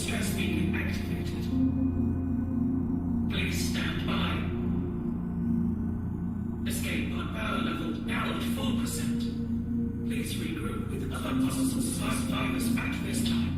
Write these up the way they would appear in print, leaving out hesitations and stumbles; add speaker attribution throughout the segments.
Speaker 1: distress beacon activated. Please stand by. Escape pod power level now at 4%. Please regroup with other possible survivors at this time.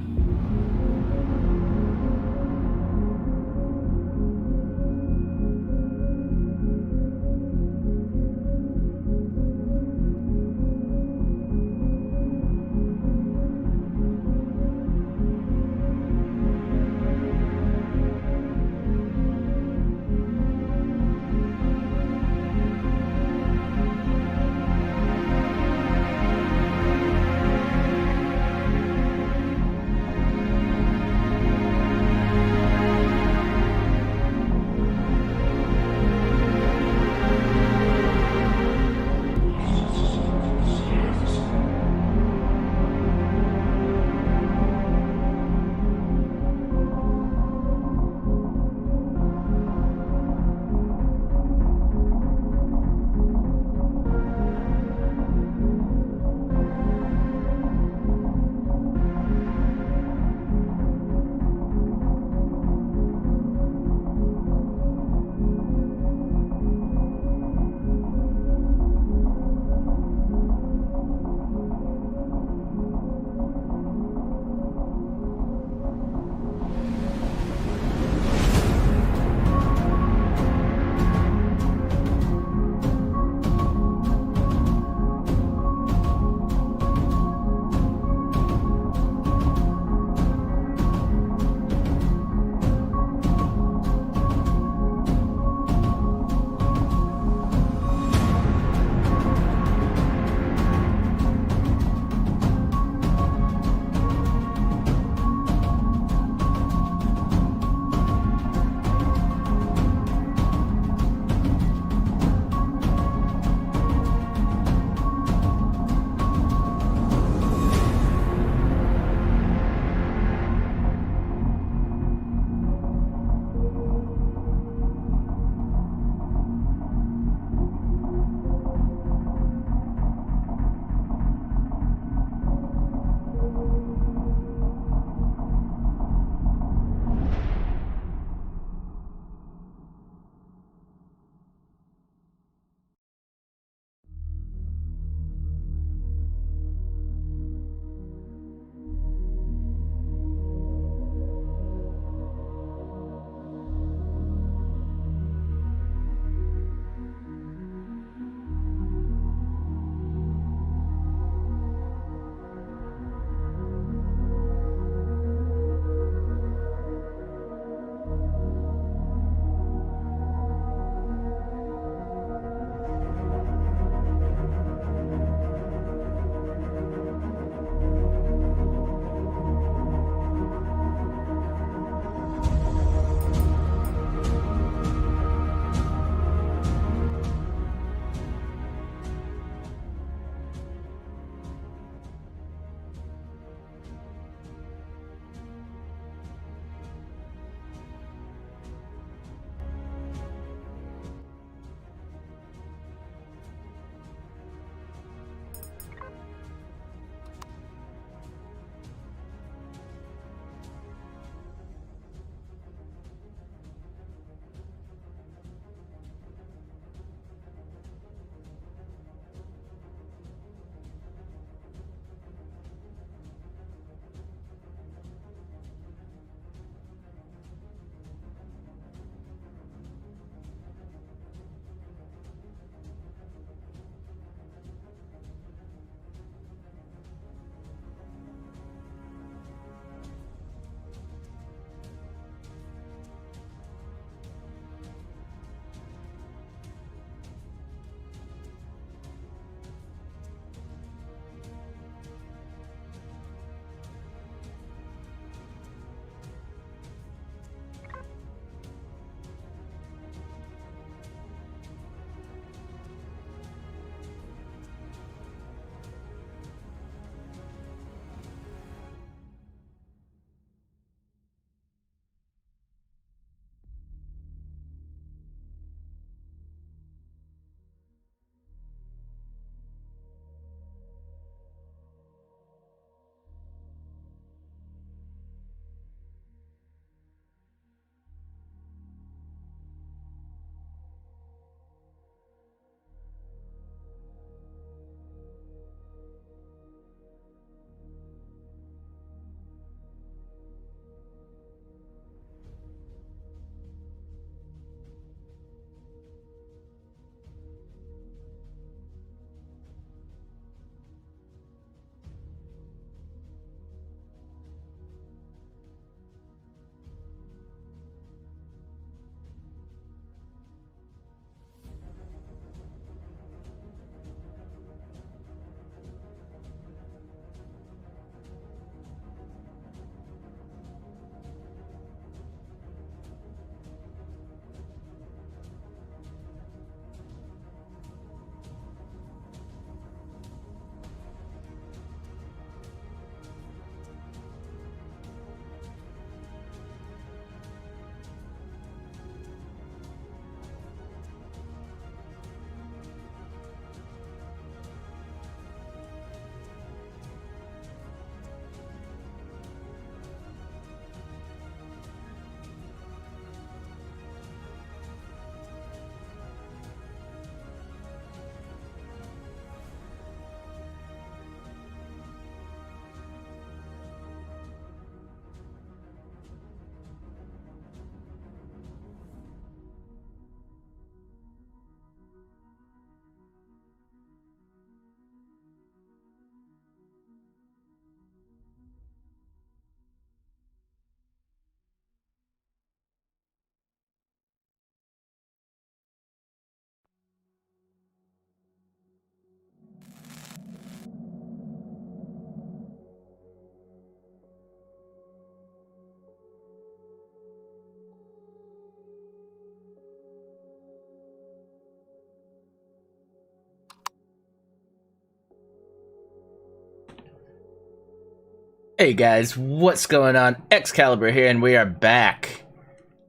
Speaker 2: Hey guys, what's going on? XCaliber here, and we are back.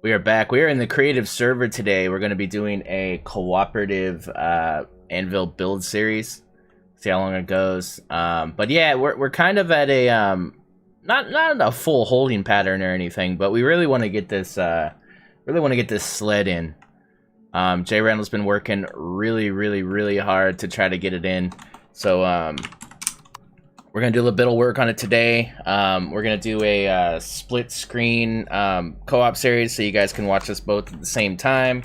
Speaker 2: We are back. We are in the creative server today. We're going to be doing a cooperative Anvil build series. See how long it goes. But yeah, we're kind of at a not a full holding pattern or anything, but we really want to get this sled in. JRandall's been working really hard to try to get it in. So we're gonna do a little bit of work on it today. We're gonna do a split screen co-op series so you guys can watch us both at the same time.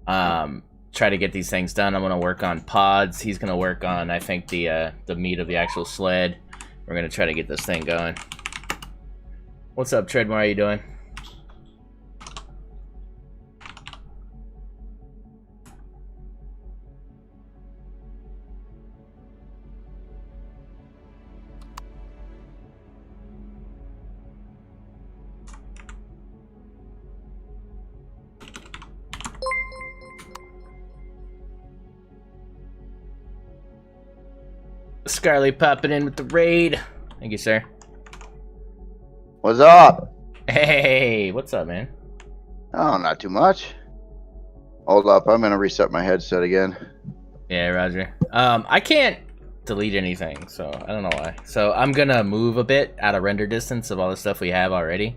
Speaker 2: Try to get these things done. I'm gonna work on pods. He's gonna work on, I think, the meat of the actual sled. We're gonna try to get this thing going. What's up, Treadmore? How you doing? Scarly popping in with the raid. Thank you, sir.
Speaker 3: What's up?
Speaker 2: Hey, what's up, man?
Speaker 3: Oh, not too much. Hold up, I'm gonna reset my headset again.
Speaker 2: Yeah, Roger. I can't delete anything, so I don't know why. So I'm gonna move a bit out of render distance of all the stuff we have already.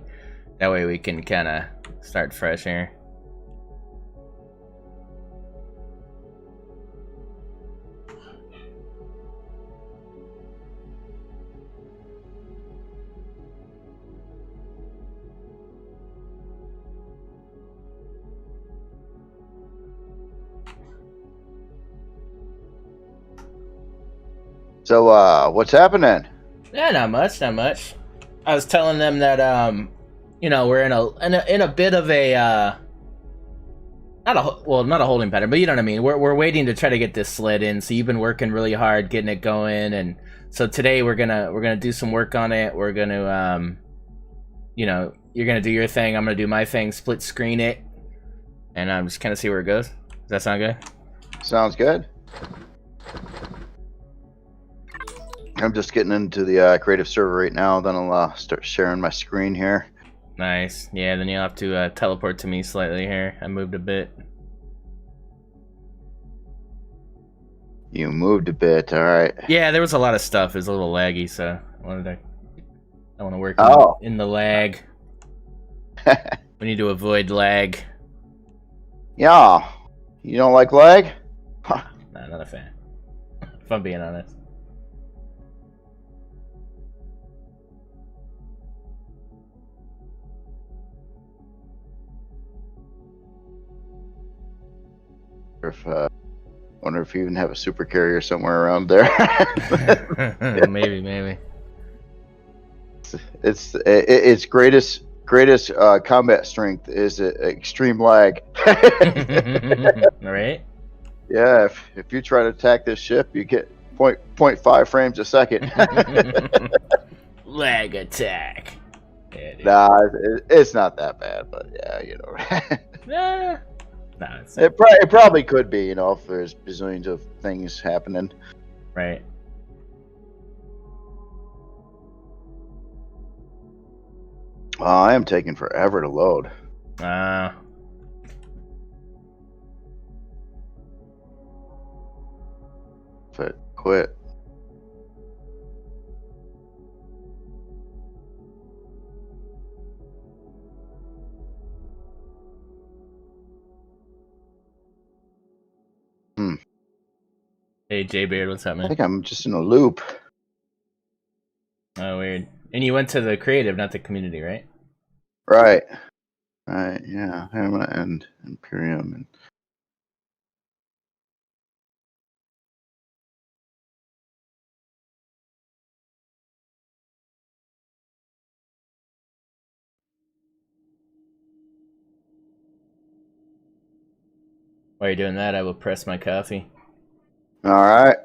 Speaker 2: That way we can kind of start fresh here.
Speaker 3: So, what's happening?
Speaker 2: Yeah, not much, not much. I was telling them that you know, we're in a bit of a not a holding pattern, but you know what I mean. We're waiting to try to get this sled in. So you've been working really hard getting it going, and so today we're gonna do some work on it. We're gonna you know, you're gonna do your thing, I'm gonna do my thing, split screen it, and I'm just kind of see where it goes. Does that sound good?
Speaker 3: Sounds good. I'm just getting into the creative server right now, then I'll start sharing my screen here.
Speaker 2: Nice. Yeah, then you'll have to teleport to me slightly here. I moved a bit.
Speaker 3: You moved a bit, alright.
Speaker 2: Yeah, there was a lot of stuff. It was a little laggy, so I want to work in the lag. We need to avoid lag.
Speaker 3: Yeah. You don't like lag?
Speaker 2: Nah, not a fan. If I'm being honest.
Speaker 3: Wonder if you even have a super carrier somewhere around there.
Speaker 2: maybe.
Speaker 3: Its greatest combat strength is extreme lag.
Speaker 2: Right?
Speaker 3: Yeah, if you try to attack this ship, you get 0.5 frames a second.
Speaker 2: Lag attack.
Speaker 3: Yeah, nah, it's not that bad, but yeah, you know.
Speaker 2: Nah,
Speaker 3: it probably could be, you know, if there's bazillions of things happening.
Speaker 2: Right.
Speaker 3: I am taking forever to load. But quit.
Speaker 2: Hey, J-Beard, what's up, man?
Speaker 3: I think I'm just in a loop.
Speaker 2: Oh, weird. And you went to the creative, not the community, right?
Speaker 3: Right. Right, yeah. I'm going to end Empyrion. And
Speaker 2: While you're doing that, I will press my coffee.
Speaker 3: all right.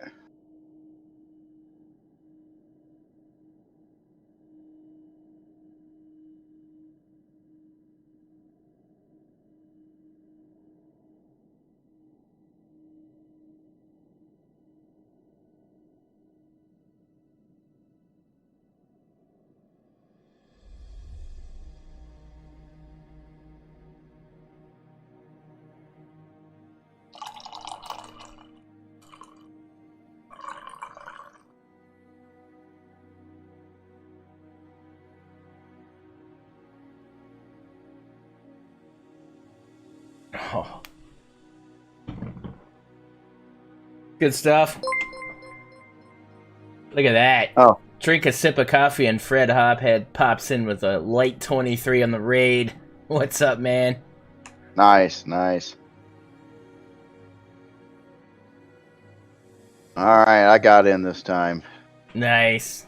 Speaker 2: Oh. Good stuff. Look at that.
Speaker 3: Oh,
Speaker 2: Drink a sip of coffee and Fred Hophead pops in with a light 23 on the raid. What's up, man?
Speaker 3: nice, nice. All right, I got in this time.
Speaker 2: Nice.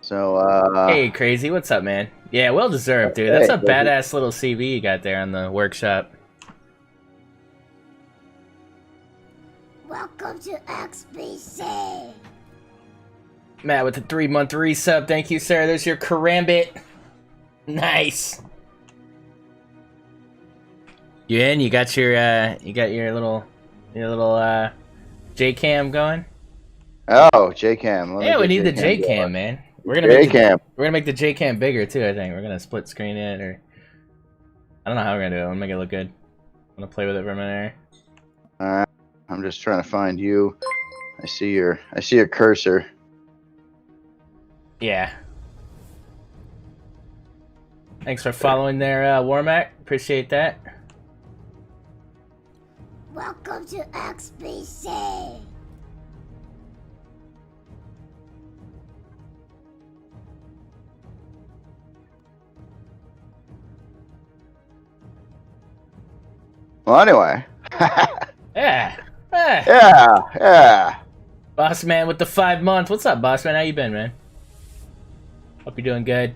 Speaker 3: So,
Speaker 2: Hey, Crazy. What's up, man? Yeah, well deserved, dude. That's a badass little CV you got there on the workshop.
Speaker 4: Welcome to XBC.
Speaker 2: Matt with the 3-month resub. Thank you, sir. There's your karambit. Nice. You in? You got your little J cam going?
Speaker 3: oh, J-Cam.
Speaker 2: Yeah, we need the J cam, man. We're gonna make the J cam bigger too. I think we're gonna split screen it, or I don't know how we're gonna do it. I wanna make it look good. I wanna play with it for a minute.
Speaker 3: All right, I'm just trying to find you. I see your cursor.
Speaker 2: Yeah. Thanks for following there, Warmac. Appreciate that.
Speaker 4: Welcome to XBC.
Speaker 3: Well, anyway.
Speaker 2: Yeah.
Speaker 3: Yeah.
Speaker 2: Boss man with the 5 month. What's up, boss man? How you been, man? Hope you're doing good.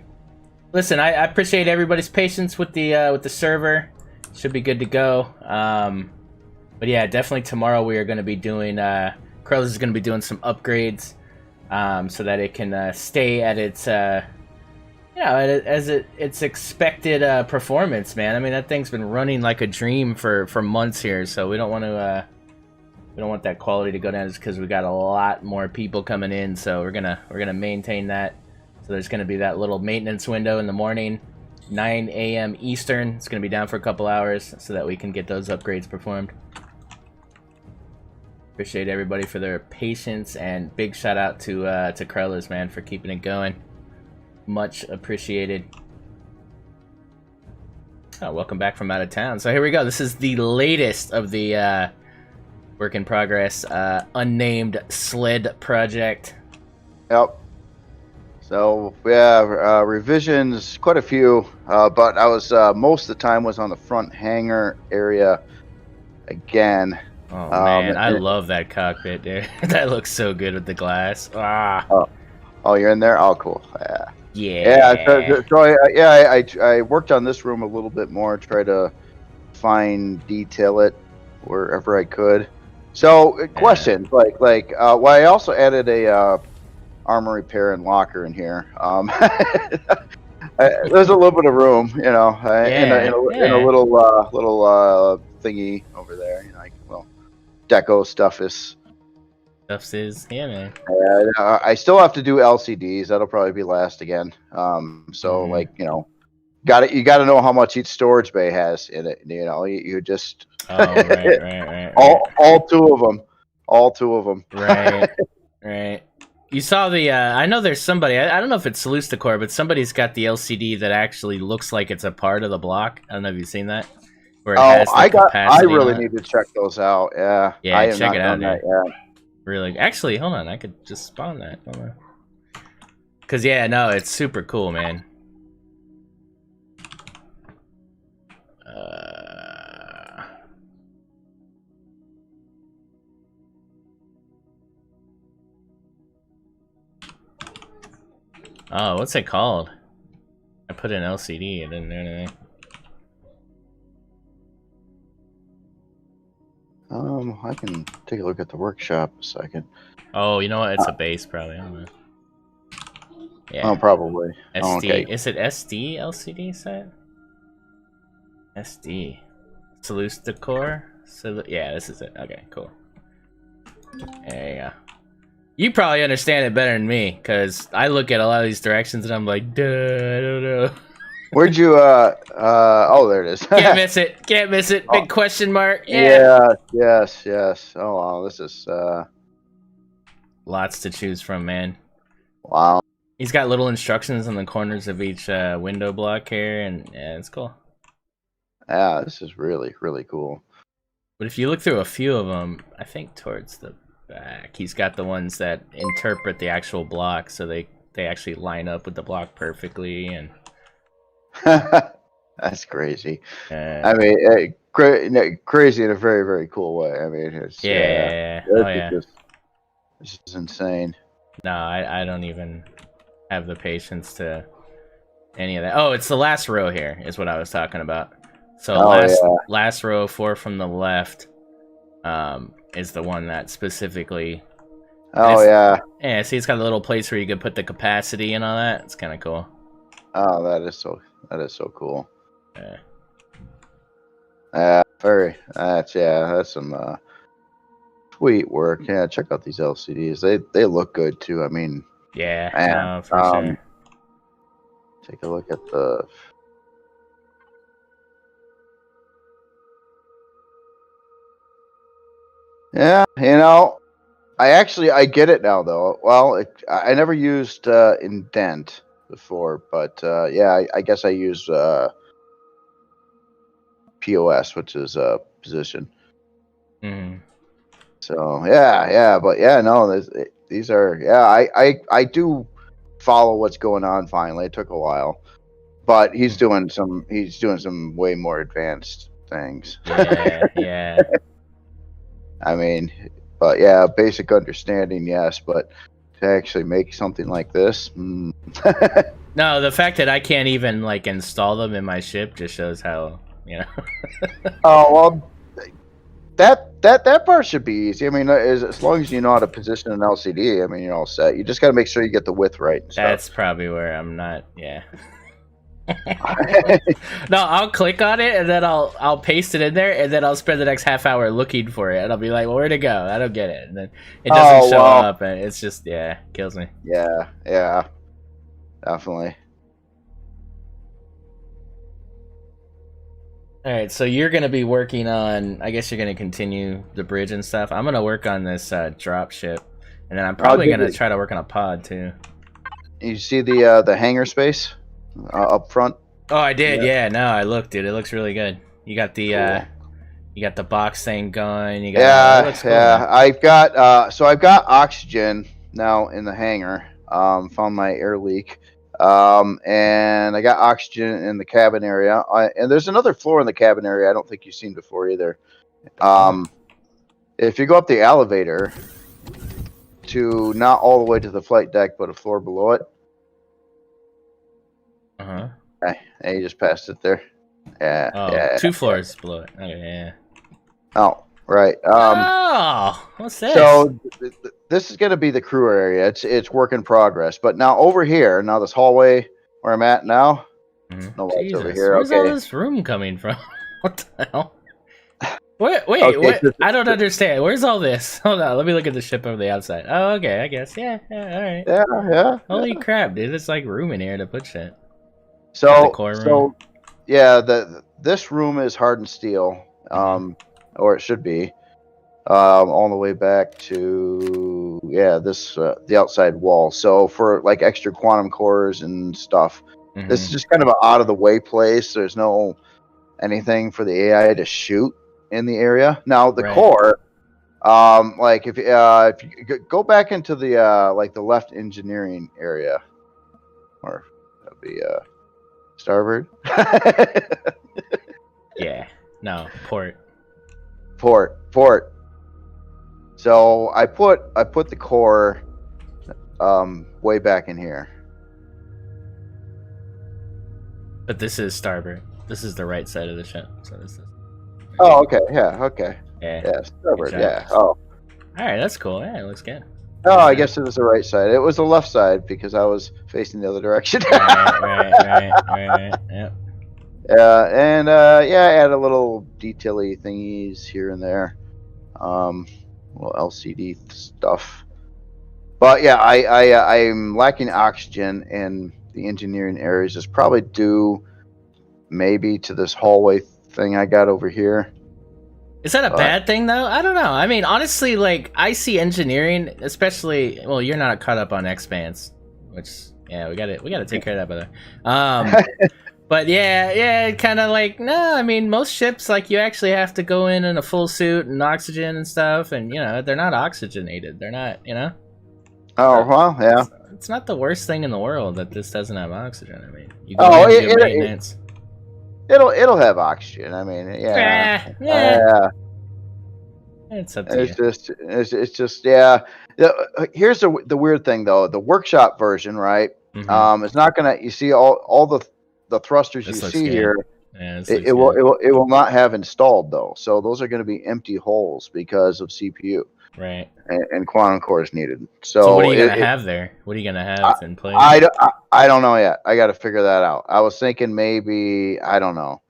Speaker 2: Listen, I appreciate everybody's patience with the server. Should be good to go. But yeah, definitely tomorrow we are going to be doing. Krells is going to be doing some upgrades, so that it can stay at its its expected performance, man. I mean, that thing's been running like a dream for months here, so we don't want to we don't want that quality to go down just because we got a lot more people coming in. So we're gonna maintain that. So there's gonna be that little maintenance window in the morning, 9 a.m. Eastern. It's gonna be down for a couple hours so that we can get those upgrades performed. Appreciate everybody for their patience, and big shout out to Krellas, man, for keeping it going. Much appreciated. Oh, welcome back from out of town. So here we go. This is the latest of the work in progress unnamed sled project.
Speaker 3: Yep. So yeah, revisions, quite a few, but I was most of the time was on the front hangar area again.
Speaker 2: Oh man, I love that cockpit, dude. That looks so good with the glass. Ah.
Speaker 3: Oh, you're in there? Oh, cool. Yeah.
Speaker 2: Yeah.
Speaker 3: So I worked on this room a little bit more, try to detail it wherever I could. So, questions well, I also added a armor repair and locker in here. There's a little bit of room, in a little thingy over there. Deco stuff is.
Speaker 2: Yeah, man.
Speaker 3: I still have to do LCDs. That'll probably be last again. You got to know how much each storage bay has in it. You just.
Speaker 2: Oh, right.
Speaker 3: All two of them.
Speaker 2: Right. You saw the. I know there's somebody. I don't know if it's Salustacor, but somebody's got the LCD that actually looks like it's a part of the block. I don't know if you've seen that. Where it has the
Speaker 3: I really need to check those out. Yeah.
Speaker 2: Yeah, check it out.
Speaker 3: Yeah.
Speaker 2: Really, actually, hold on. I could just spawn that. Hold on. Cause no, it's super cool, man. Oh, what's it called? I put in LCD. I didn't do anything.
Speaker 3: I can take a look at the workshop a second.
Speaker 2: Oh, you know what? It's a base, probably. I don't know. Yeah.
Speaker 3: Oh, probably.
Speaker 2: SD.
Speaker 3: Oh, okay.
Speaker 2: Is it SD LCD set? SD. Salustacor? So yeah, this is it. Okay, cool. There you go. You probably understand it better than me, because I look at a lot of these directions and I'm like, duh, I don't know.
Speaker 3: Where'd you, oh, there it is.
Speaker 2: Can't miss it. Big question mark.
Speaker 3: Yes. Oh, wow, this is,
Speaker 2: lots to choose from, man.
Speaker 3: Wow.
Speaker 2: He's got little instructions on the corners of each window block here, and yeah, it's cool.
Speaker 3: Yeah, this is really, really cool.
Speaker 2: But if you look through a few of them, I think towards the back, he's got the ones that interpret the actual block, so they actually line up with the block perfectly. And
Speaker 3: That's crazy.
Speaker 2: uh,
Speaker 3: I mean, crazy in a very, very cool way. I mean, it's
Speaker 2: oh yeah.
Speaker 3: This is insane.
Speaker 2: No, I don't even have the patience to any of that. Oh, it's the last row here is what I was talking about. So last row, 4 from the left, is the one that specifically.
Speaker 3: Oh yeah.
Speaker 2: Yeah, see, it's got a little place where you could put the capacity and all that. It's kind of cool.
Speaker 3: Oh, that is so cool.
Speaker 2: Yeah.
Speaker 3: That's some sweet work. Yeah, check out these LCDs. They look good too. I mean,
Speaker 2: Yeah,
Speaker 3: man,
Speaker 2: no, for sure.
Speaker 3: Take a look at the. Yeah, I get it now though. Well, I never used indent before, but I guess I use POS, which is position.
Speaker 2: Mm.
Speaker 3: So these are I do follow what's going on. Finally, it took a while, but he's doing some way more advanced things.
Speaker 2: Yeah.
Speaker 3: I mean, but yeah, basic understanding, yes, but to actually make something like this.
Speaker 2: No, the fact that I can't even like install them in my ship just shows how,
Speaker 3: Oh well, that part should be easy. I mean, as long as you know how to position an LCD, I mean, you're all set. You just got to make sure you get the width right. And
Speaker 2: That's
Speaker 3: stuff.
Speaker 2: probably where I'm not. Yeah. No, I'll click on it and then I'll paste it in there and then I'll spend the next half hour looking for it and I'll be like, well, where'd it go? I don't get it. And then it doesn't show up and it's just kills me.
Speaker 3: Yeah, definitely.
Speaker 2: All right, so you're gonna be working on. I guess you're gonna continue the bridge and stuff. I'm gonna work on this drop ship, and then I'm probably gonna try to work on a pod too. You
Speaker 3: see the hangar space up front?
Speaker 2: Oh, I did. Yeah, no, I looked, dude. It looks really good. You got the you got the box thing going. You got
Speaker 3: cool, I've got oxygen now in the hangar. Found my air leak. And I got oxygen in the cabin area. And there's another floor in the cabin area I don't think you've seen before either. If you go up the elevator to not all the way to the flight deck, but a floor below it. Okay, and you just passed it there. Yeah.
Speaker 2: 2 floors below it. Okay, yeah.
Speaker 3: Oh, right.
Speaker 2: What's this?
Speaker 3: So this is going to be the crew area. It's work in progress. But now over here, this hallway where I'm at now, no lights over here.
Speaker 2: Where's all this room coming from? What the hell? Wait, what? I don't understand. Where's all this? Hold on, let me look at the ship over the outside. Oh, okay, I guess. Yeah, all right.
Speaker 3: Yeah.
Speaker 2: Holy crap, dude! It's like room in here to put shit.
Speaker 3: So this room is hardened steel, or it should be, all the way back to this the outside wall. So for like extra quantum cores and stuff, this is just kind of an out of the way place. There's no anything for the AI to shoot in the area. Now the core, like if you go back into the like the left engineering area, or that'd be starboard.
Speaker 2: Yeah. No, port.
Speaker 3: So I put the core way back in here.
Speaker 2: But this is starboard. This is the right side of the ship. So this is.
Speaker 3: Oh, okay. Yeah. Okay.
Speaker 2: Yeah.
Speaker 3: Starboard. Yeah. Oh.
Speaker 2: All right. That's cool. Yeah, it looks good.
Speaker 3: Oh, I guess it was the right side. It was the left side because I was facing the other direction.
Speaker 2: Right. Yep.
Speaker 3: And I add a little detail-y thingies here and there, little LCD stuff. But yeah, I'm lacking oxygen in the engineering areas. It's probably due maybe to this hallway thing I got over here.
Speaker 2: Is that a bad thing though? I don't know. I mean, honestly, like I see engineering, especially. Well, you're not caught up on Expanse, which we gotta take care of that, brother. But yeah, kind of like, no, I mean, most ships, like, you actually have to go in a full suit and oxygen and stuff, and, you know, they're not oxygenated. They're not, you know?
Speaker 3: Oh, well, yeah.
Speaker 2: It's not the worst thing in the world that this doesn't have oxygen. I mean, you go
Speaker 3: Oh,
Speaker 2: in and do maintenance.
Speaker 3: It'll have oxygen. I mean, yeah.
Speaker 2: It's up to you.
Speaker 3: It's just yeah. Here's the weird thing though. The workshop version, right?
Speaker 2: Mhm.
Speaker 3: It's not gonna. You see all the thrusters
Speaker 2: This
Speaker 3: you
Speaker 2: looks
Speaker 3: see
Speaker 2: good.
Speaker 3: here.
Speaker 2: Yeah, this
Speaker 3: It
Speaker 2: looks good.
Speaker 3: will not have installed though. So those are going to be empty holes because of CPU
Speaker 2: Right.
Speaker 3: and quantum cores needed.
Speaker 2: So what are
Speaker 3: So
Speaker 2: you gonna have there? What are you gonna have in place?
Speaker 3: I don't know yet. I got to figure that out. I was thinking maybe I don't know.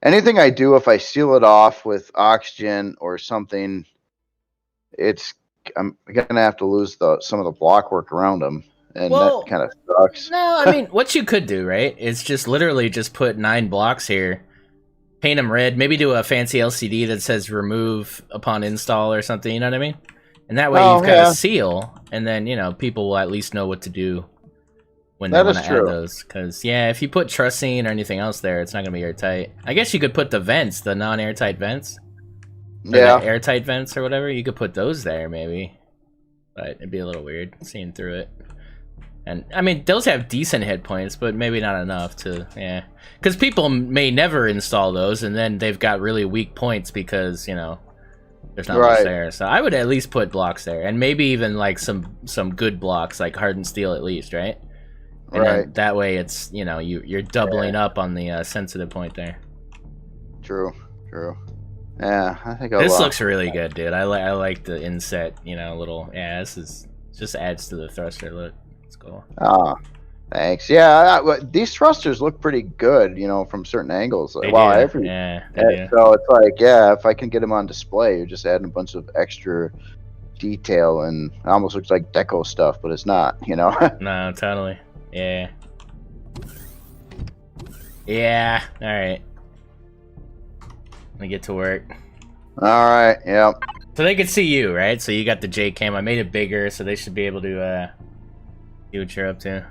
Speaker 3: Anything I do, if I seal it off with oxygen or something, I'm gonna have to lose some of the block work around them, and
Speaker 2: Well,
Speaker 3: that kind of sucks.
Speaker 2: No, I mean, what you could do, right, is just literally just put 9 blocks here, paint them red, maybe do a fancy LCD that says remove upon install or something, you know what I mean? And that way you've got a seal, and then, you know, people will at least know what to do when they want to add those. Because, yeah, if you put trussing or anything else there, it's not going to be airtight. I guess you could put the vents, the non-airtight vents.
Speaker 3: Yeah.
Speaker 2: The airtight vents or whatever, you could put those there, maybe. But it'd be a little weird seeing through it. And, I mean, those have decent hit points, but maybe not enough to, yeah. Because people may never install those, and then they've got really weak points because, you know, there's not much there. So I would at least put blocks there. And maybe even, like, some good blocks, like hardened steel at least, right? And then that way it's, you know, you're doubling up on the sensitive point there.
Speaker 3: True. Yeah, I think
Speaker 2: this looks really good, dude. I like the inset, you know, little, yeah, this just adds to the thruster look. It's cool.
Speaker 3: Thanks. Yeah, these thrusters look pretty good, you know, from certain angles.
Speaker 2: They
Speaker 3: do.
Speaker 2: Yeah, they do.
Speaker 3: So it's like, yeah, if I can get them on display, you're just adding a bunch of extra detail, and it almost looks like deco stuff, but it's not, you know.
Speaker 2: No, totally. Yeah. Yeah. All right. Let me get to work.
Speaker 3: All right. Yep.
Speaker 2: So they could see you, right? So you got the J cam. I made it bigger, so they should be able to see what you're up to.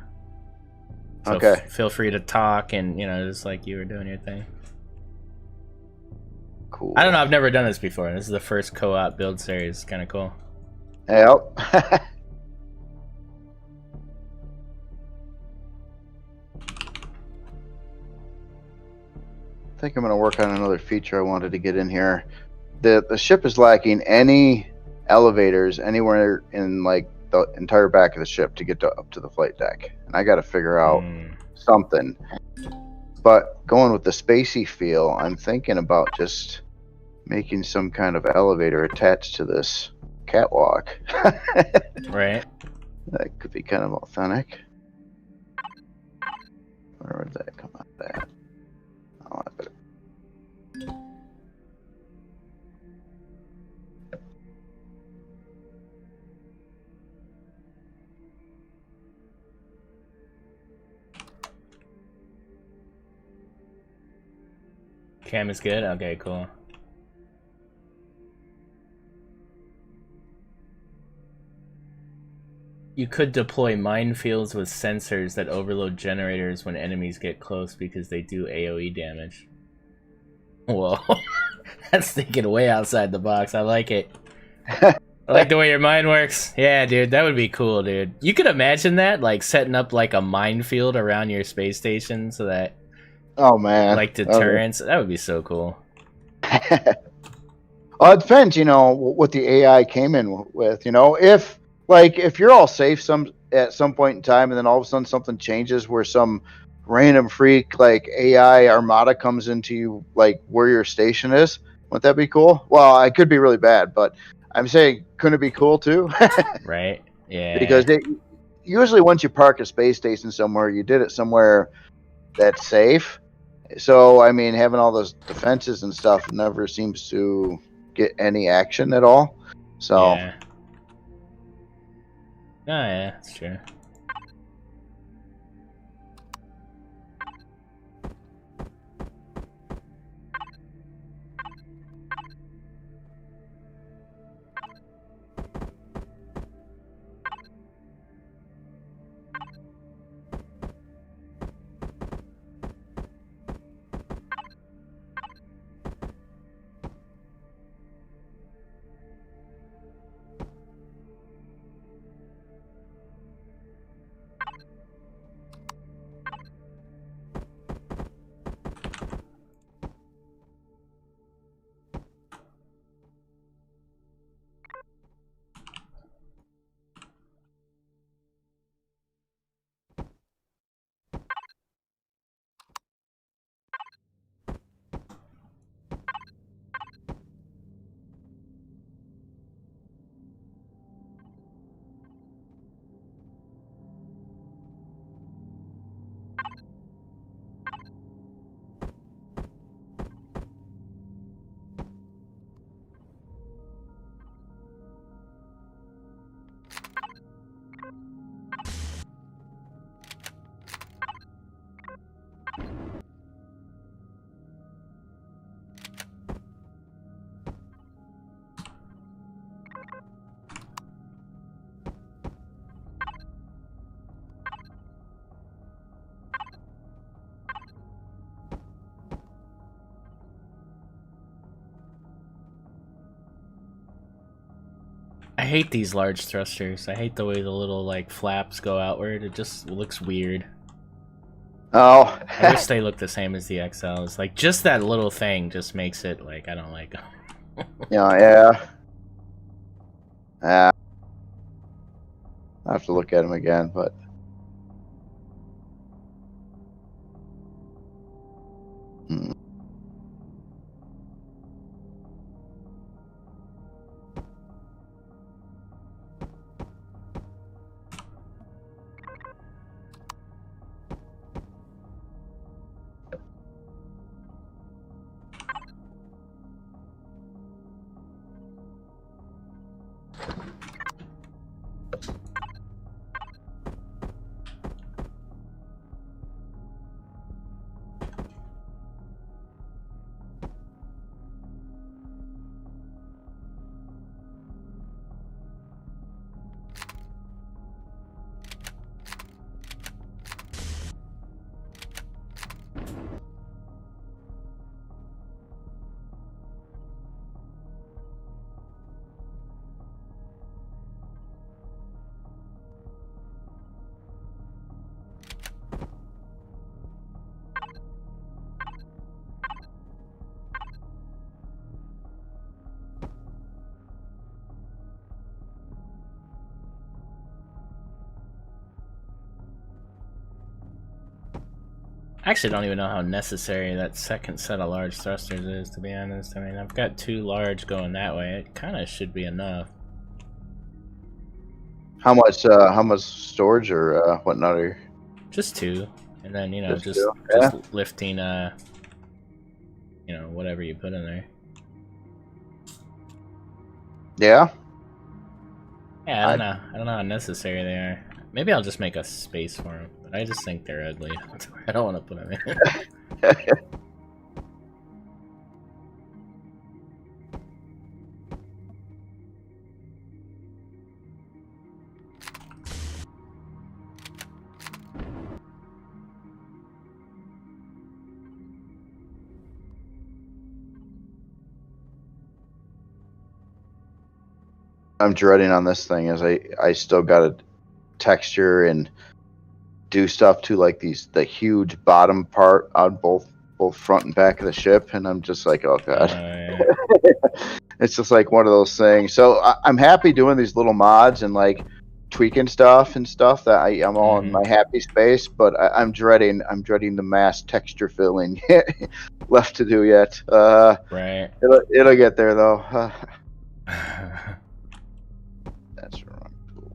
Speaker 2: So
Speaker 3: okay.
Speaker 2: Feel free to talk, and you know, just like you were doing your thing.
Speaker 3: Cool.
Speaker 2: I don't know. I've never done this before. This is the first co-op build series. Kind of cool.
Speaker 3: Yep. I think I'm going to work on another feature I wanted to get in here. The ship is lacking any elevators anywhere in like the entire back of the ship to get up to the flight deck, and I got to figure out something. But going with the spacey feel, I'm thinking about just making some kind of elevator attached to this catwalk.
Speaker 2: Right.
Speaker 3: That could be kind of authentic. Where would that come out at? Oh, I better.
Speaker 2: Cam is good? Okay, cool. You could deploy minefields with sensors that overload generators when enemies get close because they do AoE damage. Whoa. That's thinking way outside the box. I like it. I like the way your mind works. Yeah, dude, that would be cool, dude. You could imagine that, like, setting up, like, a minefield around your space station so that...
Speaker 3: Oh, man.
Speaker 2: Like, deterrence. That would be so cool.
Speaker 3: Well, it depends, you know, what the AI came in with, you know. If you're all safe at some point in time and then all of a sudden something changes where some random freak, like, AI armada comes into you, like, where your station is, wouldn't that be cool? Well, it could be really bad, but I'm saying, couldn't it be cool, too?
Speaker 2: Right? Yeah.
Speaker 3: Because usually once you park a space station somewhere, you did it somewhere that's safe. So, I mean, having all those defenses and stuff never seems to get any action at all. So,
Speaker 2: yeah. Oh, yeah, that's true. hate these large thrusters. I hate the way the little like flaps go outward. It just looks weird.
Speaker 3: Oh.
Speaker 2: I wish they looked the same as the XLs. Like just that little thing just makes it like I don't like them.
Speaker 3: Yeah. I have to look at them again, but. Hmm.
Speaker 2: I actually don't even know how necessary that second set of large thrusters is, to be honest. I mean, I've got 2 large going that way. It kind of should be enough.
Speaker 3: How much storage or whatnot are you?
Speaker 2: Just 2, and then you know,
Speaker 3: Just 2? Yeah.
Speaker 2: just lifting, you know, whatever you put in there.
Speaker 3: Yeah.
Speaker 2: Yeah, I don't know how necessary they are. Maybe I'll just make a space for them, but I just think they're ugly. I don't want to put them in.
Speaker 3: I'm dreading on this thing is I still got to texture and do stuff to like the huge bottom part on both front and back of the ship, and I'm just like, oh god.
Speaker 2: Yeah.
Speaker 3: It's just like one of those things. So I'm happy doing these little mods and like tweaking stuff and stuff that I'm all in my happy space, but I'm dreading the mass texture filling left to do yet.
Speaker 2: Right.
Speaker 3: It'll get there though. That's wrong. Cool.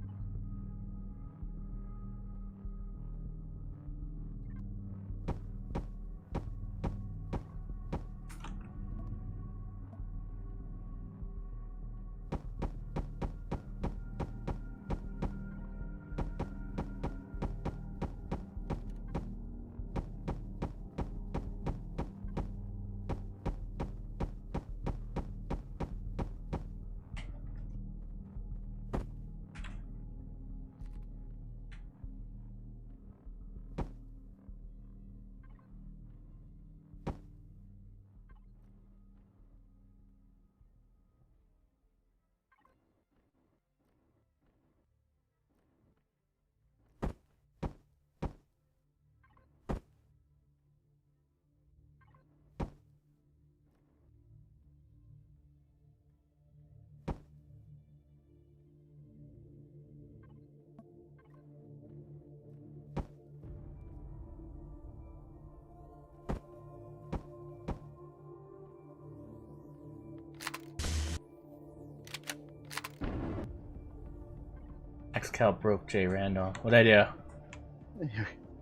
Speaker 2: XCal broke JRandall. What'd I do?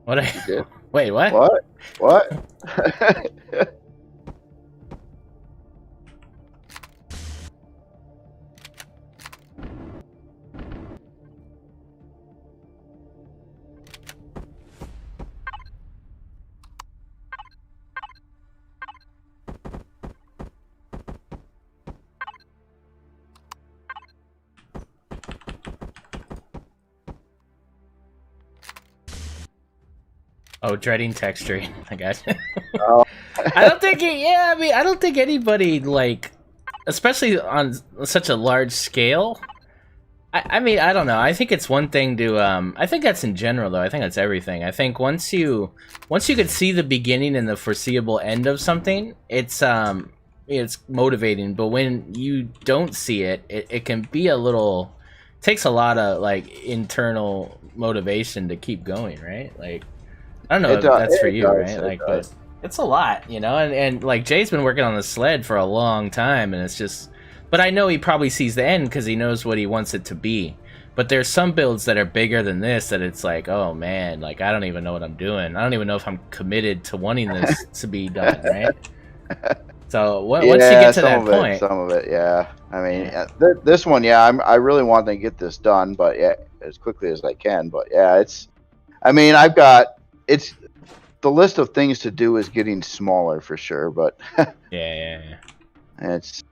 Speaker 2: What I
Speaker 3: did?
Speaker 2: Wait, what?
Speaker 3: What?
Speaker 2: Oh, dreading texturing. I got you.
Speaker 3: Oh.
Speaker 2: I don't think I mean, I don't think anybody, like, especially on such a large scale, I mean, I don't know. I think it's one thing to I think that's in general though. I think that's everything. I think once you could see the beginning and the foreseeable end of something, it's motivating. But when you don't see it, it can be a little, takes a lot of like internal motivation to keep going, right? Like I don't know
Speaker 3: It
Speaker 2: if
Speaker 3: does.
Speaker 2: that's for
Speaker 3: It
Speaker 2: you,
Speaker 3: does.
Speaker 2: right?
Speaker 3: It
Speaker 2: Like,
Speaker 3: does.
Speaker 2: but it's a lot, you know. And like Jay's been working on the sled for a long time, and it's just. But I know he probably sees the end because he knows what he wants it to be. But there's some builds that are bigger than this that it's like, oh man, like I don't even know what I'm doing. I don't even know if I'm committed to wanting this to be done, right? So once you
Speaker 3: Yeah,
Speaker 2: get to that point,
Speaker 3: some of it, yeah. I mean,
Speaker 2: yeah.
Speaker 3: this one, yeah, I really want to get this done, but yeah, as quickly as I can. But yeah, it's. I mean, it's the list of things to do is getting smaller for sure, but
Speaker 2: Yeah.
Speaker 3: it's.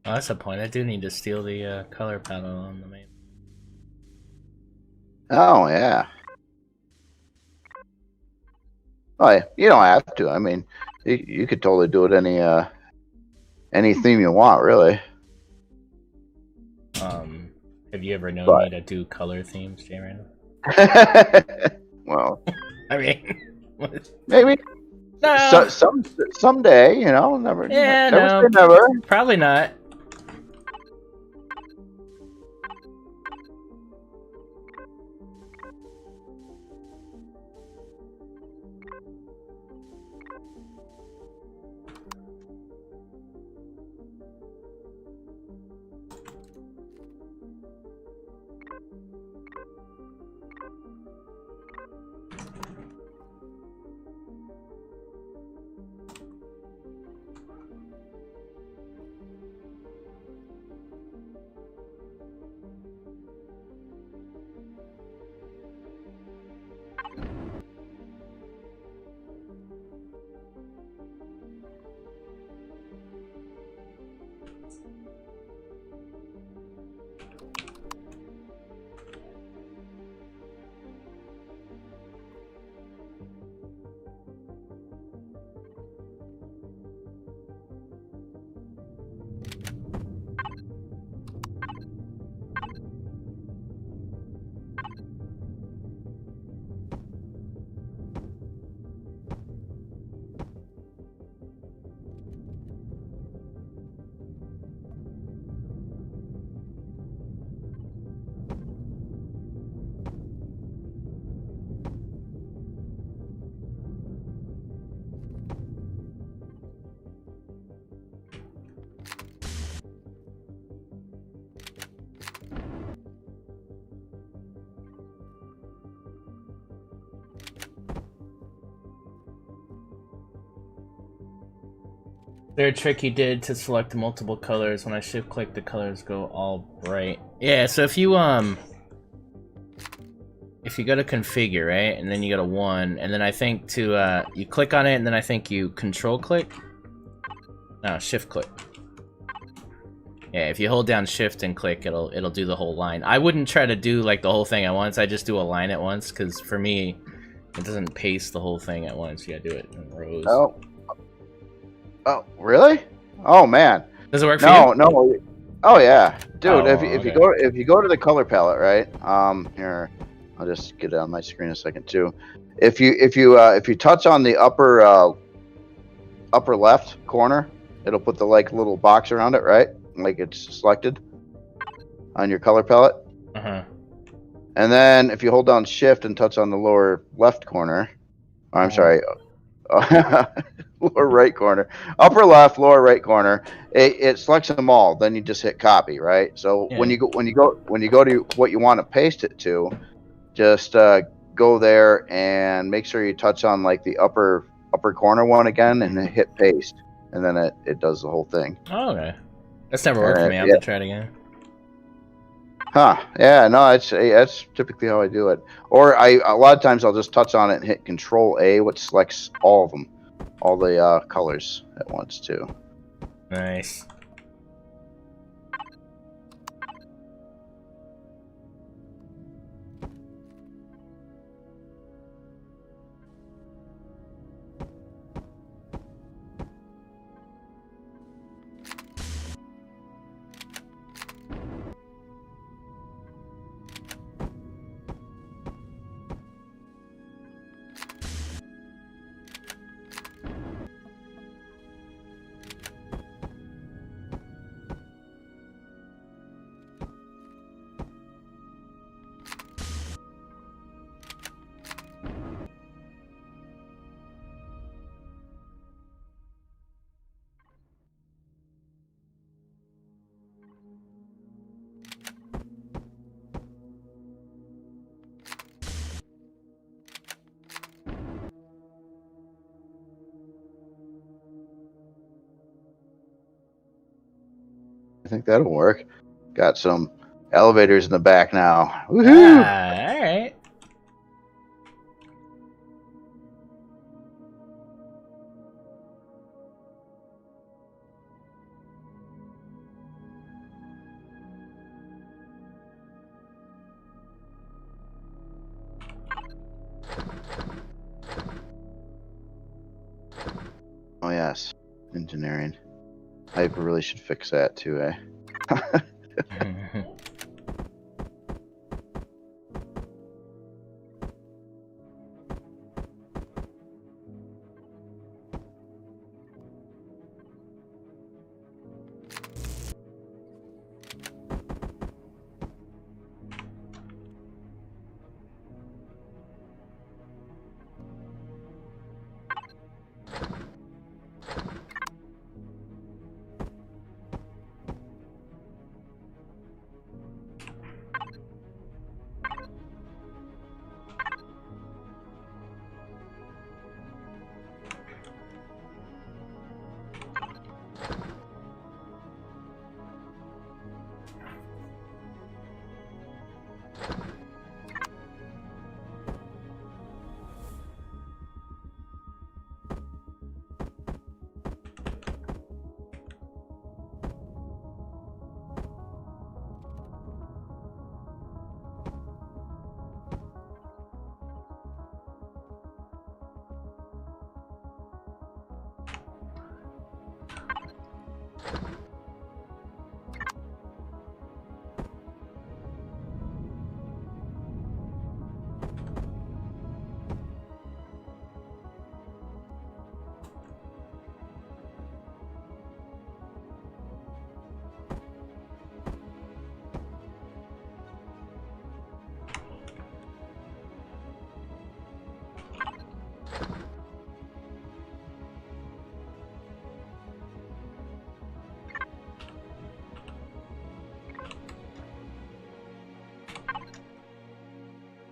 Speaker 2: Oh, that's the point. I do need to steal the color panel on the main.
Speaker 3: Oh yeah. Oh yeah. You don't have to. I mean, you could totally do it any theme you want, really.
Speaker 2: Have you ever known
Speaker 3: But
Speaker 2: me to do color themes, JRandall?
Speaker 3: well,
Speaker 2: I mean, what?
Speaker 3: maybe
Speaker 2: No.
Speaker 3: someday. You know, never
Speaker 2: Yeah,
Speaker 3: never say
Speaker 2: no.
Speaker 3: never.
Speaker 2: Probably not. There a trick you did to select multiple colors. When I shift click, the colors go all bright. Yeah, so if you go to configure, right, and then you go to 1, and then I think to you click on it, and then I think you control click. No, shift click. Yeah, if you hold down shift and click, it'll do the whole line. I wouldn't try to do like the whole thing at once. I just do a line at once, because for me, it doesn't paste the whole thing at once. You gotta do it in rows.
Speaker 3: Oh, really? Oh man.
Speaker 2: Does it work for you?
Speaker 3: No. Oh yeah, dude.
Speaker 2: Oh,
Speaker 3: if
Speaker 2: okay.
Speaker 3: you go to the color palette, right? Here, I'll just get it on my screen a second too. If you touch on the upper left corner, it'll put the like little box around it, right? Like it's selected on your color palette.
Speaker 2: Uh-huh.
Speaker 3: And then if you hold down shift and touch on the lower left corner, I'm sorry, lower right corner, upper left, lower right corner, it selects them all. Then you just hit copy, right? So
Speaker 2: Yeah.
Speaker 3: when you go to what you want to paste it to, just go there and make sure you touch on like the upper corner one again, and then hit paste, and then it does the whole thing.
Speaker 2: Oh, okay. That's never worked for me. I'll
Speaker 3: Yeah.
Speaker 2: have to try it again.
Speaker 3: Huh? Yeah, no, that's typically how I do it. Or a lot of times I'll just touch on it and hit Control A, which selects all of them, all the colors at once too.
Speaker 2: Nice.
Speaker 3: I think that'll work. Got some elevators in the back now. Woohoo!
Speaker 2: Ah, all right.
Speaker 3: engineering. I really should fix that too, eh?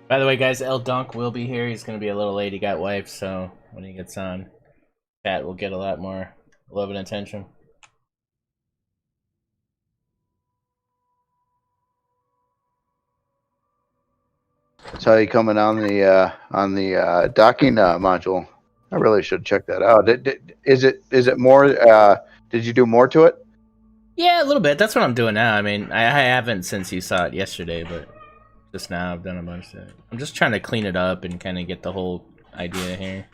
Speaker 2: By the way, guys, El Dunk will be here. He's gonna be a little late. He got wiped, so when he gets on, chat will get a lot more love and attention.
Speaker 3: Saw you coming on the docking module. I really should check that out. Is it more? Did you do more to it?
Speaker 2: Yeah, a little bit. That's what I'm doing now. I mean, I haven't since you saw it yesterday, but just now I've done a bunch of it. I'm just trying to clean it up and kind of get the whole idea here.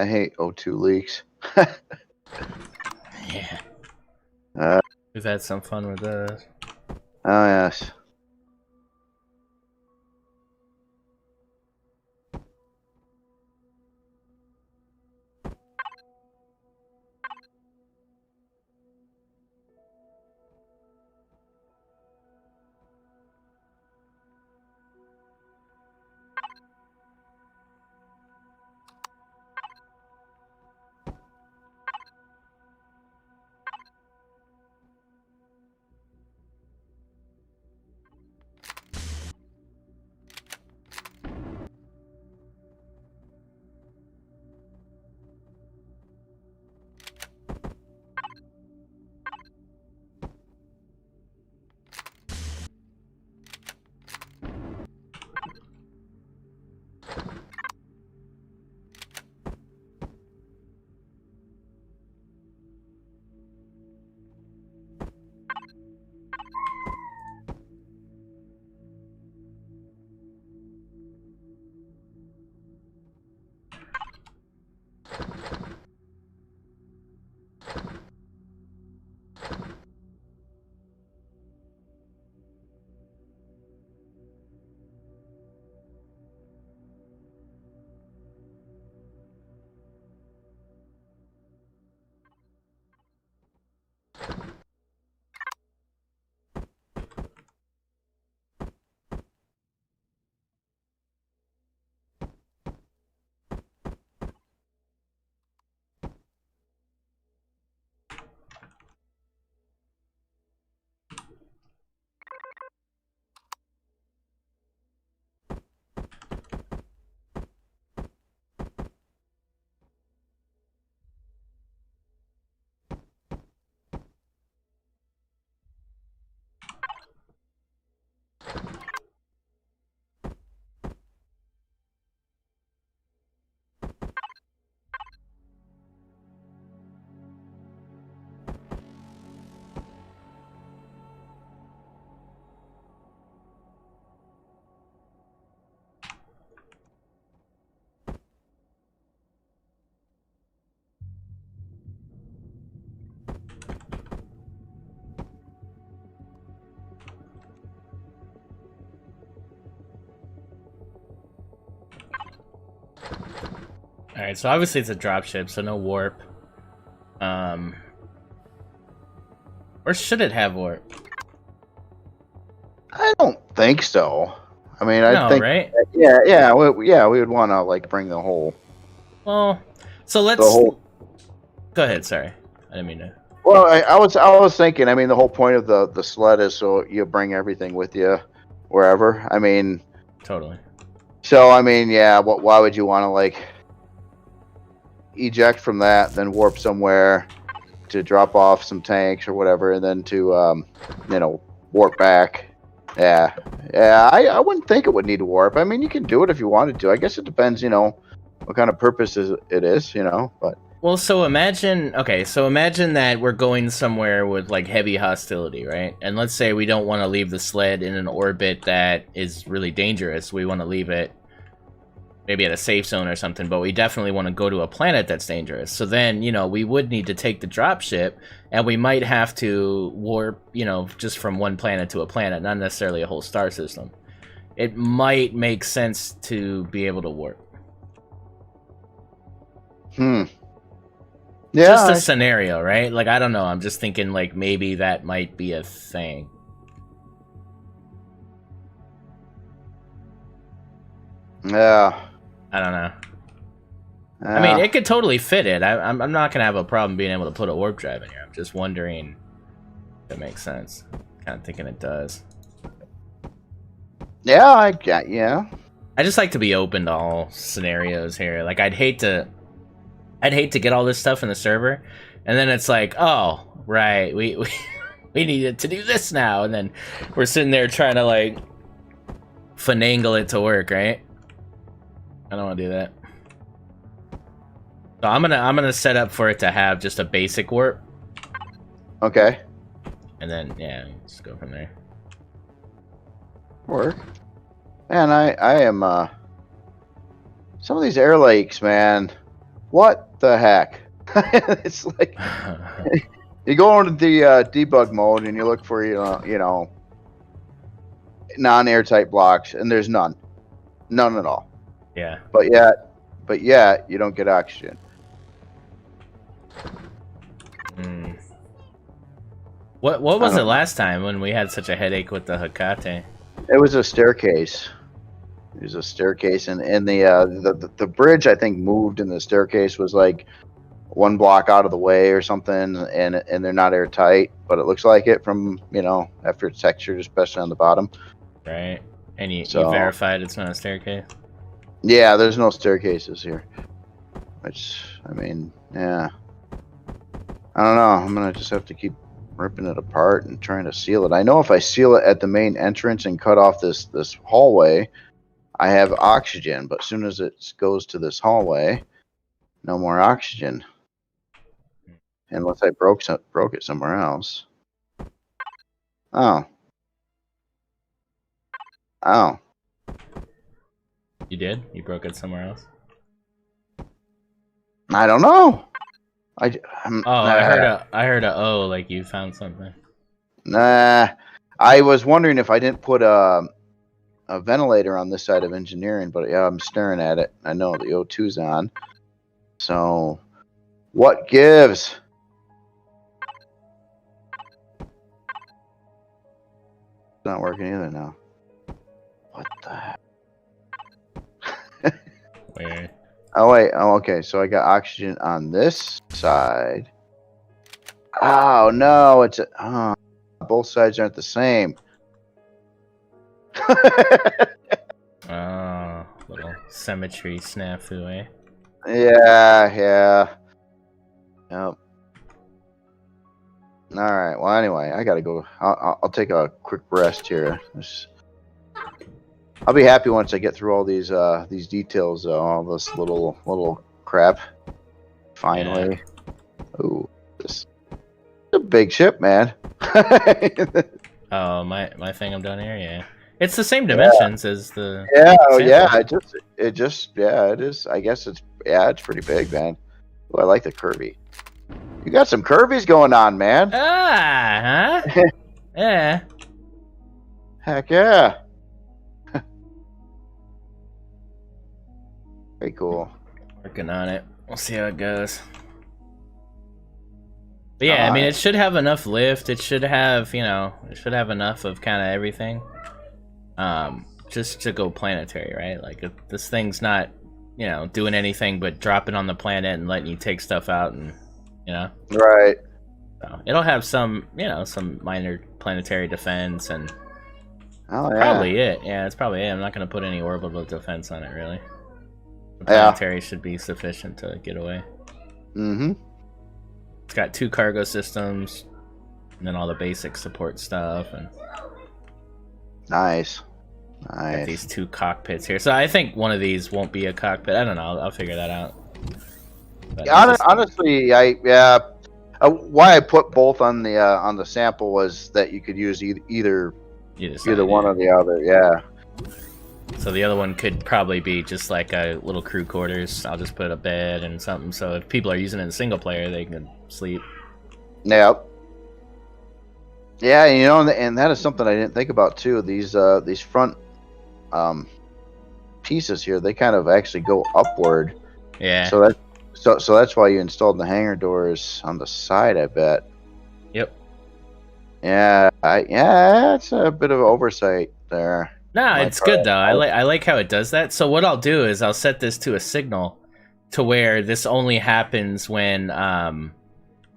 Speaker 3: I hate O2 leaks.
Speaker 2: Yeah.
Speaker 3: Uh,
Speaker 2: We've had some fun with those.
Speaker 3: oh yes.
Speaker 2: Alright, so obviously it's a dropship, so no warp. Or should it have warp?
Speaker 3: I don't think so. I mean,
Speaker 2: No,
Speaker 3: I think
Speaker 2: right?
Speaker 3: we would want to like bring the whole.
Speaker 2: Well, so let's...
Speaker 3: The whole-
Speaker 2: Go ahead, sorry. I didn't mean to...
Speaker 3: Well, I was thinking. I mean, the whole point of the sled is so you bring everything with you wherever. I mean,
Speaker 2: Totally.
Speaker 3: so I mean, yeah. Why would you want to like eject from that, then warp somewhere to drop off some tanks or whatever, and then to warp back? Yeah, I wouldn't think it would need to warp. I mean, you can do it if you wanted to. I guess it depends, what kind of purpose it is, but.
Speaker 2: Well, so imagine that we're going somewhere with like heavy hostility, right? And let's say we don't want to leave the sled in an orbit that is really dangerous. We want to leave it maybe at a safe zone or something, but we definitely want to go to a planet that's dangerous. So then, we would need to take the dropship, and we might have to warp, just from one planet to a planet, not necessarily a whole star system. It might make sense to be able to warp.
Speaker 3: Yeah,
Speaker 2: Just a scenario, right? Like, I don't know. I'm just thinking, like, maybe that might be a thing.
Speaker 3: Yeah.
Speaker 2: I don't know. I mean, it could totally fit it. I'm not going to have a problem being able to put a warp drive in here. I'm just wondering if it makes sense. Kind of thinking it does.
Speaker 3: Yeah,
Speaker 2: I just like to be open to all scenarios here. Like, I'd hate to get all this stuff in the server, and then it's like, oh, right, we needed to do this now, and then we're sitting there trying to like finagle it to work, right? I don't want to do that. So I'm gonna set up for it to have just a basic warp.
Speaker 3: Okay.
Speaker 2: And then just go from there.
Speaker 3: Work. Man, I am some of these air lakes, man. What the heck? It's like you go into the debug mode and you look for non-airtight blocks, and there's none at all.
Speaker 2: Yeah.
Speaker 3: But yet you don't get oxygen.
Speaker 2: What was it last time when we had such a headache with the Hecate?
Speaker 3: It was a staircase. There's a staircase, and the bridge I think moved, and the staircase was like one block out of the way or something, and they're not airtight, but it looks like it from after it's textured, especially on the bottom.
Speaker 2: Right, and you verified it's not a staircase.
Speaker 3: Yeah, there's no staircases here. Which I mean, yeah, I don't know. I'm gonna just have to keep ripping it apart and trying to seal it. I know if I seal it at the main entrance and cut off this hallway, I have oxygen, but as soon as it goes to this hallway, no more oxygen. Unless I broke it somewhere else. Oh.
Speaker 2: You did? You broke it somewhere else?
Speaker 3: I don't know.
Speaker 2: I heard a O, like you found something.
Speaker 3: Nah. I was wondering if I didn't put a ventilator on this side of engineering, but yeah, I'm staring at it. I know the O2's on. So, what gives? It's not working either now. What the heck?
Speaker 2: Weird.
Speaker 3: Oh, wait. Oh, okay. So I got oxygen on this side. Oh, no. Both sides aren't the same.
Speaker 2: Oh, little symmetry snafu, eh?
Speaker 3: Yeah. Yep. All right. Well, anyway, I gotta go. I'll take a quick rest here. I'll be happy once I get through all these details, all this little crap. Finally. Yeah. Ooh, this is a big ship, man.
Speaker 2: Oh, my thing I'm down here, yeah. It's the same dimensions as the.
Speaker 3: Yeah,
Speaker 2: sample.
Speaker 3: yeah. It is. I guess it's pretty big, man. Ooh, I like the curvy. You got some curvies going on, man.
Speaker 2: Ah, huh? Yeah.
Speaker 3: Heck yeah. Very cool.
Speaker 2: Working on it. We'll see how it goes. But yeah, I mean, it should have enough lift. It should have, you know, it should have enough of kind of everything. Just to go planetary, right? Like, if this thing's not, you know, doing anything but dropping on the planet and letting you take stuff out and, you know.
Speaker 3: Right.
Speaker 2: So it'll have some, you know, some minor planetary defense and
Speaker 3: Oh, yeah.
Speaker 2: probably it. Yeah, it's probably it. I'm not going to put any orbital defense on it, really. The planetary should be sufficient to get away.
Speaker 3: Mm-hmm.
Speaker 2: It's got 2 cargo systems, and then all the basic support stuff, and
Speaker 3: Nice.
Speaker 2: got these 2 cockpits here. So I think one of these won't be a cockpit. I don't know. I'll figure that out. But
Speaker 3: Honestly, why I put both on the sample was that you could use either one or the other. Yeah.
Speaker 2: So the other one could probably be just like a little crew quarters. I'll just put a bed and something, so if people are using it in single player, they can sleep.
Speaker 3: Yep. Yeah, you know, and that is something I didn't think about too. These front pieces here, they kind of actually go upward.
Speaker 2: Yeah.
Speaker 3: So that's why you installed the hangar doors on the side, I bet.
Speaker 2: Yep.
Speaker 3: Yeah, it's a bit of oversight there.
Speaker 2: No, it's good though. I like how it does that. So what I'll do is I'll set this to a signal to where this only happens when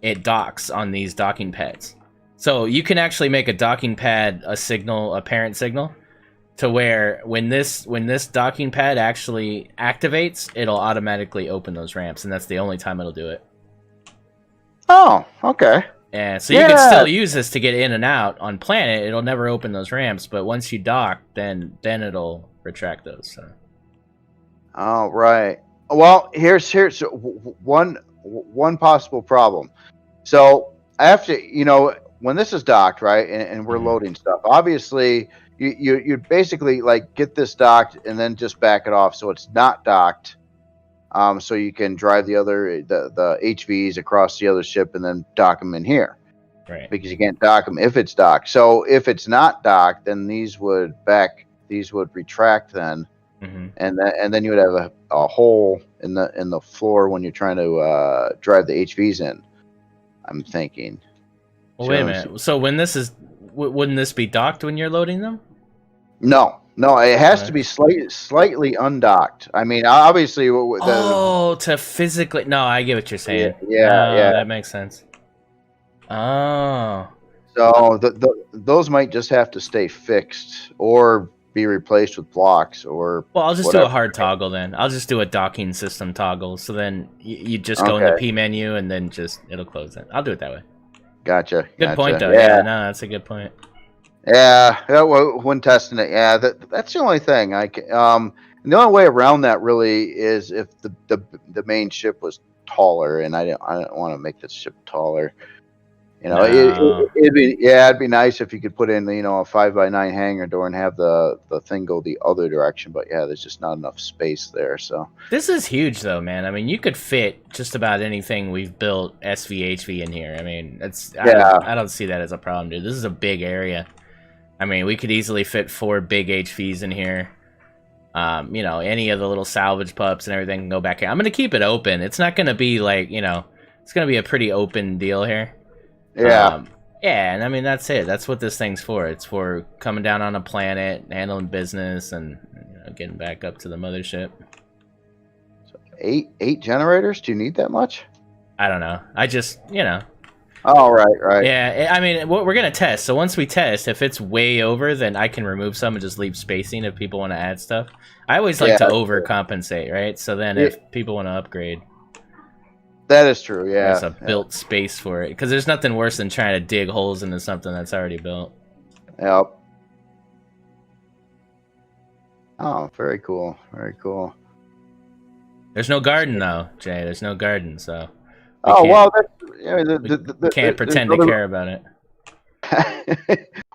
Speaker 2: it docks on these docking pads. So you can actually make a docking pad a parent signal, to where when this docking pad actually activates, it'll automatically open those ramps, and that's the only time it'll do it.
Speaker 3: Oh, okay.
Speaker 2: Yeah, so you can still use this to get in and out on planet. It'll never open those ramps, but once you dock, then it'll retract those. So.
Speaker 3: Oh, right. Well, here's one possible problem. So after, you know, when this is docked, right, and we're loading stuff, obviously you basically like get this docked and then just back it off so it's not docked. So you can drive the HVs across the other ship and then dock them in here,
Speaker 2: right?
Speaker 3: Because you can't dock them if it's docked. So if it's not docked, then these would retract then, and then you would have a hole in the floor when you're trying to drive the HVs in. I'm thinking.
Speaker 2: Well, wait a minute. So when this is, wouldn't this be docked when you're loading them?
Speaker 3: No, it has to be slightly undocked. I mean, obviously.
Speaker 2: To physically. No, I get what you're saying.
Speaker 3: Yeah.
Speaker 2: That makes sense. Oh.
Speaker 3: So those might just have to stay fixed or be replaced with blocks or.
Speaker 2: Well, I'll just do a hard toggle then. I'll just do a docking system toggle. So then you just go in the P menu and then it'll close it. I'll do it that way.
Speaker 3: Gotcha.
Speaker 2: Good point, though. Yeah, no, that's a good point.
Speaker 3: Yeah, when testing it, that's the only thing I can. The only way around that really is if the main ship was taller, and I don't want to make this ship taller. You know, it'd be nice if you could put in, you know, a 5x9 hangar door and have the thing go the other direction. But yeah, there's just not enough space there. So
Speaker 2: this is huge, though, man. I mean, you could fit just about anything we've built SVHV in here. I mean, I don't see that as a problem, dude. This is a big area. I mean, we could easily fit 4 big HVs in here. You know, any of the little salvage pups and everything can go back here. I'm going to keep it open. It's not going to be like, you know, it's going to be a pretty open deal here.
Speaker 3: Yeah.
Speaker 2: And I mean, that's it. That's what this thing's for. It's for coming down on a planet, handling business, and, you know, getting back up to the mothership.
Speaker 3: So 8 generators? Do you need that much?
Speaker 2: I don't know. I just, you know.
Speaker 3: Oh, right.
Speaker 2: Yeah, I mean, what we're going to test. So once we test, if it's way over, then I can remove some and just leave spacing if people want to add stuff. I always like to overcompensate, right? So then if people want to upgrade.
Speaker 3: That is true, yeah.
Speaker 2: There's a built space for it. Because there's nothing worse than trying to dig holes into something that's already built.
Speaker 3: Yep. Oh, very cool. Very cool.
Speaker 2: There's no garden, though, Jay. There's no garden, so... can't pretend to care about
Speaker 3: it.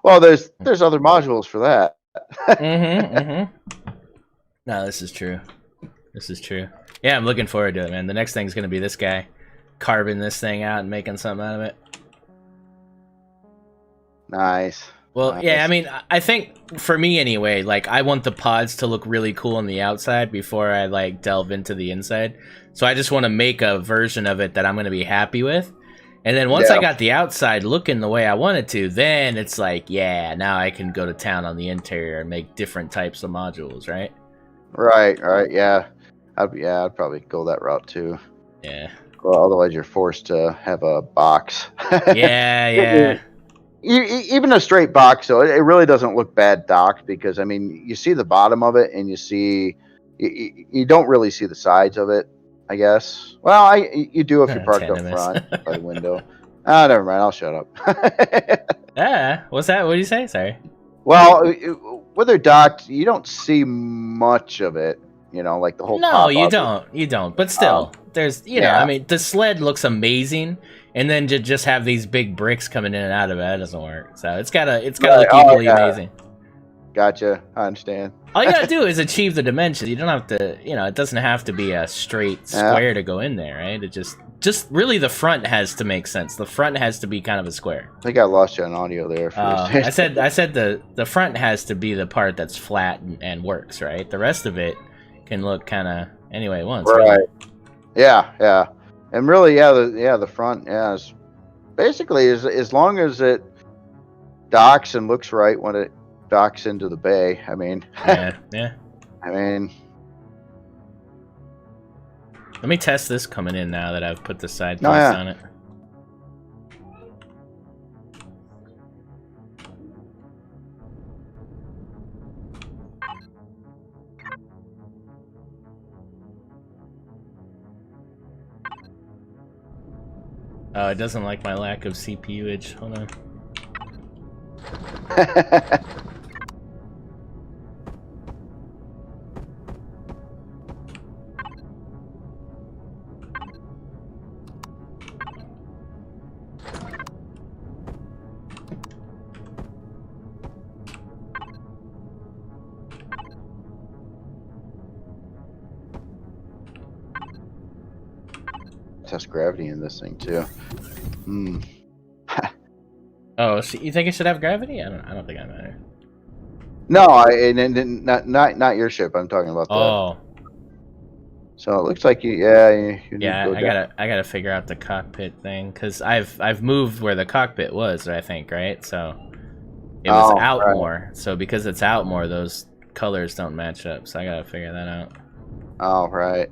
Speaker 3: Well, there's other modules for that.
Speaker 2: No, this is true. Yeah, I'm looking forward to it, man. The next thing's gonna be this guy carving this thing out and making something out of it.
Speaker 3: Nice.
Speaker 2: Well, yeah, I mean, I think for me anyway, like I want the pods to look really cool on the outside before I like delve into the inside. So I just want to make a version of it that I'm going to be happy with. And then once I got the outside looking the way I wanted to, then it's like, yeah, now I can go to town on the interior and make different types of modules, right?
Speaker 3: Right, yeah. I'd probably go that route too.
Speaker 2: Yeah.
Speaker 3: Well, otherwise you're forced to have a box.
Speaker 2: Yeah.
Speaker 3: Even a straight box, so it really doesn't look bad docked because I mean you see the bottom of it and you don't really see the sides of it. I guess. Well, you do if you're parked up front by the window. Ah, never mind. I'll shut up.
Speaker 2: What's that? What did you say? Sorry.
Speaker 3: Well, when they're docked, you don't see much of it. You know, like the whole.
Speaker 2: No, you don't. You don't. But still, there's, you know, I mean, the sled looks amazing, and then to just have these big bricks coming in and out of it, that doesn't work. So it's gotta look equally amazing.
Speaker 3: Gotcha. I understand.
Speaker 2: All you gotta do is achieve the dimensions. You don't have to, you know, it doesn't have to be a straight square to go in there, right? It just really the front has to make sense. The front has to be kind of a square.
Speaker 3: I think I lost you on audio there.
Speaker 2: I said the front has to be the part that's flat and works, right? The rest of it can look kind of anyway once.
Speaker 3: Right. Really. Yeah. And really, the front, is basically as long as it docks and looks right when it docks into the bay. I mean,
Speaker 2: yeah.
Speaker 3: I mean,
Speaker 2: let me test this coming in now that I've put the side piece on it. Oh, it doesn't like my lack of CPU-age. Hold on.
Speaker 3: Test gravity in this thing too.
Speaker 2: Oh, so you think it should have gravity? I don't think I matter.
Speaker 3: No, not your ship. I'm talking about.
Speaker 2: Oh.
Speaker 3: So it looks like you need to go
Speaker 2: I gotta figure out the cockpit thing because I've moved where the cockpit was, I think, right? So it was out more. So because it's out more, those colors don't match up. So I gotta figure that out.
Speaker 3: Oh, right.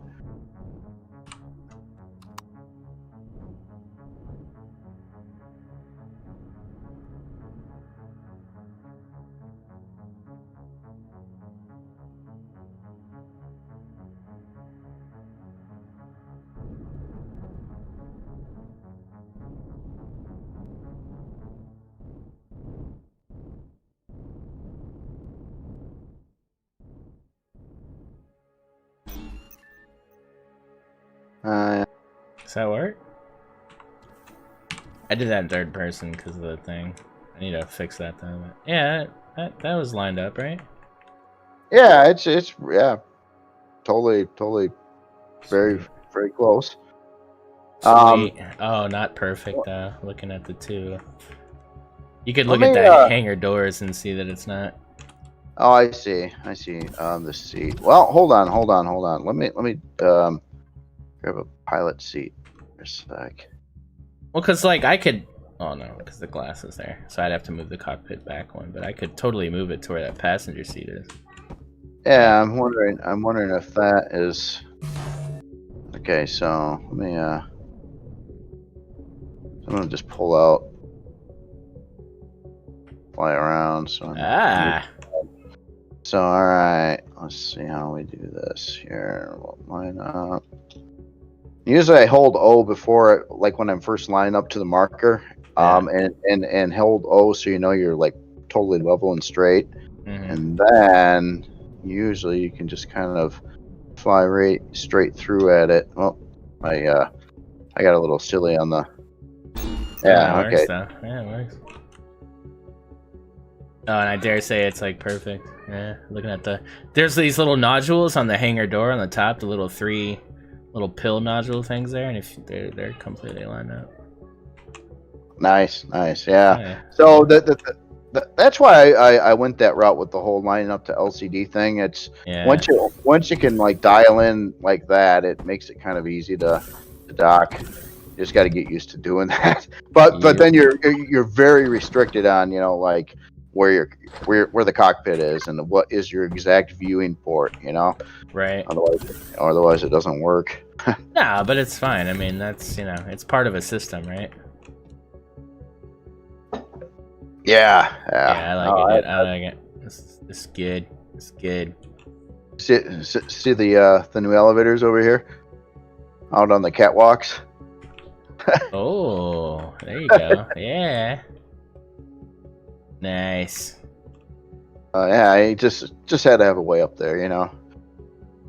Speaker 2: Does that work? I did that in third person because of the thing. I need to fix that though. Yeah, that was lined up, right?
Speaker 3: Yeah, it's totally very close.
Speaker 2: Sweet. Oh, not perfect though. Looking at the two, you could look at the hangar doors and see that it's not.
Speaker 3: Oh, I see. The seat. Well, hold on. Let me grab a pilot seat for a sec.
Speaker 2: Well, because like I could. Oh no, because the glass is there, so I'd have to move the cockpit back one. But I could totally move it to where that passenger seat is.
Speaker 3: Yeah, I'm wondering if that is okay. So let me. I'm gonna just pull out, fly around. So So all right, let's see how we do this here. We'll line up. Usually I hold O before, like when I'm first lining up to the marker, and hold O so you know you're like totally level and straight, and then usually you can just kind of fly right straight through at it. Well, I got a little silly on the. Yeah, okay.
Speaker 2: Yeah, it works. Oh, and I dare say it's like perfect. Yeah, looking at there's these little nodules on the hangar door on the top, the little 3 little pill nodule things there, and if they're completely lined up.
Speaker 3: Nice, yeah. So That's why I went that route with the whole lining up to LCD thing. It's
Speaker 2: Yeah.
Speaker 3: once you can like dial in like that, it makes it kind of easy to dock. You just got to get used to doing that. But then you're very restricted on like where the cockpit is and what is your exact viewing port.
Speaker 2: Right.
Speaker 3: Otherwise it doesn't work.
Speaker 2: Nah, but it's fine. I mean, that's it's part of a system, right?
Speaker 3: Yeah.
Speaker 2: Yeah, I like it. I like it. It's good. It's good.
Speaker 3: See the new elevators over here, out on the catwalks.
Speaker 2: Oh, there you go. Yeah. Nice.
Speaker 3: Yeah, I just had to have a way up there,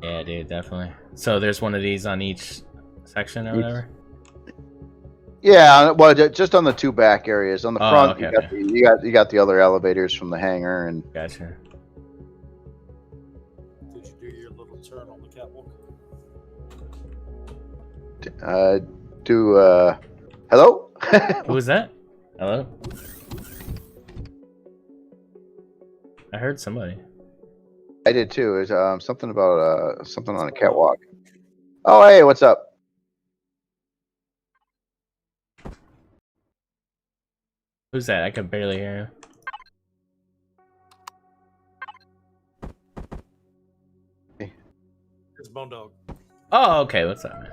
Speaker 2: Yeah, dude, definitely. So there's one of these on each section or whatever?
Speaker 3: Yeah, well, just on the two back areas. On the front,
Speaker 2: okay,
Speaker 3: you got the other elevators from the hangar, and
Speaker 2: Gotcha.
Speaker 5: Did you do your little turn on the catwalk?
Speaker 3: hello.
Speaker 2: Who was that? Hello? I heard somebody.
Speaker 3: I did too. It was something about something on a catwalk. Oh, hey, what's up?
Speaker 2: Who's that? I can barely hear him.
Speaker 5: It's Bone Dog.
Speaker 2: Oh, okay. What's up, man?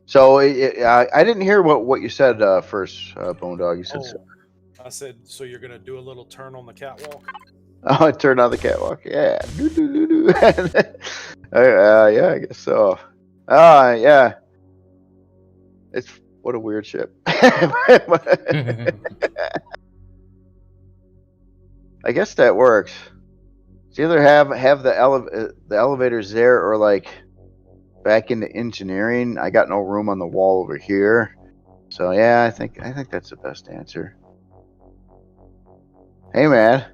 Speaker 3: So I didn't hear what you said first, Bone Dog. You said
Speaker 5: I said, so you're gonna do a little turn on the catwalk?
Speaker 3: Oh, I turned on the catwalk. Yeah. Yeah, I guess so. Yeah. It's what a weird ship. I guess that works. It's either have the elevators there or like back into engineering. I got no room on the wall over here. So yeah, I think that's the best answer. Hey man.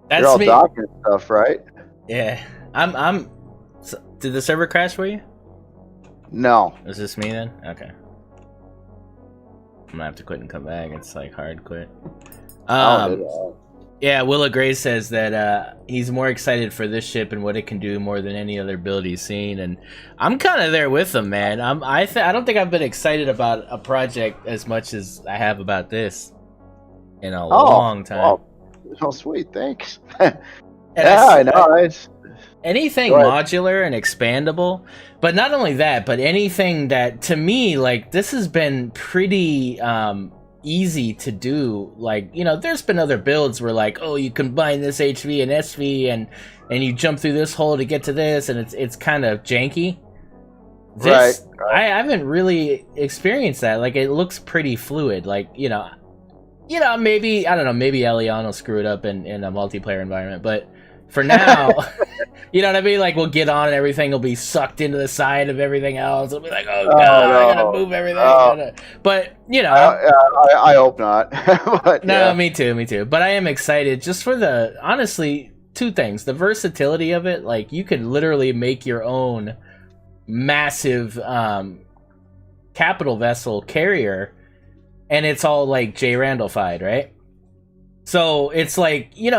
Speaker 2: That's
Speaker 3: You're all
Speaker 2: me.
Speaker 3: docking and stuff, right?
Speaker 2: Yeah. Did the server crash for you?
Speaker 3: No.
Speaker 2: Is this me then? Okay. I'm gonna have to quit and come back. It's like hard quit. Yeah, Willa Gray says that he's more excited for this ship and what it can do more than any other build he's seen, and I'm kind of there with him, man. I don't think I've been excited about a project as much as I have about this in a long time.
Speaker 3: Oh, sweet, thanks.
Speaker 2: I
Speaker 3: know. It's
Speaker 2: anything modular and expandable, but not only that, but anything that to me, like, this has been pretty easy to do. Like, there's been other builds where like, oh, you combine this HV and SV and you jump through this hole to get to this, and it's kind of janky. This, right. I haven't really experienced that. Like, it looks pretty fluid. Like, maybe, I don't know, maybe Elion will screw it up in a multiplayer environment, but for now, you know what I mean? Like, we'll get on and everything will be sucked into the side of everything else. It'll be like, oh god, I gotta move everything. But,
Speaker 3: I hope not. But,
Speaker 2: no, me too. But I am excited just for honestly, two things. The versatility of it, like, you could literally make your own massive capital vessel carrier, and it's all like JRandall-fied, right? So it's like, you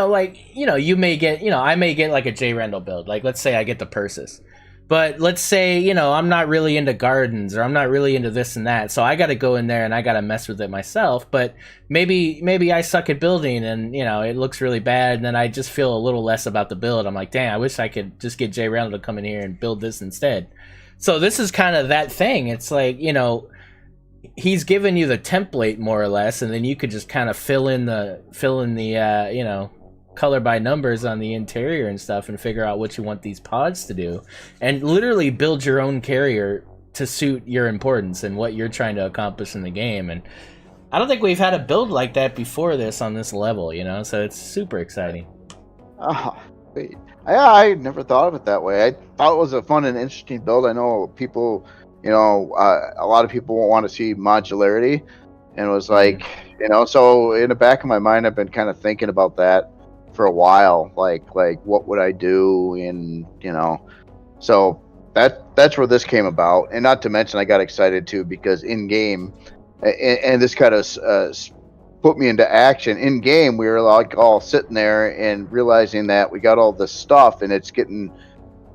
Speaker 2: may get, I may get like a JRandall build. Like, let's say I get the Persis. But let's say, I'm not really into gardens, or I'm not really into this and that. So I got to go in there and I got to mess with it myself. But maybe I suck at building and, it looks really bad. And then I just feel a little less about the build. I'm like, dang, I wish I could just get JRandall to come in here and build this instead. So this is kind of that thing. It's like, he's given you the template more or less, and then you could just kind of fill in the color by numbers on the interior and stuff, and figure out what you want these pods to do, and literally build your own carrier to suit your importance and what you're trying to accomplish in the game. And I don't think we've had a build like that before this on this level, so it's super exciting.
Speaker 3: Oh, wait. I never thought of it that way. I thought it was a fun and interesting build. I know people. A lot of people won't want to see modularity, and it was like, so in the back of my mind, I've been kind of thinking about that for a while, like what would I do, and so that's where this came about, and not to mention I got excited too because in game, and this kind of put me into action. In game, we were like all sitting there and realizing that we got all this stuff, and it's getting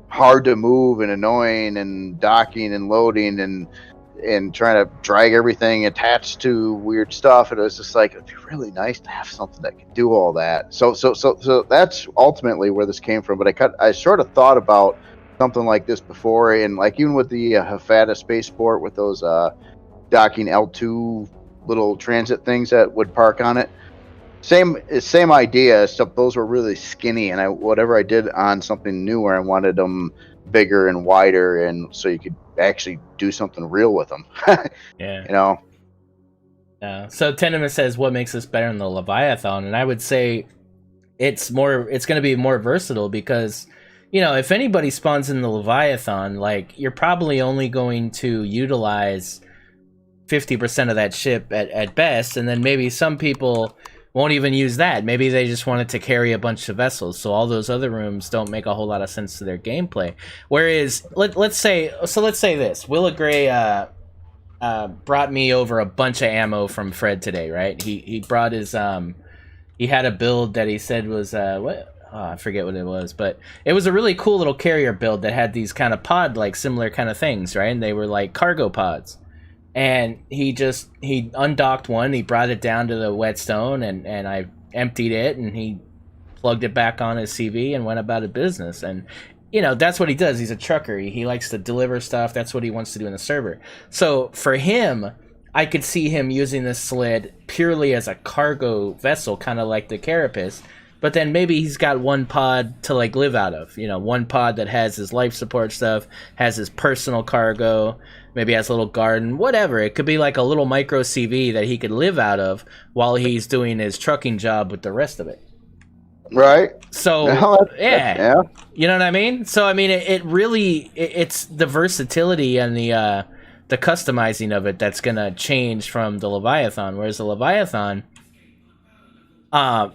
Speaker 3: hard to move and annoying, and docking and loading and trying to drag everything attached to weird stuff. And it was just like, it'd be really nice to have something that can do all that. So that's ultimately where this came from. But I sort of thought about something like this before, and like even with the Hafada spaceport with those docking L2 little transit things that would park on it. Same idea, except those were really skinny, and whatever I did on something newer, I wanted them bigger and wider, and so you could actually do something real with them.
Speaker 2: Yeah.
Speaker 3: You know.
Speaker 2: So Tenement says, "What makes this better than the Leviathan?" And I would say it's going to be more versatile because, you know, if anybody spawns in the Leviathan, like you're probably only going to utilize 50% of that ship at best, and then maybe some people won't even use that. Maybe they just wanted to carry a bunch of vessels, so all those other rooms don't make a whole lot of sense to their gameplay. Whereas, let's say this: Willa Gray brought me over a bunch of ammo from Fred today, right? He brought his he had a build that he said was I forget what it was, but it was a really cool little carrier build that had these kind of pod like similar kind of things, right? And they were like cargo pods. And he undocked one, he brought it down to the whetstone, and I emptied it, and he plugged it back on his CV and went about his business. And, you know, that's what he does. He's a trucker. He likes to deliver stuff. That's what he wants to do in the server. So for him, I could see him using this sled purely as a cargo vessel, kind of like the Carapace. But then maybe he's got one pod to like live out of, you know, one pod that has his life support stuff, has his personal cargo, maybe has a little garden, whatever. It could be like a little micro CV that he could live out of while he's doing his trucking job with the rest of it.
Speaker 3: Right.
Speaker 2: So, yeah. You know what I mean? So, I mean, it's the versatility and the customizing of it that's going to change from the Leviathan. Whereas the Leviathan,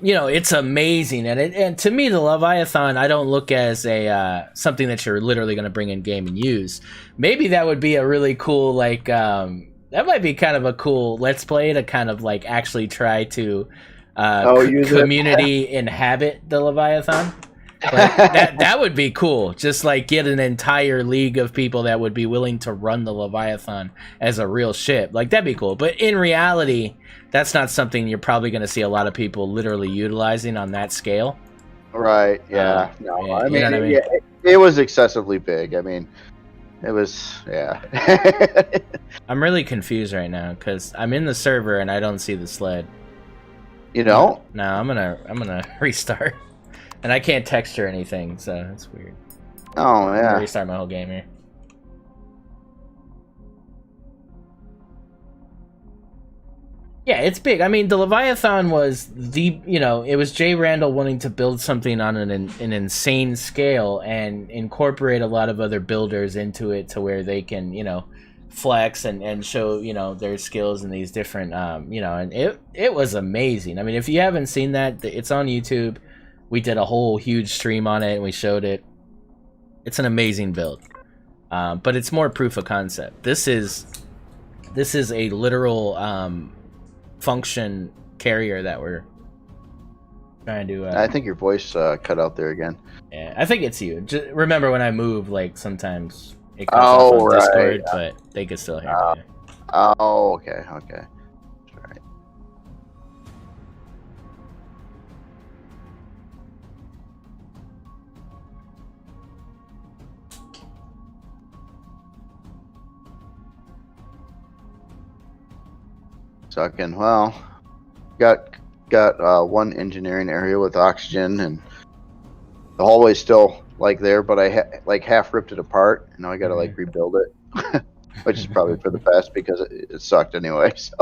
Speaker 2: you know, it's amazing, and to me, the Leviathan I don't look as a something that you're literally going to bring in game and use. Maybe that would be a really cool that might be kind of a cool let's play to kind of like actually try to community inhabit the Leviathan. Like, that would be cool. Just like get an entire league of people that would be willing to run the Leviathan as a real ship. Like that'd be cool. But in reality, that's not something you're probably going to see a lot of people literally utilizing on that scale.
Speaker 3: Right. Yeah. No.
Speaker 2: Yeah,
Speaker 3: I mean,
Speaker 2: you know what I mean?
Speaker 3: Yeah, it was excessively big. I mean, it was. Yeah.
Speaker 2: I'm really confused right now because I'm in the server and I don't see the sled.
Speaker 3: You know?
Speaker 2: No, I'm gonna restart. And I can't texture anything, so that's weird.
Speaker 3: Oh,
Speaker 2: I'm
Speaker 3: yeah.
Speaker 2: gonna restart my whole game here. Yeah, it's big. I mean, the Leviathan was it was JRandall wanting to build something on an insane scale and incorporate a lot of other builders into it to where they can, flex and show, their skills in these different, and it was amazing. I mean, if you haven't seen that, it's on YouTube. We did a whole huge stream on it and we showed it. It's an amazing build. But it's more proof of concept. This is a literal function carrier that we're trying to
Speaker 3: I think your voice cut out there again.
Speaker 2: Yeah, I think it's you. Just remember when I move, like sometimes it comes off on Discord, but they can still hear me.
Speaker 3: Oh, okay. All right. Sucking. Well, got one engineering area with oxygen, and the hallway's still like there, but I half ripped it apart, and now I gotta like rebuild it, which is probably for the best because it sucked anyway. So.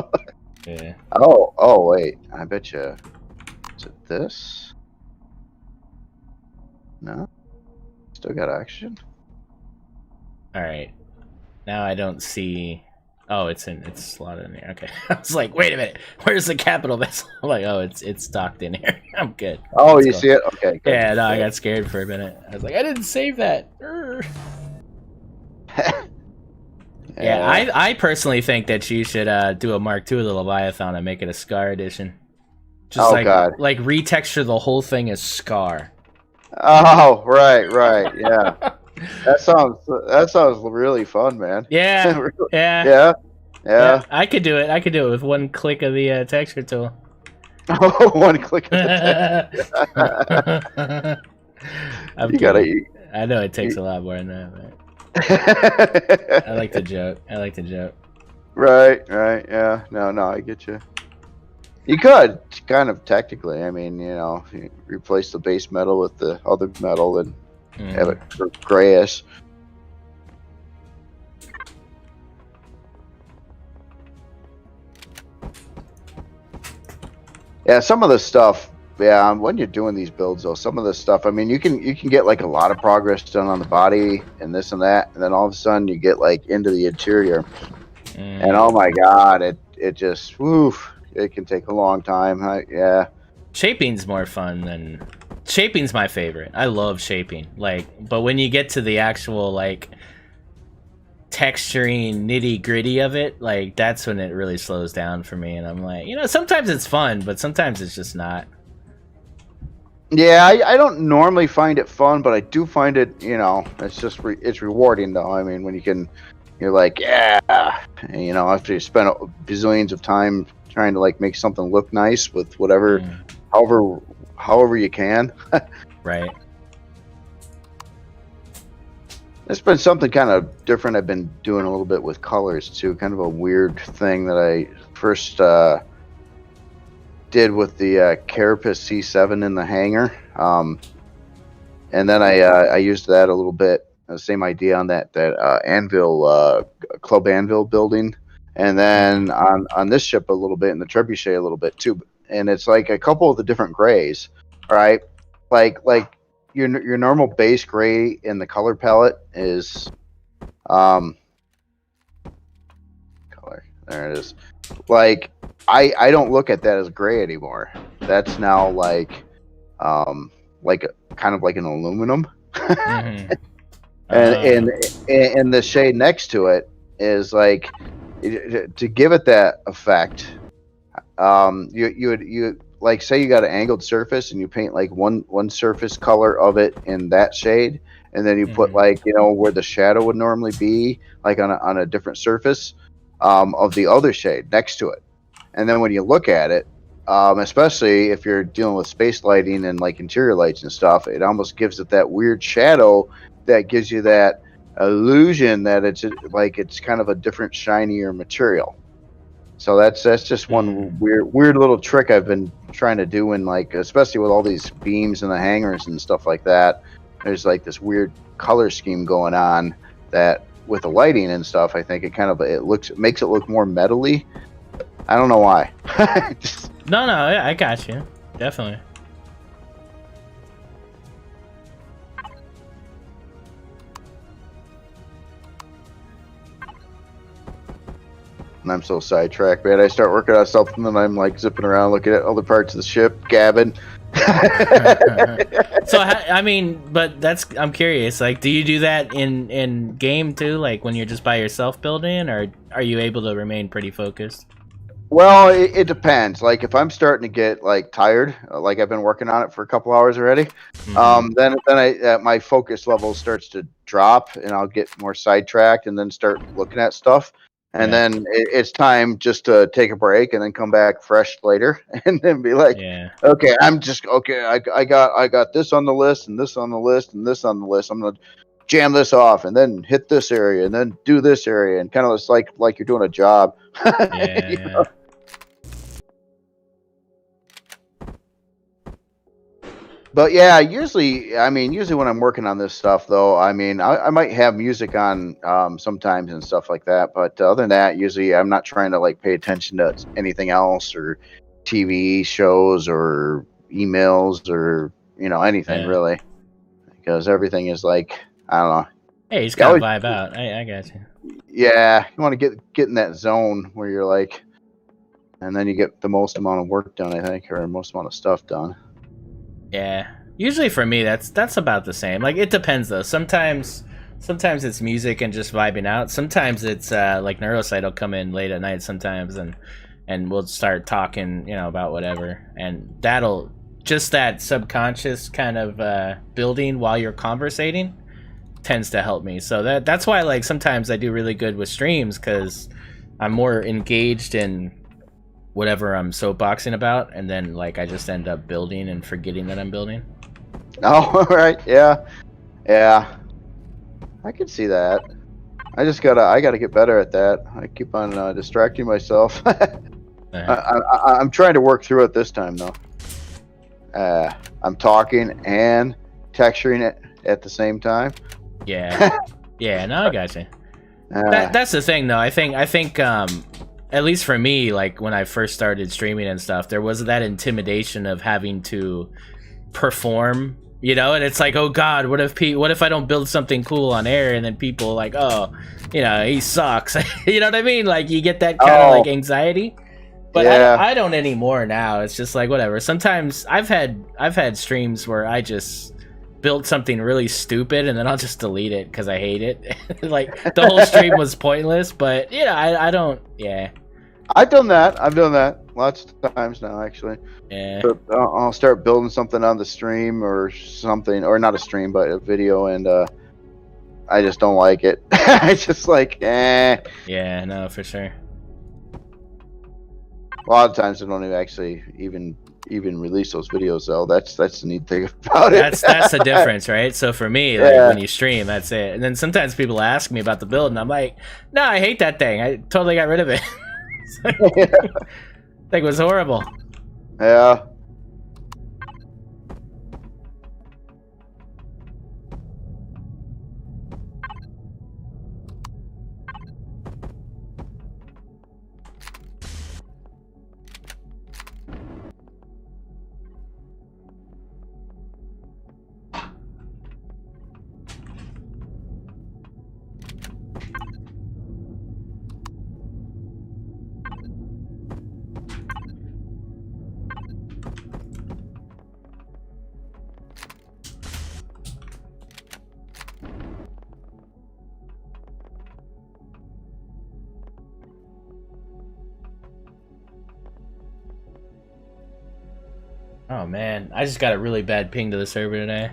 Speaker 2: Yeah.
Speaker 3: Oh wait, I bet you. Is it this? No. Still got oxygen.
Speaker 2: All right. Now I don't see. Oh, it's slotted in here. Okay. I was like, wait a minute. Where's the capital vessel? I'm like, oh, it's docked in here. I'm good.
Speaker 3: Oh, you see it? Okay. Good.
Speaker 2: Yeah, no, I got scared for a minute. I was like, I didn't save that. Yeah, I personally think that you should do a Mark II of the Leviathan and make it a Scar edition. Just
Speaker 3: God.
Speaker 2: like retexture the whole thing as Scar.
Speaker 3: Oh, right, yeah. That sounds really fun, man.
Speaker 2: Yeah, yeah,
Speaker 3: Yeah.
Speaker 2: yeah. I could do it. I could do it with one click of the texture tool.
Speaker 3: One click of the text.
Speaker 2: I'm
Speaker 3: You
Speaker 2: kidding.
Speaker 3: gotta.
Speaker 2: I know it takes a lot more than that, but I like the joke.
Speaker 3: Right, yeah. No, I get you. You could, kind of technically. I mean, you replace the base metal with the other metal and have it grayish. Yeah, some of the stuff. Yeah, when you're doing these builds, though, some of the stuff. I mean, you can get like a lot of progress done on the body and this and that, and then all of a sudden you get like into the interior, and oh my god, it just woof. It can take a long time. Yeah.
Speaker 2: Shaping's more fun than shaping's my favorite. I love shaping. But when you get to the actual texturing nitty gritty of it, that's when it really slows down for me. And I'm like, sometimes it's fun, but sometimes it's just not.
Speaker 3: Yeah, I don't normally find it fun, but I do find it, it's just it's rewarding though. I mean, when you're like, yeah, and, after you spend bazillions of time trying to make something look nice with whatever, however you can.
Speaker 2: Right.
Speaker 3: It's been something kind of different I've been doing a little bit with colors too. Kind of a weird thing that I first did with the Carapace C7 in the hangar, and then I used that a little bit. The same idea on that anvil, club anvil building, and then on this ship a little bit, and the trebuchet a little bit too. And it's like a couple of the different grays, right? Like your normal base gray in the color palette is color. There it is. I don't look at that as gray anymore. That's now kind of like an aluminum.
Speaker 2: Mm-hmm.
Speaker 3: And the shade next to it is to give it that effect. You would say you got an angled surface and you paint one surface color of it in that shade, and then you put where the shadow would normally be on a different surface of the other shade next to it. And then when you look at it, especially if you're dealing with space lighting and interior lights and stuff, it almost gives it that weird shadow that gives you that illusion that it's kind of a different, shinier material. So that's just one weird little trick I've been trying to do in especially with all these beams and the hangars and stuff like that. There's this weird color scheme going on that with the lighting and stuff. I think it makes it look more metally. I don't know why.
Speaker 2: No, I got you. Definitely.
Speaker 3: And I'm so sidetracked, man. I start working on something and I'm zipping around looking at other parts of the ship, gabbing.
Speaker 2: So but I'm curious. Do you do that in game too? When you're just by yourself building, or are you able to remain pretty focused?
Speaker 3: Well, it depends. If I'm starting to get tired, I've been working on it for a couple hours already, then my focus level starts to drop, and I'll get more sidetracked, and then start looking at stuff, and then it's time just to take a break, and then come back fresh later, and then be okay, I got this on the list, and this on the list, and this on the list. I'm gonna jam this off, and then hit this area, and then do this area, and kind of it's like you're doing a job.
Speaker 2: Yeah.
Speaker 3: But yeah, usually when I'm working on this stuff, though, I might have music on sometimes and stuff like that. But other than that, usually I'm not trying to pay attention to anything else, or TV shows or emails or anything really, because everything is I don't know.
Speaker 2: Hey, he's got to vibe out. I got you.
Speaker 3: Yeah, you want to get in that zone where you're and then you get the most amount of work done, I think, or most amount of stuff done.
Speaker 2: Yeah, usually for me that's about the same. It depends though. Sometimes sometimes it's music and just vibing out. Sometimes it's like Neurosite will come in late at night sometimes, and we'll start talking, about whatever, and that'll just that subconscious kind of building while you're conversating tends to help me. So that's why like sometimes I do really good with streams, because I'm more engaged in whatever I'm soapboxing about, and then like I just end up building and forgetting that I'm building.
Speaker 3: Oh, right, yeah. I can see that. I gotta get better at that. I keep on distracting myself. I'm trying to work through it this time though. I'm talking and texturing it at the same time.
Speaker 2: Yeah. Yeah, no, I gotcha. That's the thing though. I think at least for me, like when I first started streaming and stuff, there was that intimidation of having to perform, and it's like, oh god, what if I don't build something cool on air, and then people like, oh, he sucks. You know what I mean? Like you get that kind of like anxiety. But yeah. I don't anymore now. It's just like whatever. Sometimes I've had streams where I just built something really stupid and then I'll just delete it because I hate it. Like the whole stream was pointless. But I don't. Yeah.
Speaker 3: I've done that lots of times now, actually.
Speaker 2: Yeah.
Speaker 3: But I'll start building something on the stream or something, or not a stream, but a video, and I just don't like it. It's just like, eh.
Speaker 2: Yeah. No, for sure.
Speaker 3: A lot of times I don't even release those videos though. That's the neat thing about it.
Speaker 2: That's the difference, right? So for me, like, when you stream, that's it. And then sometimes people ask me about the build, and I'm like, no, I hate that thing. I totally got rid of it. That thing was horrible.
Speaker 3: Yeah.
Speaker 2: Oh man, I just got a really bad ping to the server today.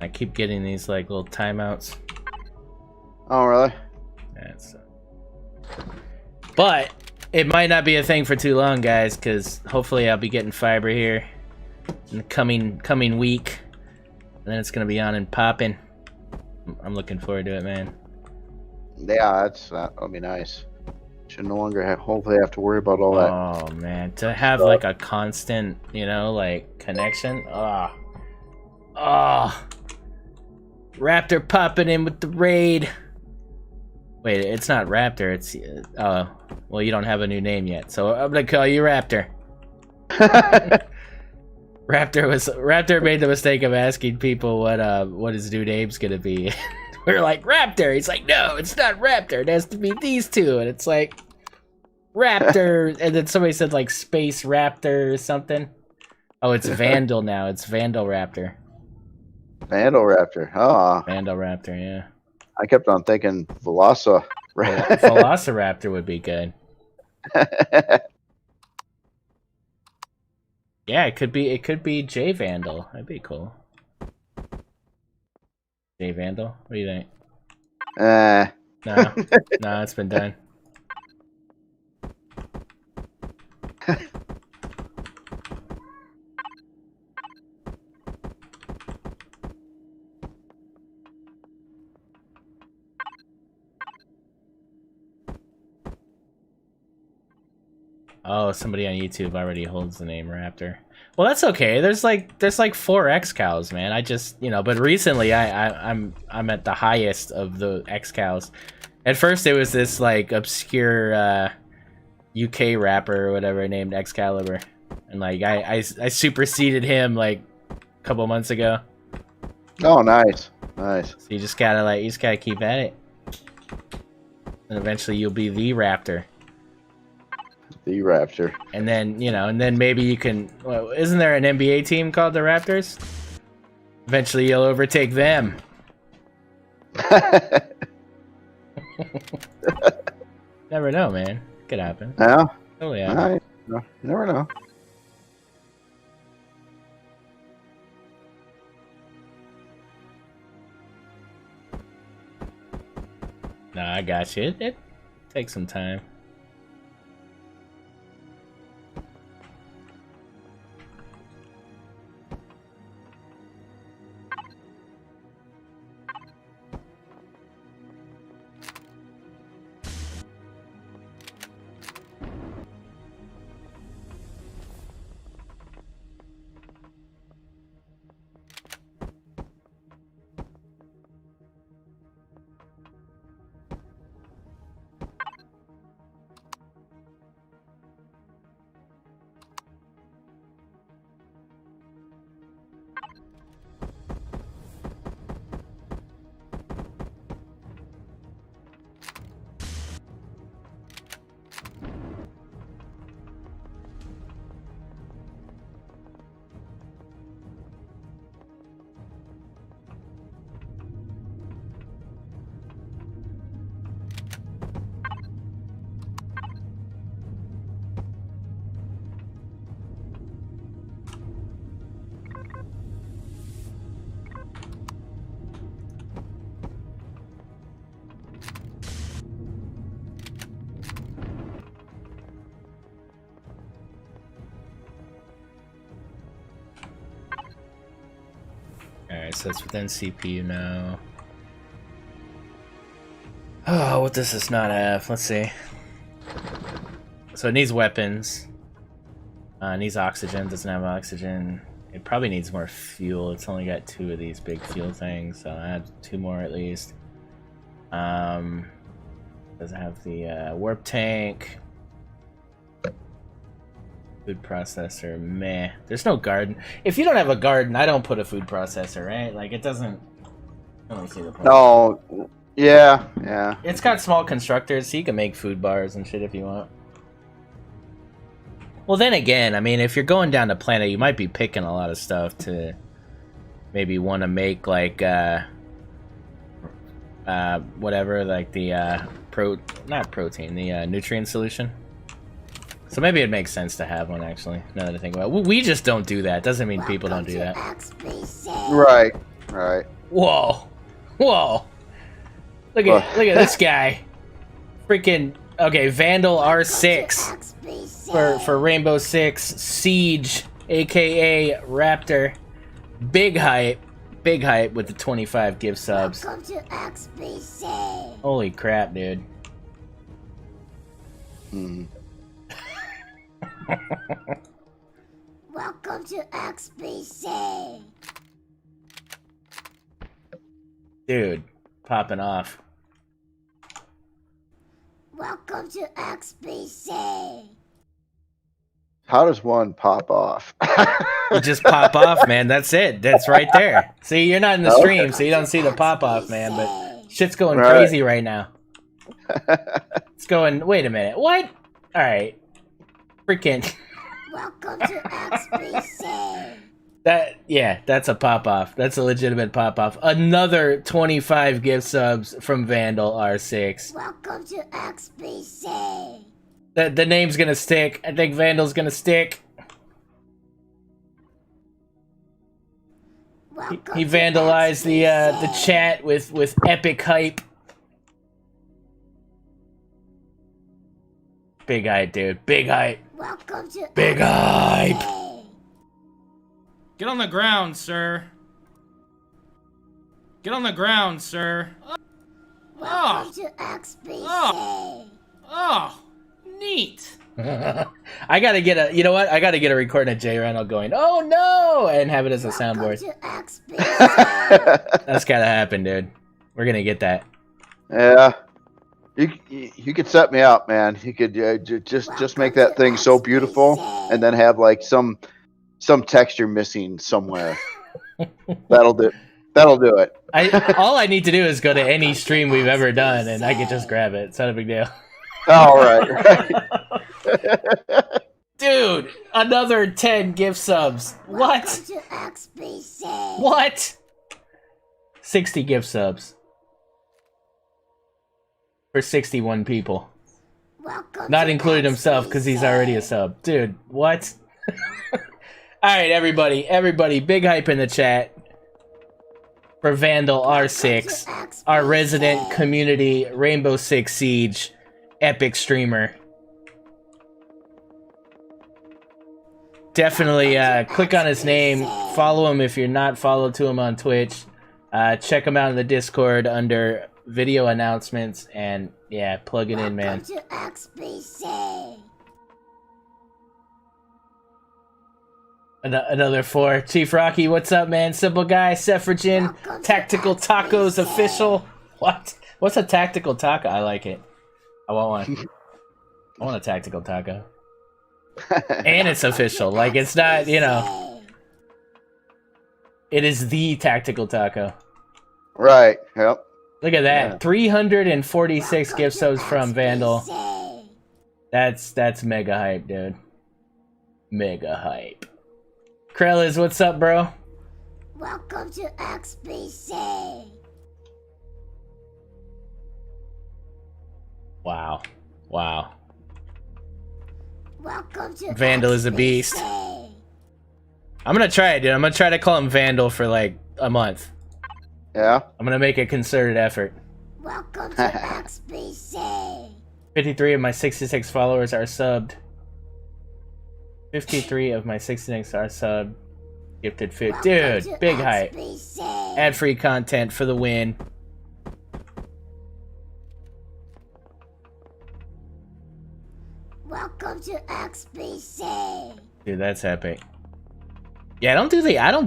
Speaker 2: I keep getting these like little timeouts.
Speaker 3: Oh really?
Speaker 2: That's. But it might not be a thing for too long, guys, because hopefully I'll be getting fiber here in the coming week, and then it's gonna be on and popping. I'm looking forward to it, man.
Speaker 3: Yeah, that'll be nice. Should no longer hopefully have to worry about all that.
Speaker 2: Oh man, to have like a constant, like connection. Raptor popping in with the raid. Wait, it's not Raptor. It's well, you don't have a new name yet, so I'm gonna call you Raptor. Raptor made the mistake of asking people what his new name's gonna be. We're like, Raptor. He's like, no, it's not Raptor. It has to be these two. And it's like, Raptor. And then somebody said like Space Raptor or something. Oh, it's Vandal now. It's Vandal Raptor.
Speaker 3: Vandal Raptor. Oh.
Speaker 2: Vandal Raptor, yeah.
Speaker 3: I kept on thinking Velociraptor.
Speaker 2: Velociraptor would be good. Yeah, it could be J Vandal. That'd be cool. J Vandal? What do you think? No, it's been done. Oh, somebody on YouTube already holds the name Raptor. Well, that's okay. There's like 4 X cows, man. I just, but recently I'm at the highest of the X cows. At first it was this like obscure UK rapper or whatever named XCaliber, and like I superseded him like a couple months ago.
Speaker 3: Oh, nice. So
Speaker 2: you just gotta keep at it, and eventually you'll be the Raptor.
Speaker 3: The Raptor.
Speaker 2: And then maybe you can. Well, isn't there an NBA team called the Raptors? Eventually, you'll overtake them. Never know, man. Could happen.
Speaker 3: Yeah.
Speaker 2: Totally
Speaker 3: All
Speaker 2: happen.
Speaker 3: right. No, you never know.
Speaker 2: Nah, I got you. It takes some time. Alright, so it's within CPU now. Oh, what does this not have? Let's see. So it needs weapons. It needs oxygen. Doesn't have oxygen. It probably needs more fuel. It's only got 2 of these big fuel things, so I add 2 more at least. Doesn't have the warp tank. Food processor, meh. There's no garden. If you don't have a garden, I don't put a food processor, right? Like, it doesn't... I don't see the point.
Speaker 3: No. Yeah. Yeah.
Speaker 2: It's got small constructors, so you can make food bars and shit if you want. Well, then again, I mean, if you're going down to planet, you might be picking a lot of stuff to maybe want to make, like, whatever, like the, not protein, the, nutrient solution. So maybe it makes sense to have one, actually, now that I think about it. We just don't do that. Doesn't mean people don't do that.
Speaker 3: Right. Right.
Speaker 2: Whoa. Whoa. Look at this guy. Freaking, okay, Vandal R6 for Rainbow Six Siege, aka Raptor. Big hype with the 25 gift subs.
Speaker 4: Welcome to XBC.
Speaker 2: Holy crap, dude.
Speaker 3: Mm.
Speaker 4: Welcome to XBC.
Speaker 2: Dude, popping off.
Speaker 4: Welcome to XBC.
Speaker 3: How does one pop off?
Speaker 2: You just pop off, man. That's it. That's right there. See, you're not in the stream, so you don't see the pop off, man. But shit's going crazy right now. It's going. Wait a minute. What? All right. Freaking.
Speaker 4: Welcome to XBC.
Speaker 2: That's a pop off. That's a legitimate pop off. Another 25 gift subs from Vandal R6.
Speaker 4: Welcome to XBC.
Speaker 2: The name's gonna stick. I think Vandal's gonna stick. He vandalized the chat with epic hype. Big hype, dude. Big hype.
Speaker 4: Welcome to
Speaker 2: Big hype.
Speaker 4: XBC.
Speaker 2: Get on the ground, sir. Get on the ground, sir.
Speaker 4: Welcome to XBC.
Speaker 2: Oh, neat. I gotta get a, you know what? I gotta get a recording of JRandall going, oh no, and have it as a soundboard.
Speaker 4: Welcome to XBC.
Speaker 2: That's gotta happen, dude. We're gonna get that.
Speaker 3: Yeah. You could set me up, man. You could just make that thing so beautiful, and then have like some texture missing somewhere. That'll do it.
Speaker 2: All I need to do is go to any stream we've ever done, and I can just grab it. It's not a big deal.
Speaker 3: All right.
Speaker 2: Dude, another 10 gift subs. What?
Speaker 4: Welcome to XBC.
Speaker 2: What? 60 gift subs. for 61 people.
Speaker 4: Welcome
Speaker 2: Not
Speaker 4: to
Speaker 2: including himself because he's already a sub. Dude, what? Alright, everybody, big hype in the chat for Vandal R6, our resident community Rainbow Six Siege epic streamer. Definitely click on his name, follow him if you're not followed to him on Twitch. Check him out in the Discord under video announcements, and yeah, plug it in, man.
Speaker 4: Welcome to XBC.
Speaker 2: Another 4. Chief Rocky, what's up, man? Simple Guy, Sephargin, Tactical Tacos official. What? What's a tactical taco? I like it. I want one. I want a tactical taco. And it's official. Like, it's not, you know. It is the tactical taco.
Speaker 3: Right. Yep.
Speaker 2: Look at that.
Speaker 3: Yeah.
Speaker 2: 346 gift subs from Vandal. That's mega hype, dude. Mega hype. Krellis, what's up, bro?
Speaker 4: Welcome to XBC.
Speaker 2: Wow. Wow.
Speaker 4: Welcome to
Speaker 2: Vandal is a beast.
Speaker 4: XBC.
Speaker 2: I'm gonna try it, dude. I'm gonna try to call him Vandal for like a month.
Speaker 3: Yeah.
Speaker 2: I'm gonna make a concerted effort.
Speaker 4: Welcome to XBC.
Speaker 2: 53 of my 66 followers are subbed. 53 of my 66 are subbed. Gifted food. Dude, big hype. Ad-free content for the win.
Speaker 4: Welcome to XBC.
Speaker 2: Dude, that's epic. Yeah, I don't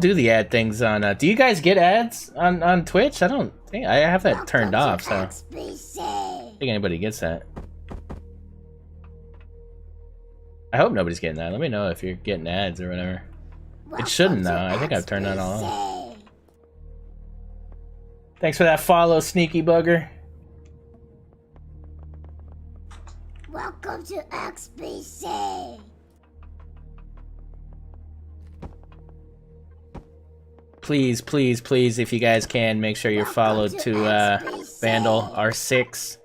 Speaker 2: do the ad things on do you guys get ads on Twitch? I don't think I have that turned off, so I don't
Speaker 4: XBC.
Speaker 2: think anybody gets that. I hope nobody's getting that. Let me know if you're getting ads or whatever. It shouldn't though. I think I've turned that all on. Thanks for that follow, sneaky bugger.
Speaker 4: Welcome to XBC.
Speaker 2: Please, please, please, if you guys can, make sure you're followed to Vandal R6.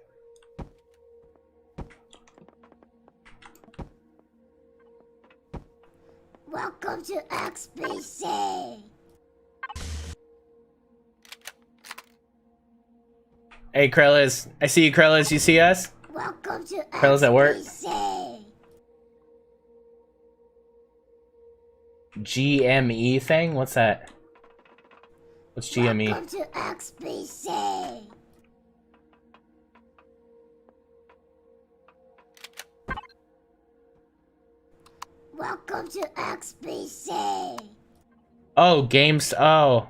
Speaker 4: Welcome to XBC.
Speaker 2: Hey, Krellis. I see you, Krellis. You see us?
Speaker 4: Welcome to
Speaker 2: Krellis at work?
Speaker 4: XBC.
Speaker 2: GME thing? What's that? What's GME?
Speaker 4: Welcome to XBC. Welcome to XBC.
Speaker 2: Oh, games. Oh.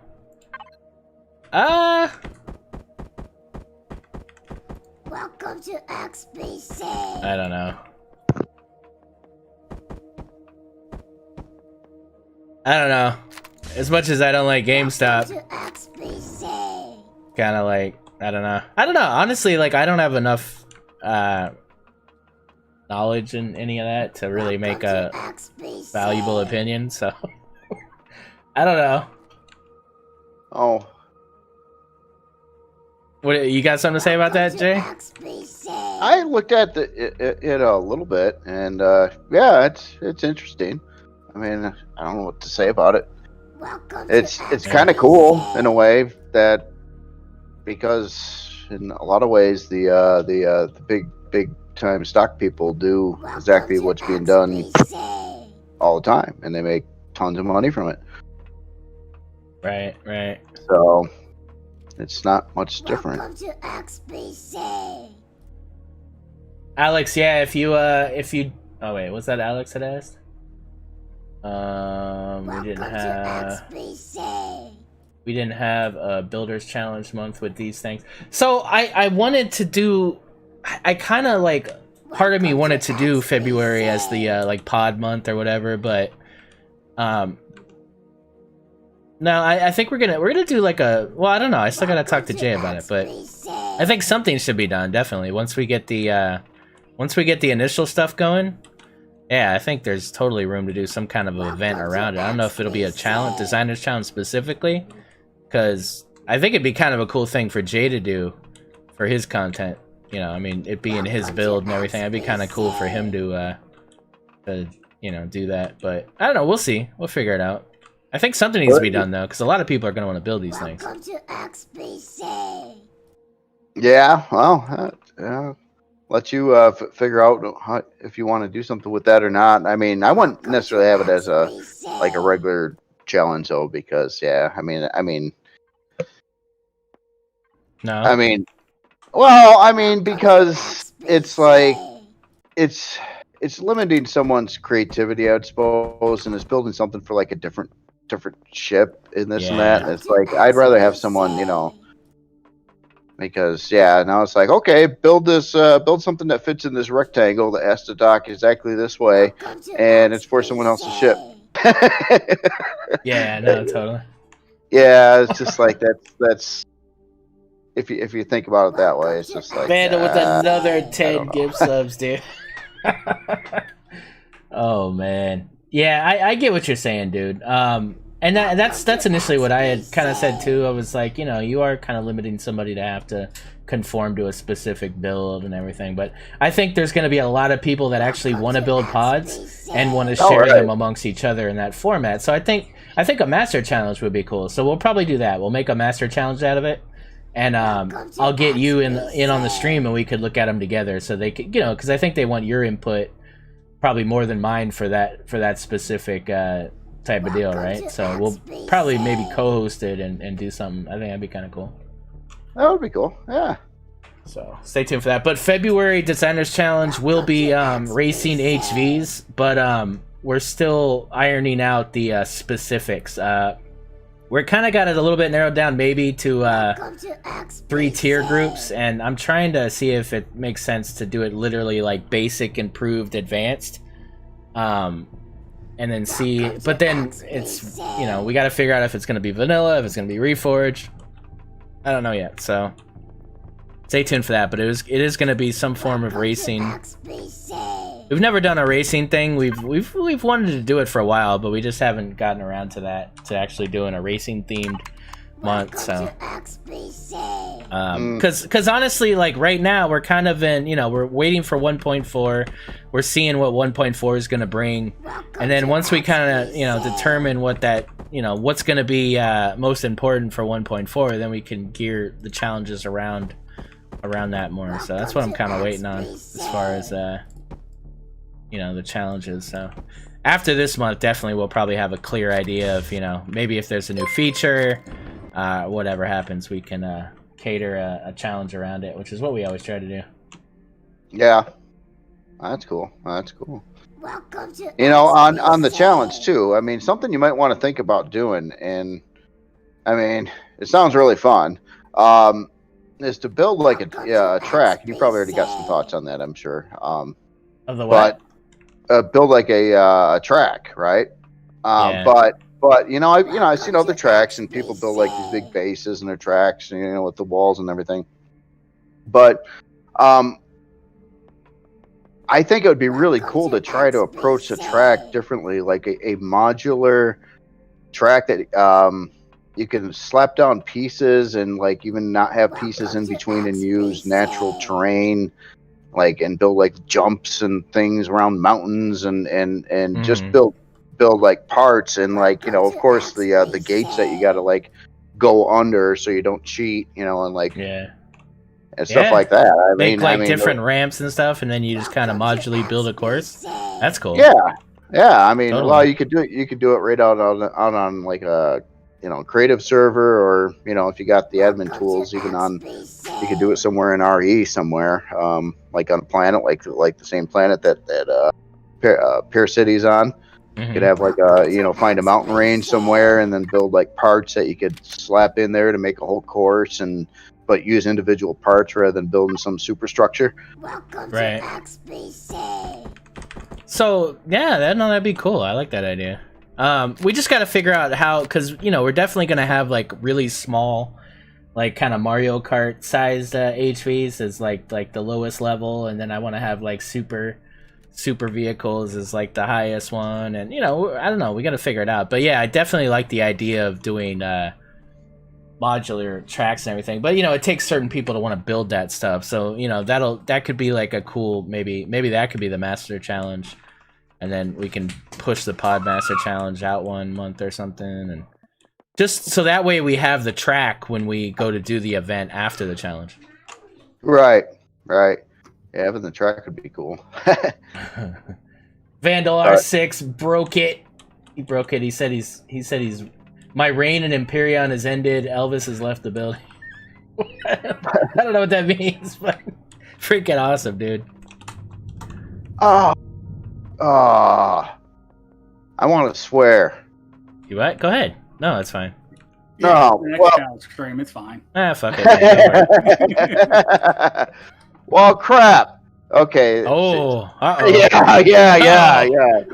Speaker 4: Welcome to XBC.
Speaker 2: I don't know. I don't know. As much as I don't like GameStop,
Speaker 4: Welcome to XBC.
Speaker 2: kind of like, I don't know. I don't know. Honestly, like, I don't have enough knowledge in any of that to really make a
Speaker 4: Welcome to XBC.
Speaker 2: valuable opinion, so I don't know.
Speaker 3: Oh.
Speaker 2: What, you got something to say about that, Jay?
Speaker 4: XBC.
Speaker 3: I looked at it a little bit, and yeah, it's interesting. I mean, I don't know what to say about it.
Speaker 4: Welcome
Speaker 3: It's
Speaker 4: to
Speaker 3: kind of cool in a way that, because in a lot of ways the big time stock people do exactly what's being done all the time, and they make tons of money from it.
Speaker 2: Right, right.
Speaker 3: So it's not much different.
Speaker 4: Welcome to XBC.
Speaker 2: Alex, yeah, if you oh wait, was that Alex that asked? We didn't have a builders challenge month with these things. So I wanted to do, I kind of like, part of me wanted to do February as the like pod month or whatever, but no, I think we're gonna do like a, well, I don't know, I still gotta talk to Jay about it, but I think something should be done, definitely, once we get the initial stuff going. Yeah, I think there's totally room to do some kind of event around it. I don't know if it'll be a challenge, designer's challenge specifically, because I think it'd be kind of a cool thing for Jay to do for his content. You know, I mean, it being his build and everything, it'd be kind of cool for him to you know, do that. But I don't know. We'll see. We'll figure it out. I think something needs to be done though, because a lot of people are going to want to build these things.
Speaker 4: Welcome to XBC.
Speaker 3: Yeah, well, let you figure out if you want to do something with that or not. I mean, I wouldn't necessarily have it as a regular challenge though, because yeah, I mean,
Speaker 2: No.
Speaker 3: Well, I mean, because it's like it's limiting someone's creativity, I'd suppose, and it's building something for like a different ship in this and that. And it's like I'd rather have someone, you know, because yeah, now it's like, okay, build something that fits in this rectangle that has to dock exactly this way, and it's for someone else's ship.
Speaker 2: Yeah, no, totally.
Speaker 3: Yeah, it's just like that's. If you think about it that way, it's just like
Speaker 2: Vandal with another 10 gift subs, dude. Oh man, yeah, I get what you're saying, dude. And that's initially what I had kind of said too. I was like, you know, you are kind of limiting somebody to have to conform to a specific build and everything. But I think there's going to be a lot of people that actually want to build pods and want to share them amongst each other in that format. So I think a master challenge would be cool. So we'll probably do that. We'll make a master challenge out of it. And I'll get you in on the stream, and we could look at them together, so they could, you know, because I think they want your input probably more than mine for that specific type of deal, right? So we'll probably maybe co-host it and do something. I think that'd be kind of cool.
Speaker 3: That would be cool, yeah.
Speaker 2: So stay tuned for that. But February Designers Challenge will be racing HVs, but we're still ironing out the specifics. We're kind of got it a little bit narrowed down, maybe to 3 tier groups, and I'm trying to see if it makes sense to do it literally like basic, improved, advanced, and then see. But then it's, you know, we got to figure out if it's going to be vanilla, if it's going to be Reforged. I don't know yet, so stay tuned for that. But it is going to be some form of racing. We've never done a racing thing. We've wanted to do it for a while, but we just haven't gotten around to that, to actually doing a racing themed month. So because honestly, like right now we're kind of in, you know, we're waiting for 1.4. We're seeing what 1.4 is going to bring, and then once we kind of, you know, determine what that, you know, what's going to be most important for 1.4, then we can gear the challenges around that more. So that's what I'm kind of waiting on as far as you know, the challenges. So after this month, definitely we'll probably have a clear idea of, you know, maybe if there's a new feature, whatever happens, we can cater a challenge around it, which is what we always try to do.
Speaker 3: Yeah, that's cool. That's cool. You know, on the challenge too, I mean, something you might want to think about doing, and I mean, it sounds really fun, is to build like a track. You probably already got some thoughts on that, I'm sure.
Speaker 2: Of the what?
Speaker 3: Build like a track, right?
Speaker 2: Yeah.
Speaker 3: But you know, I've seen other tracks, and people build like these big bases in their tracks, you know, with the walls and everything. But I think it would be really cool to try to approach the track differently, like a modular track that you can slap down pieces and like even not have pieces in between, and use natural terrain, like, and build like jumps and things around mountains, and just build like parts, and like, you know, of course the gates that you got to like go under so you don't cheat, you know, and like and stuff like that. I mean,
Speaker 2: different ramps and stuff, and then you just kind of modularly build a course. That's cool.
Speaker 3: Yeah. I mean,
Speaker 2: totally.
Speaker 3: Well, you could do it right out on like a, you know, creative server, or, you know, if you got the admin tools, even on, you could do it somewhere in RE somewhere, like on a planet, like the same planet that Pier City's on. You could have like you know, find a mountain range somewhere, and then build like parts that you could slap in there to make a whole course, but use individual parts rather than building some superstructure.
Speaker 2: Right. So yeah, that'd be cool. I like that idea. We just got to figure out how, because, you know, we're definitely gonna have like really small, like kind of Mario Kart sized HVs as like the lowest level, and then I want to have like super vehicles as like the highest one, and, you know, I don't know, we got to figure it out. But yeah, I definitely like the idea of doing modular tracks and everything. But it takes certain people to want to build that stuff. So that could be like a cool maybe that could be the master challenge, and then we can push the pod master challenge out 1 month or something, and just so that way we have the track when we go to do the event after the challenge.
Speaker 3: Right. Yeah, having the track would be cool.
Speaker 2: Vandal R6 broke it. He broke it. He said he's my reign in Empyrion has ended. Elvis has left the building. I don't know what that means, but freaking awesome, dude.
Speaker 3: I want to swear.
Speaker 2: You what? Go ahead. No, that's fine.
Speaker 3: No,
Speaker 6: the next
Speaker 3: well-
Speaker 6: challenge stream, it's fine.
Speaker 2: Fuck it. Man, don't worry.
Speaker 3: Well, crap. Okay.
Speaker 2: Oh, uh-oh.
Speaker 3: Yeah.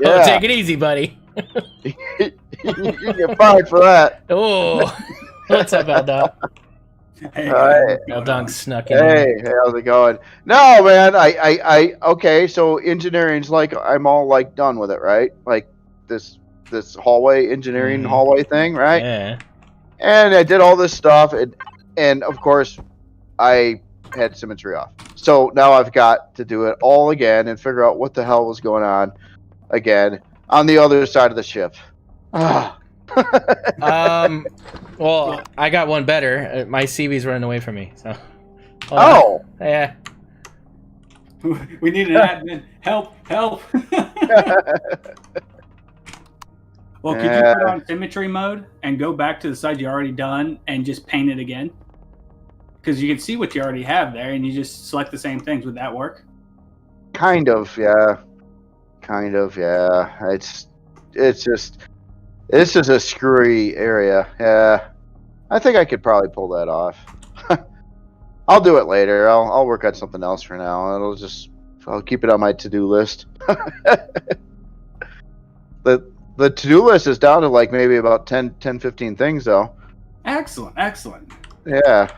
Speaker 2: Oh, take it easy, buddy.
Speaker 3: You get fired for that.
Speaker 2: Oh, what's up, Eldon?
Speaker 6: Hey,
Speaker 3: Alright.
Speaker 2: Eldon snuck in.
Speaker 3: Hey, how's it going? No, man. Okay. So engineering's like I'm all like done with it, right? Like this hallway engineering hallway thing, right?
Speaker 2: Yeah.
Speaker 3: And I did all this stuff, and of course, I had symmetry off. So now I've got to do it all again and figure out what the hell was going on again on the other side of the ship.
Speaker 2: Well, I got one better. My CV's running away from me. So.
Speaker 3: Oh.
Speaker 2: Yeah.
Speaker 6: We need an admin. Help. Well, could you put on symmetry mode and go back to the side you already done and just paint it again? Because you can see what you already have there, and you just select the same things. Would that work?
Speaker 3: Kind of, yeah. It's just this is a screwy area. Yeah, I think I could probably pull that off. I'll do it later. I'll work on something else for now. I'll keep it on my to-do list. The to-do list is down to like maybe about 10, 15 things though.
Speaker 6: Excellent.
Speaker 3: Yeah.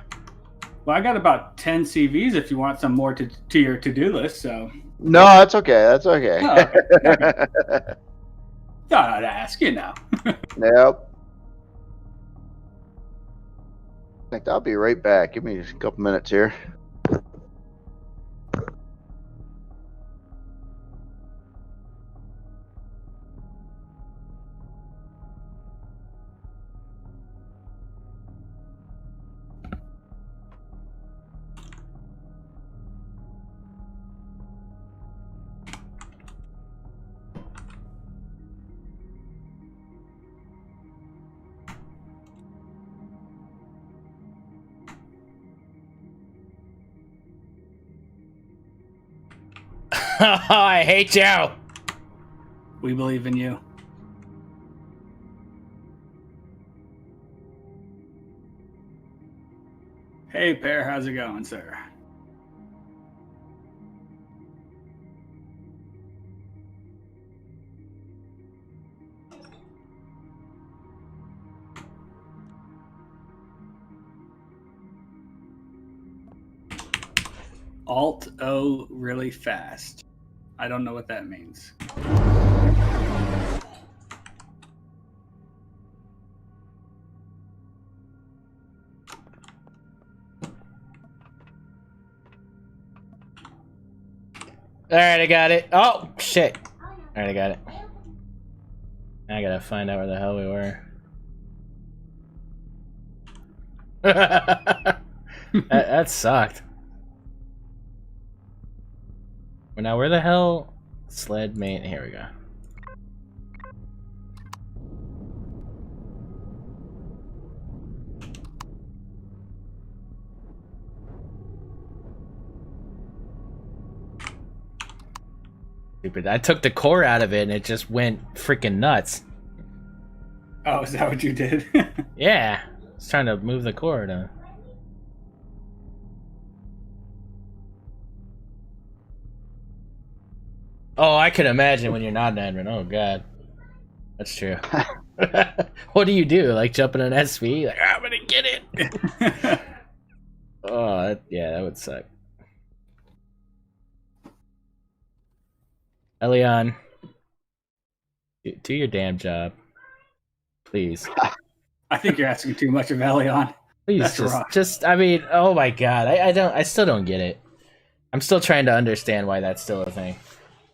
Speaker 6: Well, I got about 10 CVs if you want some more to your to-do list. So.
Speaker 3: No, that's okay.
Speaker 6: Oh, okay. Thought I'd ask you now.
Speaker 3: Yep. I think I'll be right back. Give me a couple minutes here.
Speaker 2: I hate you.
Speaker 6: We believe in you. Hey, Pear, how's it going, sir? Alt-O really fast. I don't know what that means.
Speaker 2: Alright, I got it. Oh, shit. Alright, I got it. I gotta find out where the hell we were. that sucked. Well, now where the hell? Sled main. Here we go. Stupid. I took the core out of it and it just went freaking nuts.
Speaker 6: Oh, is that what you did?
Speaker 2: Yeah. I was trying to move the core to. Oh, I can imagine when you're not an admin. Oh, God. That's true. What do you do? Like jump in an SV? Like, I'm gonna get it! Oh, yeah, that would suck. Elion, do your damn job. Please.
Speaker 6: I think you're asking too much of Elion.
Speaker 2: Please,
Speaker 6: That's rough.
Speaker 2: just. I mean, oh my god, I still don't get it. I'm still trying to understand why that's still a thing.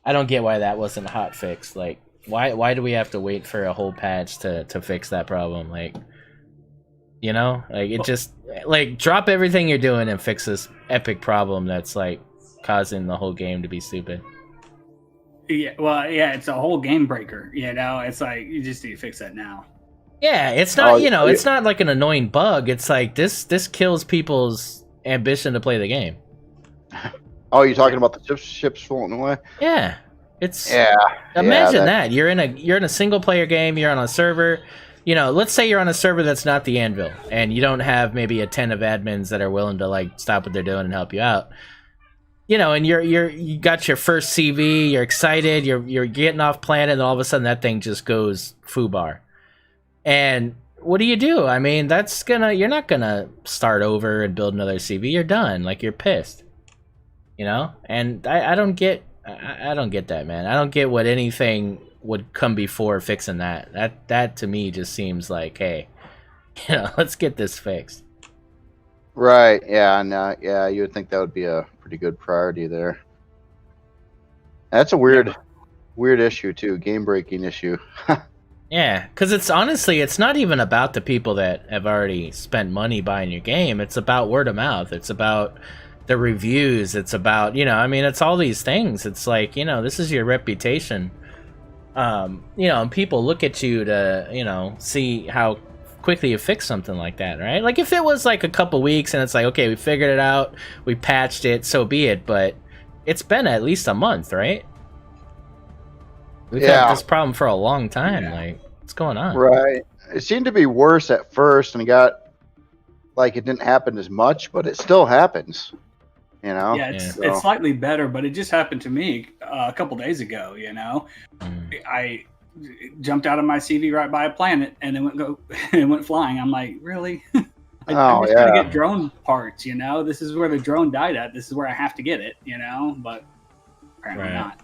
Speaker 2: I don't get why that wasn't a hot fix. Like, why do we have to wait for a whole patch to fix that problem? Like, you know, like it just like drop everything you're doing and fix this epic problem that's like causing the whole game to be stupid.
Speaker 6: Yeah, well, yeah, it's a whole game breaker. You know, it's like you just need to fix that now.
Speaker 2: Yeah, it's not it's not like an annoying bug. It's like this kills people's ambition to play the game.
Speaker 3: Oh, you're talking about the ships floating away?
Speaker 2: Yeah, it's
Speaker 3: that.
Speaker 2: Imagine that you're in a single player game. You're on a server. You know, let's say you're on a server that's not the Anvil, and you don't have maybe a 10 of admins that are willing to like stop what they're doing and help you out. You know, and you got your first CV. You're excited. You're getting off planet, and all of a sudden that thing just goes foobar. And what do? I mean, you're not gonna start over and build another CV. You're done. Like, you're pissed. You know? And I don't get that, man. I don't get what anything would come before fixing that. That to me just seems like, hey, you know, let's get this fixed.
Speaker 3: Right. Yeah. And you would think that would be a pretty good priority there. That's a weird issue too. Game breaking issue.
Speaker 2: Yeah, because it's not even about the people that have already spent money buying your game. It's about word of mouth. It's about the reviews. It's about, you know, I mean, it's all these things. It's like, you know, this is your reputation. You know, and people look at you to, you know, see how quickly you fix something like that, right? Like, if it was like a couple weeks and it's like, okay, we figured it out, we patched it, so be it. But it's been at least a month, right? We've had this problem for a long time. Yeah. Like, what's going on?
Speaker 3: Right. It seemed to be worse at first, and it got like it didn't happen as much, but it still happens. You know?
Speaker 6: Yeah, it's slightly better, but it just happened to me a couple days ago. You know, I jumped out of my CV right by a planet, and it went flying. I'm like, really? I'm just trying to get drone parts. You know, this is where the drone died at. This is where I have to get it. You know, but apparently not.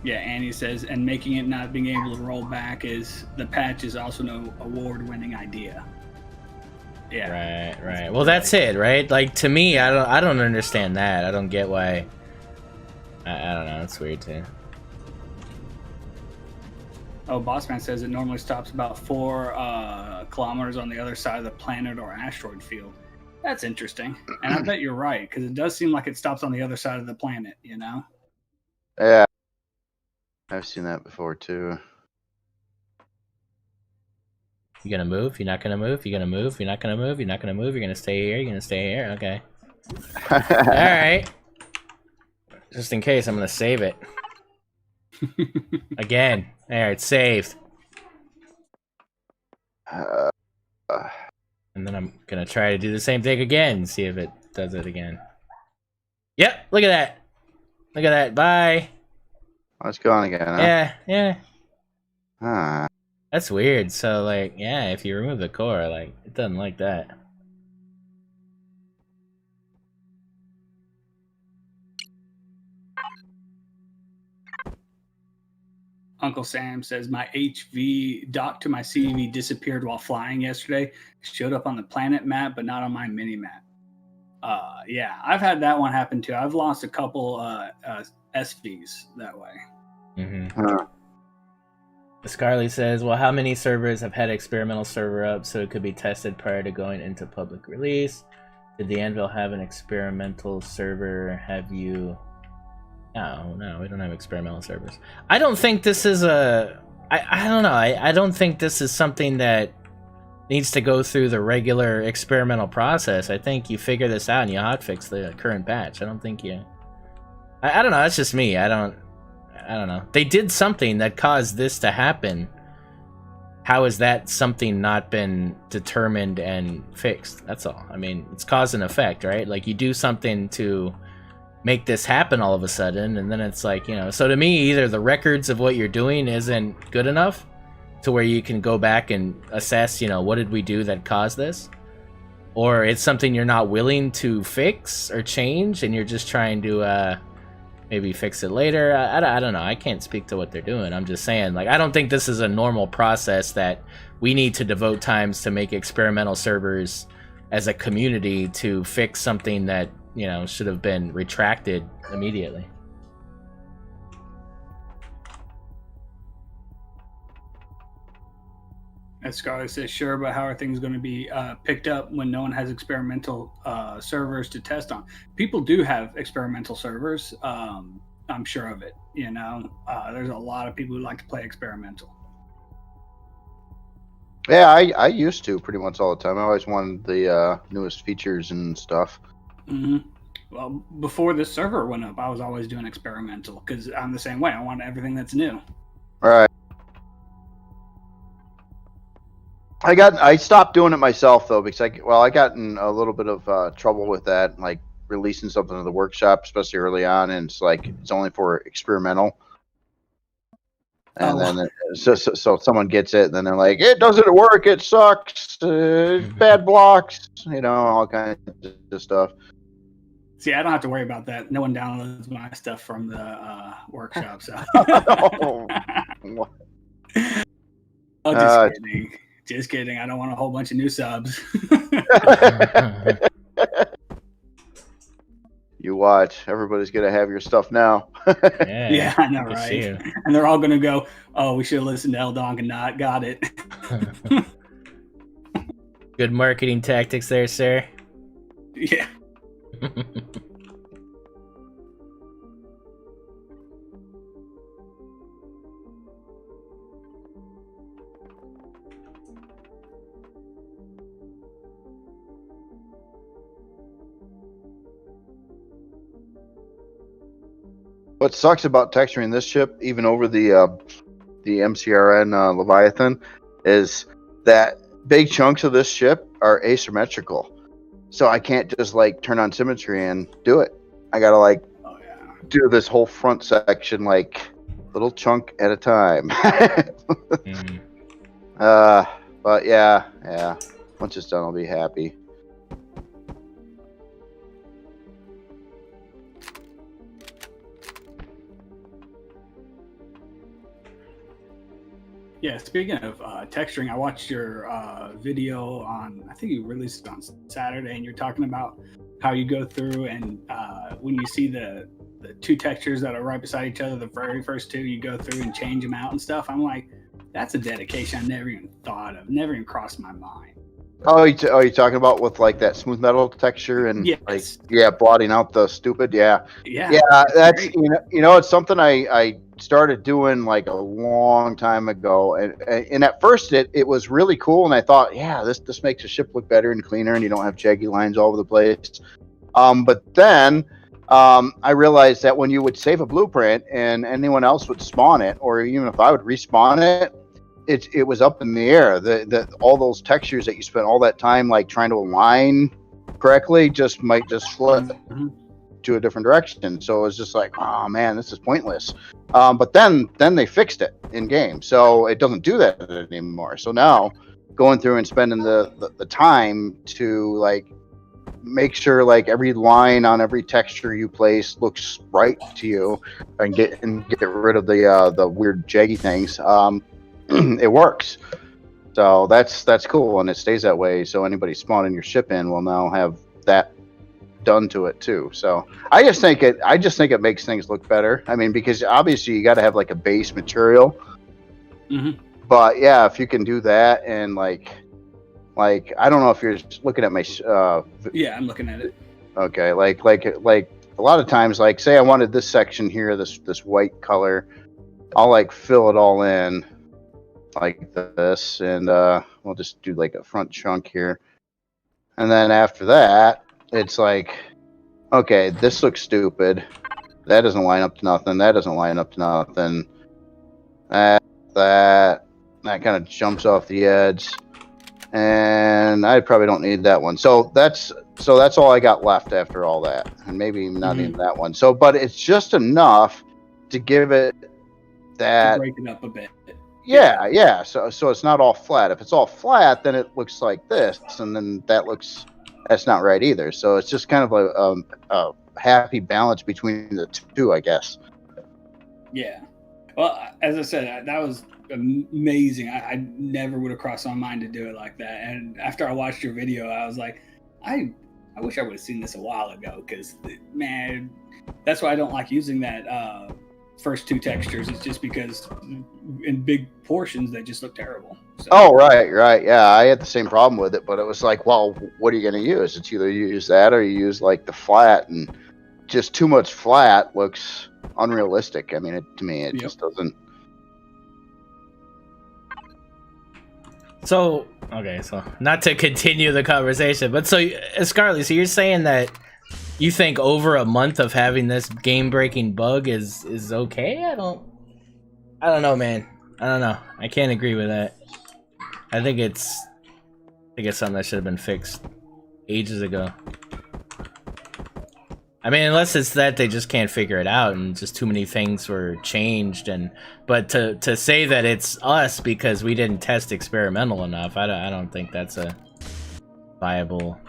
Speaker 6: Yeah, Annie says, and making it not being able to roll back is the patch is also no award-winning idea. Yeah.
Speaker 2: Right. Well, that's it, right? Like, to me, I don't understand that. I don't get why. I don't know. It's weird too.
Speaker 6: Oh, Bossman says it normally stops about 4 kilometers on the other side of the planet or asteroid field. That's interesting, and I bet you're right because it does seem like it stops on the other side of the planet. You know?
Speaker 3: Yeah. I've seen that before too.
Speaker 2: You gonna move? You're not gonna move? You gonna move? You're not gonna move? You're not gonna move? You're gonna stay here? You're gonna stay here? Okay. Alright. Just in case, I'm gonna save it. Again. Alright, saved. And then I'm gonna try to do the same thing again, see if it does it again. Yep, look at that. Look at that. Bye.
Speaker 3: Oh, it's gone again. Huh?
Speaker 2: Yeah. That's weird. So, like, yeah, if you remove the core, like, it doesn't like that.
Speaker 6: Uncle Sam says, my HV docked to my CV disappeared while flying yesterday. Showed up on the planet map, but not on my mini map. Yeah, I've had that one happen too. I've lost a couple SVs that way.
Speaker 2: Scarly says, well, how many servers have had experimental server up so it could be tested prior to going into public release? Did the Anvil have an experimental server? Have you... No, we don't have experimental servers. I don't think this is a... I don't know. I don't think this is something that needs to go through the regular experimental process. I think you figure this out and you hotfix the current patch. I don't think you... I don't know. That's just me. I don't know. They did something that caused this to happen. How has that something not been determined and fixed? That's all. I mean, it's cause and effect, right? Like, you do something to make this happen all of a sudden, and then it's like, you know... So to me, either the records of what you're doing isn't good enough to where you can go back and assess, you know, what did we do that caused this? Or it's something you're not willing to fix or change, and you're just trying to, maybe fix it later. I don't know. I can't speak to what they're doing. I'm just saying, like, I don't think this is a normal process that we need to devote times to make experimental servers as a community to fix something that, you know, should have been retracted immediately.
Speaker 6: As Scarlett says, sure, but how are things going to be picked up when no one has experimental servers to test on? People do have experimental servers. I'm sure of it. You know, there's a lot of people who like to play experimental.
Speaker 3: Yeah, I used to pretty much all the time. I always wanted the newest features and stuff.
Speaker 6: Mm-hmm. Well, before this server went up, I was always doing experimental because I'm the same way. I want everything that's new.
Speaker 3: Right. I stopped doing it myself though because I got in a little bit of trouble with that, like releasing something to the workshop, especially early on, and it's like it's only for experimental. And then so someone gets it, and then they're like, "It doesn't work. It sucks. Bad blocks. You know, all kinds of stuff."
Speaker 6: See, I don't have to worry about that. No one downloads my stuff from the workshop, so. Oh, just kidding. Just kidding. I don't want a whole bunch of new subs.
Speaker 3: You watch. Everybody's gonna have your stuff now.
Speaker 6: Yeah, I know, right? And they're all gonna go, "Oh, we should have listened to Eldonk and not got it."
Speaker 2: Good marketing tactics there, sir.
Speaker 6: Yeah.
Speaker 3: What sucks about texturing this ship, even over the MCRN Leviathan, is that big chunks of this ship are asymmetrical. So I can't just like turn on symmetry and do it. I gotta like do this whole front section like little chunk at a time. But yeah. Once it's done, I'll be happy.
Speaker 6: Yeah, speaking of texturing, I watched your video on, I think you released it on Saturday, and you're talking about how you go through and when you see the two textures that are right beside each other, the very first two, you go through and change them out and stuff. I'm like, that's a dedication I never even thought of, never even crossed my mind.
Speaker 3: Oh, you talking about with like that smooth metal texture and like blotting out the stupid? Yeah. That's great. you know it's something I started doing like a long time ago, and at first it was really cool, and I thought, yeah, this makes the ship look better and cleaner, and you don't have jaggy lines all over the place. But then I realized that when you would save a blueprint and anyone else would spawn it, or even if I would respawn it, it was up in the air. The all those textures that you spent all that time like trying to align correctly might just flip to a different direction. So it was just like, oh man, this is pointless. But then they fixed it in game, so it doesn't do that anymore. So now going through and spending the time to like make sure like every line on every texture you place looks right to you, and get rid of the weird jaggy things. It works. So that's cool, and it stays that way. So anybody spawning your ship in will now have that done to it too. So I just think it makes things look better. I mean, because obviously you got to have like a base material. But yeah, if you can do that, and like I don't know if you're looking at my
Speaker 6: yeah, I'm looking at it.
Speaker 3: Okay, like a lot of times, like say I wanted this section here, this white color, I'll like fill it all in like this, and we'll just do like a front chunk here, and then after that it's like, okay, this looks stupid, that doesn't line up to nothing, that doesn't line up to nothing, that kind of jumps off the edge, and I probably don't need that one. So that's all I got left after all that, and maybe not even that one. So but it's just enough to give it that,
Speaker 6: to break it up a bit.
Speaker 3: Yeah. So it's not all flat. If it's all flat, then it looks like this, and then that's not right either. So it's just kind of a happy balance between the two, I guess.
Speaker 6: Yeah. Well, as I said, that was amazing. I never would have crossed my mind to do it like that. And after I watched your video, I was like, I wish I would have seen this a while ago, because, man, that's why I don't like using that first two textures. It's just because in big portions, they just look terrible. So.
Speaker 3: Oh, right. Yeah, I had the same problem with it, but it was like, well, what are you going to use? It's either you use that or you use like the flat, and just too much flat looks unrealistic. I mean, to me, it just doesn't.
Speaker 2: So, okay, so not to continue the conversation, but so Scarlett, so you're saying that you think over a month of having this game-breaking bug is okay? I don't know, man. I don't know. I can't agree with that. I think it's something that should have been fixed ages ago. I mean, unless it's that they just can't figure it out and just too many things were changed, but to say that it's us because we didn't test experimental enough, I don't think that's a viable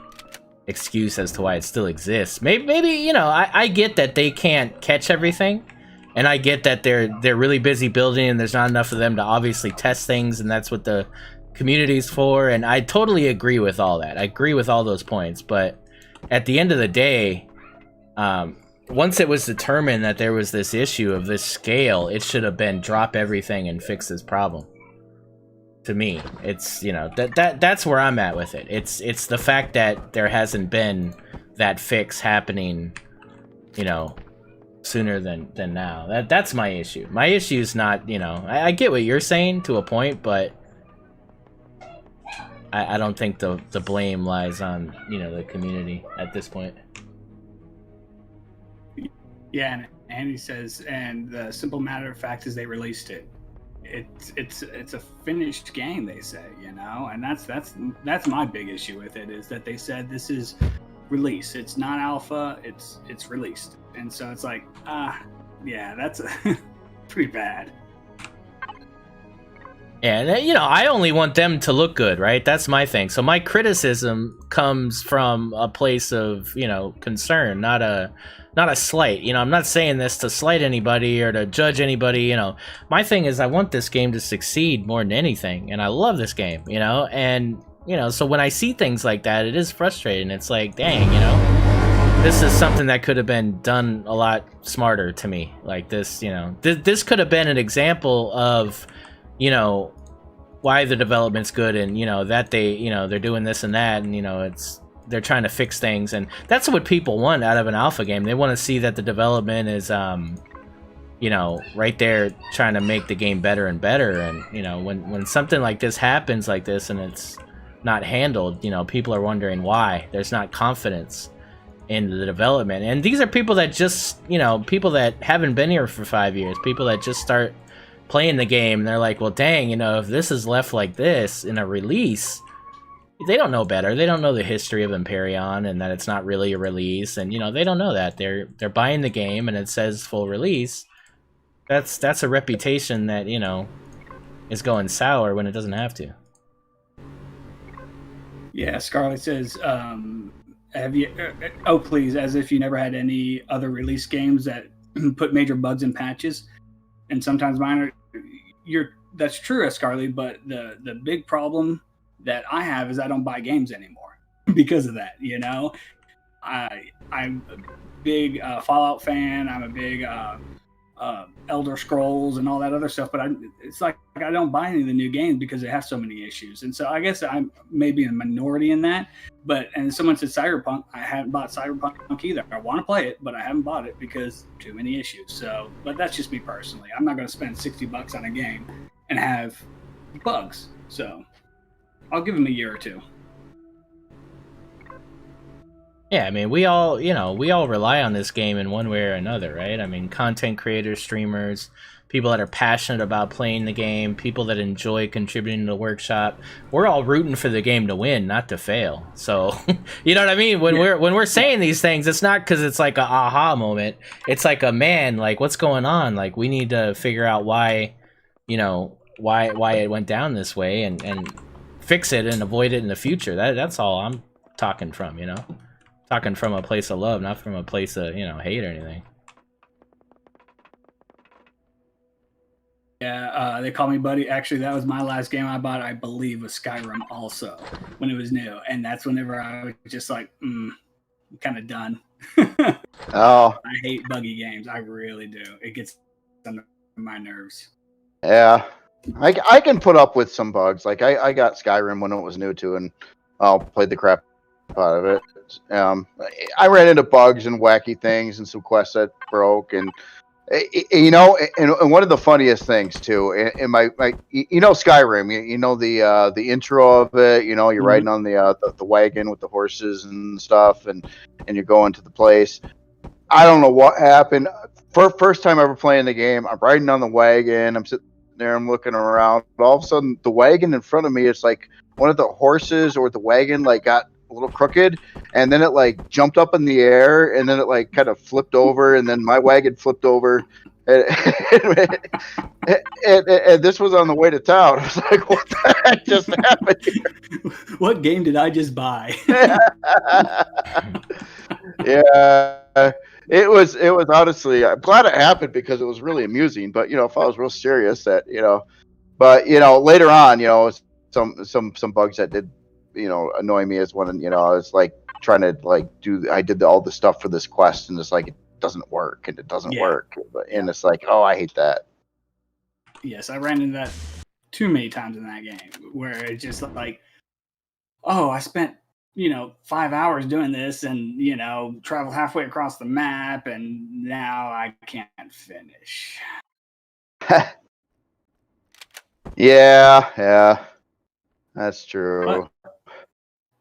Speaker 2: excuse as to why it still exists. Maybe you know, I get that they can't catch everything, and I get that they're really busy building and there's not enough of them to obviously test things, and that's what the community's for, and I totally agree with all that. I agree with all those points, but at the end of the day, once it was determined that there was this issue of this scale, it should have been drop everything and fix this problem. To me, it's, you know, that's where I'm at with it. It's the fact that there hasn't been that fix happening, you know, sooner than now. That's my issue. My issue is not, you know, I get what you're saying to a point, but I don't think the blame lies on, you know, the community at this point.
Speaker 6: Yeah, and Andy says, and the simple matter of fact is they released it. It's a finished game, they say, you know, and that's my big issue with it, is that they said this is release. It's not alpha. It's released, and so it's like, yeah, that's pretty bad.
Speaker 2: Yeah, and you know, I only want them to look good, right? That's my thing. So my criticism comes from a place of, you know, concern, not a slight. You know, I'm not saying this to slight anybody or to judge anybody, you know. My thing is I want this game to succeed more than anything, and I love this game, you know, and, you know, so when I see things like that, it is frustrating. It's like, dang, you know, this is something that could have been done a lot smarter to me. Like this, you know, this could have been an example of, you know, why the development's good, and, you know, that they, you know, they're doing this and that, and, you know, they're trying to fix things, and that's what people want out of an alpha game. They want to see that the development is, you know, right there trying to make the game better and better. And, you know, when something like this happens like this and it's not handled, you know, people are wondering why. There's not confidence in the development. And these are people that just, you know, people that haven't been here for 5 years, people that just start playing the game, and they're like, well, dang, you know, if this is left like this in a release, they don't know better. They don't know the history of Empyrion and that it's not really a release, and, you know, they don't know that. They're buying the game and it says full release. That's a reputation that, you know, is going sour when it doesn't have to.
Speaker 6: Yeah, Scarlett says, have you oh please, as if you never had any other release games that put major bugs in patches, and sometimes minor. That's true, Scarlett, but the big problem that I have is I don't buy games anymore because of that. You know, I'm a big Fallout fan. I'm a big Elder Scrolls and all that other stuff. But it's like I don't buy any of the new games because they have so many issues. And so I guess I'm maybe a minority in that. And someone said Cyberpunk. I haven't bought Cyberpunk either. I want to play it, but I haven't bought it because too many issues. So, but that's just me personally. I'm not going to spend $60 on a game and have bugs. So I'll give them a year or two.
Speaker 2: Yeah, I mean, we all rely on this game in one way or another, right? I mean, content creators, streamers, people that are passionate about playing the game, people that enjoy contributing to the workshop. We're all rooting for the game to win, not to fail. So, you know what I mean? When we're saying these things, it's not because it's like a aha moment. It's like a, man, like, what's going on? Like, we need to figure out why, you know, why it went down this way, and fix it and avoid it in the future. That's all I'm talking from, you know. Talking from a place of love, not from a place of, hate or anything.
Speaker 6: Yeah, they call me buddy. Actually, that was my last game I bought, I believe, was Skyrim also, when it was new. And that's whenever I was just like, I'm kind of done.
Speaker 3: Oh,
Speaker 6: I hate buggy games. I really do. It gets under my nerves.
Speaker 3: yeah. I can put up with some bugs. Like I got Skyrim when it was new too, and played the crap out of it. I ran into bugs and wacky things and some quests that broke, and and one of the funniest things too, in my Skyrim, you know the intro of it, you're riding on the wagon with the horses and stuff, and you're going to the place. I don't know what happened. First time ever playing the game, I'm riding on the wagon. I'm sitting there, I'm looking around. But all of a sudden, the wagon in front of me, it's like one of the horses or the wagon like got a little crooked, and then it like jumped up in the air, and then it like kind of flipped over, and then my wagon flipped over. And this was on the way to town. I was like, what the heck just happened here?
Speaker 6: What game did I just buy?
Speaker 3: Yeah. It was honestly, I'm glad it happened because it was really amusing. But if I was real serious, that but later on, some bugs that did annoy me is when I was like trying to like I did all the stuff for this quest, and it's like it doesn't work, and it doesn't work, and it's like, oh, I hate that.
Speaker 6: Yes, I ran into that too many times in that game where it's just like, oh, I spent 5 hours doing this and, travel halfway across the map, and now I can't finish.
Speaker 3: Yeah, that's true.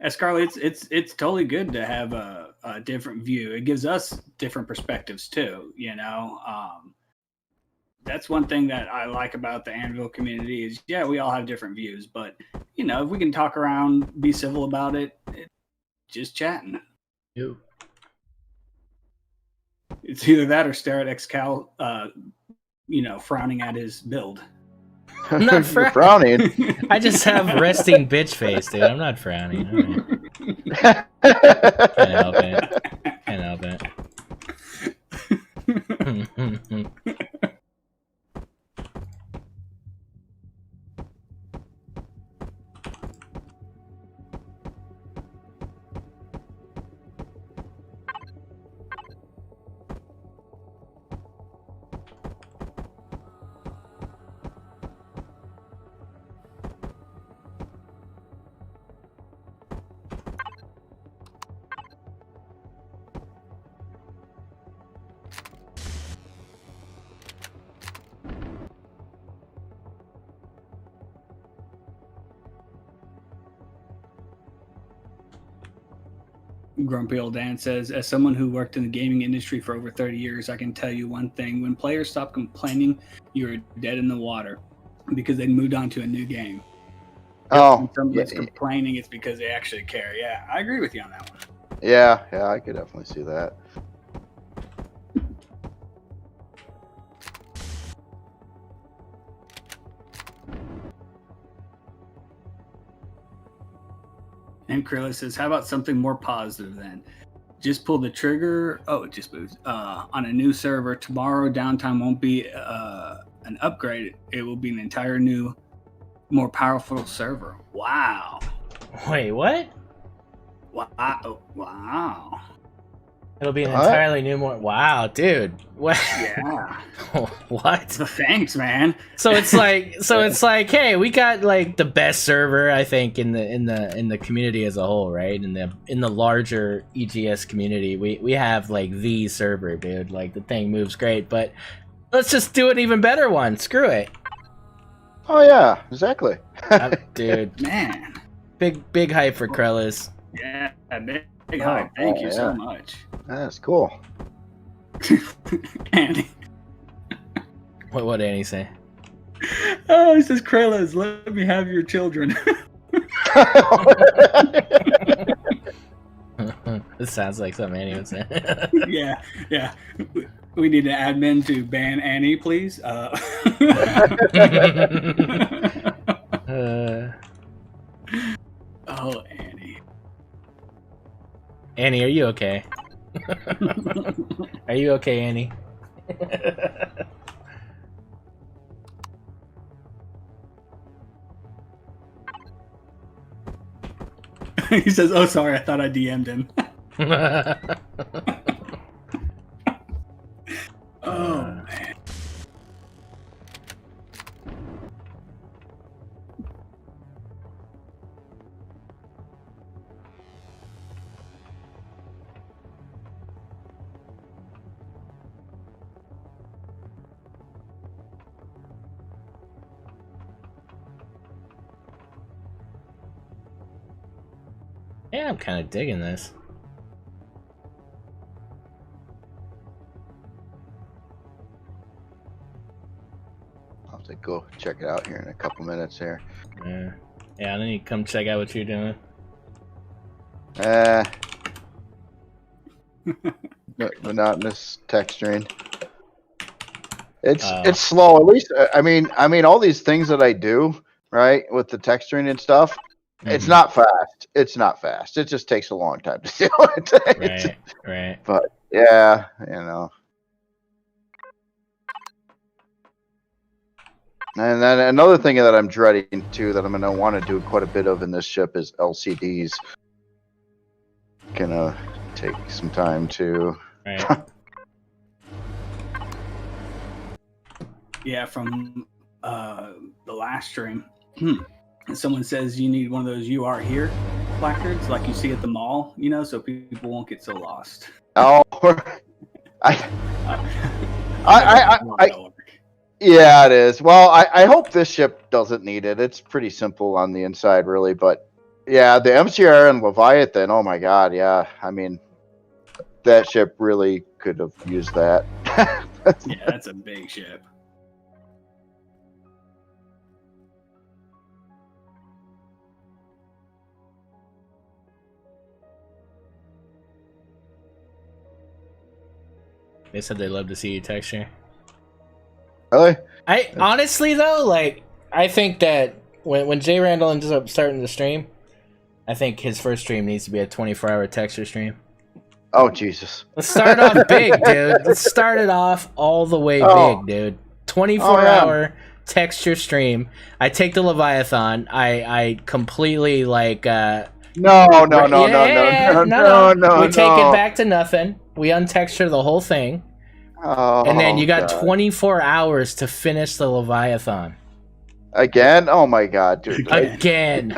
Speaker 6: But, Scarlett, it's totally good to have a different view. It gives us different perspectives too, That's one thing that I like about the Anvil community is, we all have different views, but, if we can talk around, be civil about it, just chatting.
Speaker 2: Yep.
Speaker 6: It's either that or stare at XCal, frowning at his build.
Speaker 2: I'm not
Speaker 3: frowning.
Speaker 2: I just have resting bitch face, dude. I'm not frowning.
Speaker 3: Can't
Speaker 2: help it. Can't help it.
Speaker 6: Grumpy Old Dan says, as someone who worked in the gaming industry for over 30 years, I can tell you one thing. When players stop complaining, you're dead in the water because they moved on to a new game. When somebody's complaining, it's because they actually care. Yeah, I agree with you on that one.
Speaker 3: Yeah, I could definitely see that.
Speaker 6: And Krilla says, how about something more positive then? Just pull the trigger. Oh, it just moves. On a new server. Tomorrow, downtime won't be an upgrade. It will be an entire new, more powerful server. Wow.
Speaker 2: Wait, what?
Speaker 6: Wow.
Speaker 2: It'll be an entirely new more. Wow, dude. What?
Speaker 6: Yeah.
Speaker 2: What?
Speaker 6: Thanks, man.
Speaker 2: So it's like, hey, we got like the best server, I think, in the community as a whole, right? In the larger EGS community, we have like the server, dude. Like the thing moves great, but let's just do an even better one. Screw it.
Speaker 3: Oh yeah, exactly.
Speaker 2: Dude,
Speaker 6: man.
Speaker 2: Big hype for Krellis.
Speaker 6: Yeah, big hype. Thank you so much.
Speaker 3: That's cool.
Speaker 6: Andy.
Speaker 2: What did Annie say?
Speaker 6: Oh, he says, Krellis, let me have your children.
Speaker 2: This sounds like something Annie would say.
Speaker 6: Yeah. We need an admin to ban Annie, please.
Speaker 2: Oh,
Speaker 6: Annie.
Speaker 2: Annie, are you okay? Are you okay, Annie?
Speaker 6: He says, "Oh, sorry, I thought I DM'd him." Oh man.
Speaker 2: Yeah, I'm kind of digging this.
Speaker 3: I'll have to go check it out here in a couple minutes here.
Speaker 2: Yeah, I need to come check out what you're doing.
Speaker 3: Monotonous texturing. It's slow. At least I mean all these things that I do right with the texturing and stuff. It's not fast. It's not fast. It just takes a long time to do it.
Speaker 2: Right.
Speaker 3: But yeah, you know. And then another thing that I'm dreading too, that I'm gonna want to do quite a bit of in this ship, is LCDs. Gonna take some time too.
Speaker 2: Right.
Speaker 6: Yeah, from the last stream, someone says you need one of those "You Are Here" placards, like you see at the mall, you know, so people won't get so lost.
Speaker 3: Oh, yeah, it is. Well, I hope this ship doesn't need it. It's pretty simple on the inside, really. But yeah, the MCR and Leviathan. Oh my God, yeah. I mean, that ship really could have used that.
Speaker 6: Yeah, that's a big ship.
Speaker 2: They said they love to see you texture.
Speaker 3: Really?
Speaker 2: I honestly though, like, I think that when JRandall ends up starting the stream, I think his first stream needs to be a 24-hour texture stream.
Speaker 3: Oh Jesus!
Speaker 2: Let's start off big, dude. Let's start it off all the way big, dude. 24-hour texture stream. I take the Leviathan. I completely like.
Speaker 3: No.
Speaker 2: We take it back to nothing. We untexture the whole thing.
Speaker 3: Oh,
Speaker 2: And then you got
Speaker 3: God.
Speaker 2: 24 hours to finish the Leviathan.
Speaker 3: Again? Oh my God, dude!
Speaker 2: Again.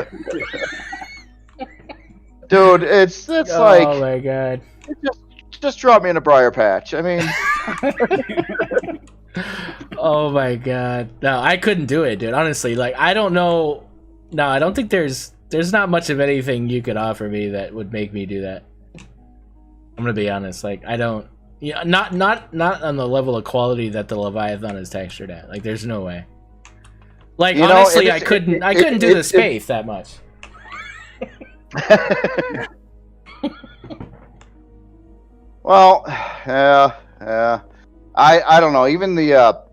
Speaker 3: Dude, it's
Speaker 2: Oh
Speaker 3: like
Speaker 2: my God.
Speaker 3: just drop me in a briar patch. I mean,
Speaker 2: Oh my God. No, I couldn't do it, dude. Honestly, like, I don't know. No, I don't think there's not much of anything you could offer me that would make me do that. I'm gonna be honest. Like, I don't. Yeah, not on the level of quality that the Leviathan is textured at. Like, there's no way. Like,
Speaker 3: You know,
Speaker 2: honestly,
Speaker 3: I
Speaker 2: couldn't do the space that much.
Speaker 3: well, yeah. I don't know. Even the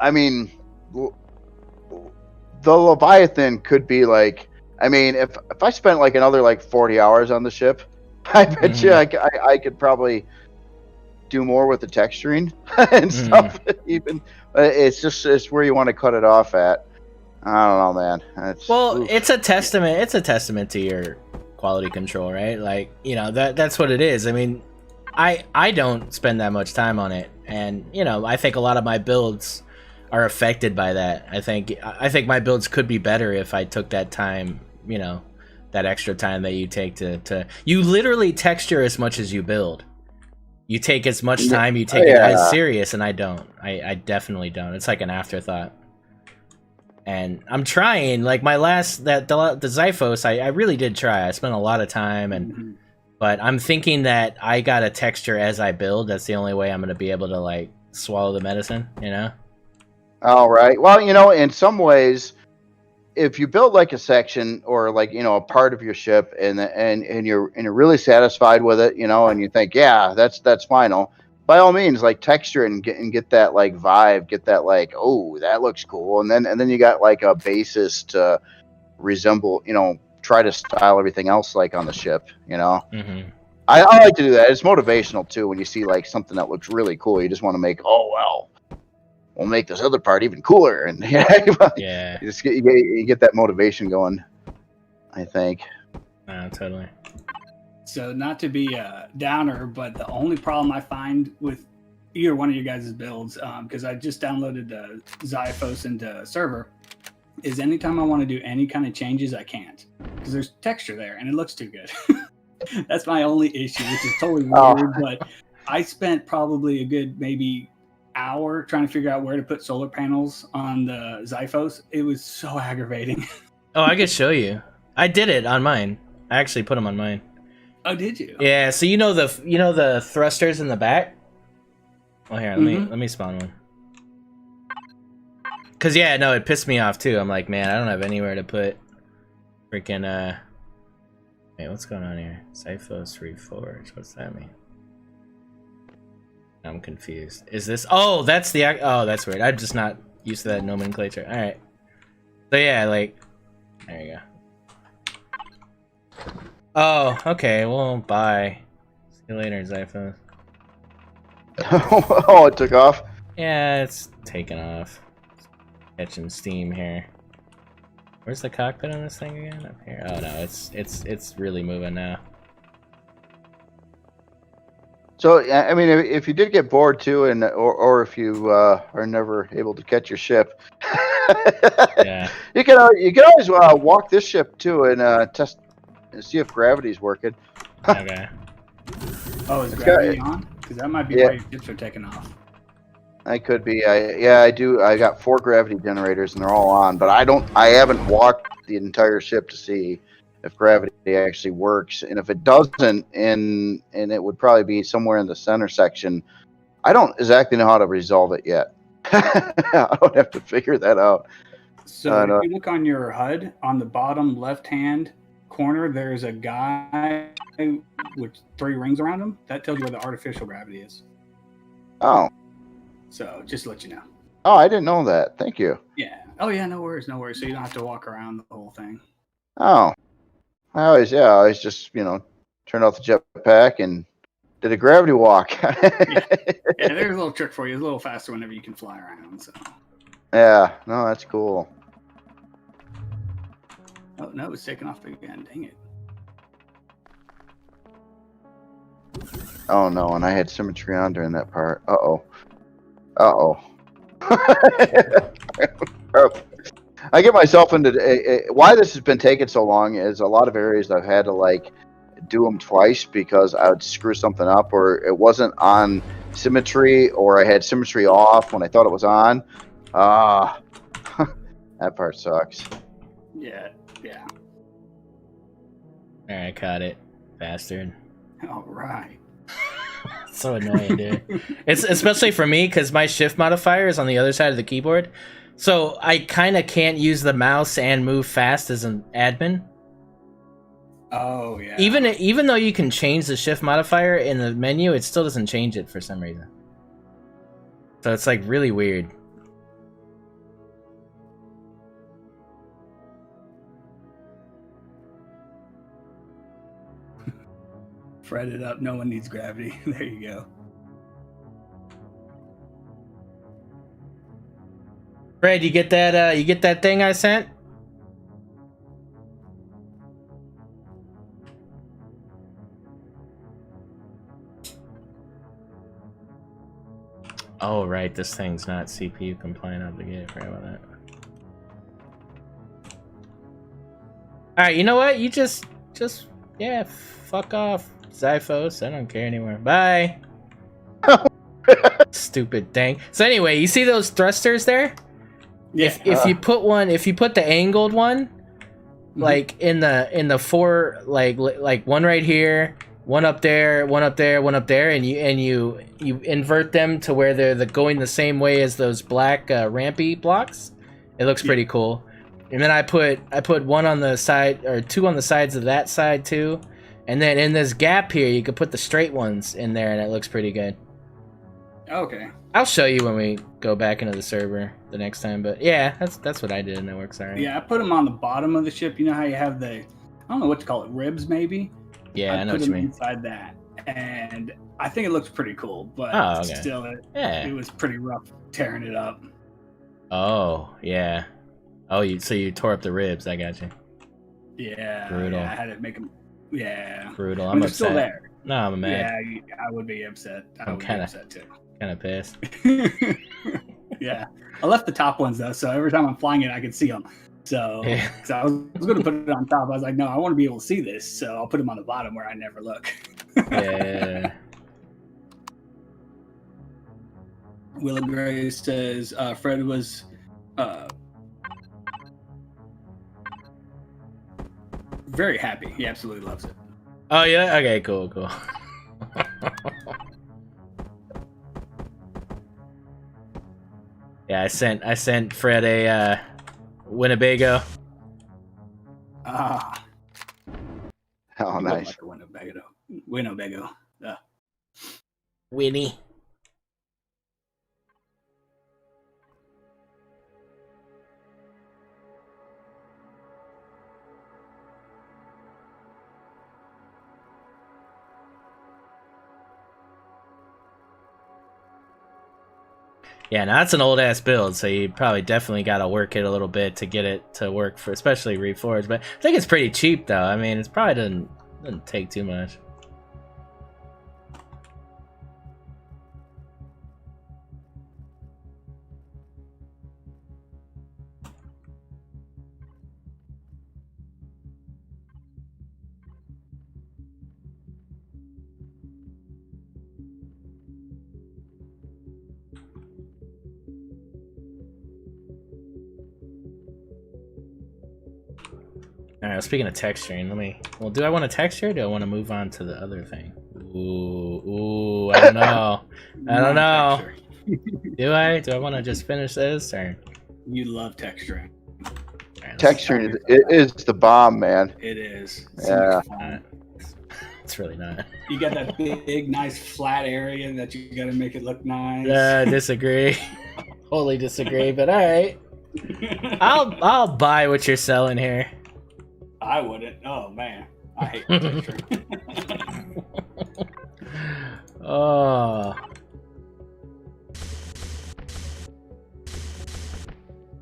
Speaker 3: I mean, the Leviathan could be like. I mean, if I spent like another like 40 hours on the ship, I bet you I could probably do more with the texturing and stuff. Even it's where you want to cut it off at. I don't know, man.
Speaker 2: It's a testament. It's a testament to your quality control, right? Like, you know, that's what it is. I mean, I don't spend that much time on it, and you know, I think a lot of my builds are affected by that. I think my builds could be better if I took that time. You know, that extra time that you take to you literally texture as much as you build. You take as much time, you take it as serious, and I don't. I definitely don't. It's like an afterthought. And I'm trying, like my last the Xiphos, I really did try. I spent a lot of time, but I'm thinking that I gotta texture as I build. That's the only way I'm gonna be able to like swallow the medicine, you know?
Speaker 3: All right. Well, you know, in some ways, if you build like a section or like, you know, a part of your ship and you're really satisfied with it, you know, and you think, yeah, that's final, by all means, like texture and get that like vibe, get that like, oh, that looks cool. And then you got like a basis to resemble, you know, try to style everything else like on the ship, you know? I like to do that. It's motivational too when you see like something that looks really cool. You just want to make, oh well, we'll make this other part even cooler, and
Speaker 2: Yeah.
Speaker 3: you get that motivation going. I think.
Speaker 2: No, totally.
Speaker 6: So not to be a downer, but the only problem I find with either one of you guys' builds, because I just downloaded the Xiphos into server, is anytime I want to do any kind of changes, I can't because there's texture there and it looks too good. That's my only issue, which is totally weird. But I spent probably a good maybe hour trying to figure out where to put solar panels on the Xiphos. It was so aggravating.
Speaker 2: Oh, I could show you. I did it on mine. I actually put them on mine.
Speaker 6: Oh, did you?
Speaker 2: Yeah. So you know the thrusters in the back. Well, here, let me spawn one. Cause yeah, no, it pissed me off too. I'm like, man, I don't have anywhere to put freaking Wait, what's going on here? Xiphos Reforged. What's that mean? I'm confused. Is this? Oh, that's the. Oh, that's weird. I'm just not used to that nomenclature. All right. So yeah, like, there you go. Oh, okay. Well, bye. See you later, Xiphos.
Speaker 3: Oh, it took off.
Speaker 2: Yeah, it's taking off. Catching steam here. Where's the cockpit on this thing again? Up here. Oh no, it's really moving now.
Speaker 3: So I mean, if you did get bored too, and or if you are never able to catch your ship,
Speaker 2: Yeah.
Speaker 3: you can always walk this ship too and test and see if gravity's working.
Speaker 2: Okay.
Speaker 6: Oh, is gravity on? Because that might be why your ships are taking off.
Speaker 3: I could be. I do. I got 4 gravity generators and they're all on, but I haven't walked the entire ship to see if gravity actually works. And if it doesn't, and it would probably be somewhere in the center section, I don't exactly know how to resolve it yet. I would have to figure that out.
Speaker 6: So if you look on your HUD, on the bottom left-hand corner, there's a guy with 3 rings around him. That tells you where the artificial gravity is.
Speaker 3: Oh.
Speaker 6: So just to let you know.
Speaker 3: Oh, I didn't know that. Thank you.
Speaker 6: Yeah. Oh yeah, no worries, no worries. So you don't have to walk around the whole thing.
Speaker 3: Oh. I always just, turned off the jetpack and did a gravity walk.
Speaker 6: Yeah, there's a little trick for you. It's a little faster whenever you can fly around. So.
Speaker 3: Yeah, no, that's cool.
Speaker 6: Oh no, it's taking off again. Dang it.
Speaker 3: Oh no, and I had symmetry on during that part. Uh-oh. Uh-oh. I get myself into why this has been taking so long is a lot of areas I've had to like do them twice because I would screw something up or it wasn't on symmetry or I had symmetry off when I thought it was on. That part sucks.
Speaker 6: Yeah.
Speaker 2: Alright, caught it. Bastard.
Speaker 6: All right.
Speaker 2: So annoying, dude. It's especially for me because my shift modifier is on the other side of the keyboard. So I kind of can't use the mouse and move fast as an admin.
Speaker 6: Oh yeah.
Speaker 2: Even though you can change the shift modifier in the menu, it still doesn't change it for some reason. So it's like really weird.
Speaker 6: Fret it up. No one needs gravity. There you go.
Speaker 2: Fred, you get that? You get that thing I sent? Oh right, this thing's not CPU compliant. Obligated. Forgot about that. All right, you know what? You just yeah, fuck off, Xiphos. I don't care anymore. Bye. Stupid thing. So anyway, you see those thrusters there?
Speaker 6: Yeah.
Speaker 2: If you put the angled one, like in the 4, like one right here, one up there, one up there, one up there, and you invert them to where they're going the same way as those black rampy blocks. It looks pretty cool. And then I put one on the side or 2 on the sides of that side too. And then in this gap here, you could put the straight ones in there, and it looks pretty good.
Speaker 6: Okay.
Speaker 2: I'll show you when we go back into the server the next time. But yeah, that's what I did, and it works alright.
Speaker 6: Yeah, I put them on the bottom of the ship. You know how you have I don't know what to call it, ribs maybe?
Speaker 2: Yeah, I know what you mean.
Speaker 6: Inside that. and I think it looks pretty cool, but
Speaker 2: Oh, okay.
Speaker 6: still,
Speaker 2: Yeah.
Speaker 6: it was pretty rough tearing it up.
Speaker 2: Oh, yeah. Oh, so you tore up the ribs. I got you.
Speaker 6: Yeah,
Speaker 2: Brutal.
Speaker 6: yeah, I had to make them. Yeah,
Speaker 2: Brutal.
Speaker 6: but
Speaker 2: I'm
Speaker 6: they're
Speaker 2: upset.
Speaker 6: still there.
Speaker 2: No, I'm mad.
Speaker 6: Yeah, I would be upset. I
Speaker 2: I'm
Speaker 6: would
Speaker 2: kinda-
Speaker 6: be upset too.
Speaker 2: Kind of pissed.
Speaker 6: Yeah, I left the top ones though, so every time I'm flying it, I can see them. So,
Speaker 2: Yeah.
Speaker 6: cause I was going to put it on top. I was like, no, I want to be able to see this, so I'll put them on the bottom where I never look.
Speaker 2: Yeah.
Speaker 6: Willa Gray says Fred was very happy. He absolutely loves it.
Speaker 2: Oh yeah. Okay. Cool. Yeah, I sent Fred a Winnebago.
Speaker 6: Ah,
Speaker 3: Oh,
Speaker 6: I
Speaker 3: nice.
Speaker 6: like a Winnebago.
Speaker 2: Winnie. Yeah, now that's an old ass build, so you probably definitely got to work it a little bit to get it to work for, especially Reforged. But I think it's pretty cheap though. I mean, it's probably doesn't take too much. All right, speaking of texturing, well, do I want to texture or do I want to move on to the other thing? Ooh, I don't know. I don't know. Do I want to just finish this or?
Speaker 6: You love texturing.
Speaker 2: Right,
Speaker 3: Texturing is the bomb, man.
Speaker 6: It is. It's
Speaker 3: Yeah.
Speaker 6: fun.
Speaker 2: It's really not.
Speaker 6: You got that big, nice flat area that you got to make it look nice.
Speaker 2: Disagree. Totally disagree, but all right. I'll buy what you're selling here.
Speaker 6: I wouldn't. Oh man, I hate texturing.
Speaker 2: Oh.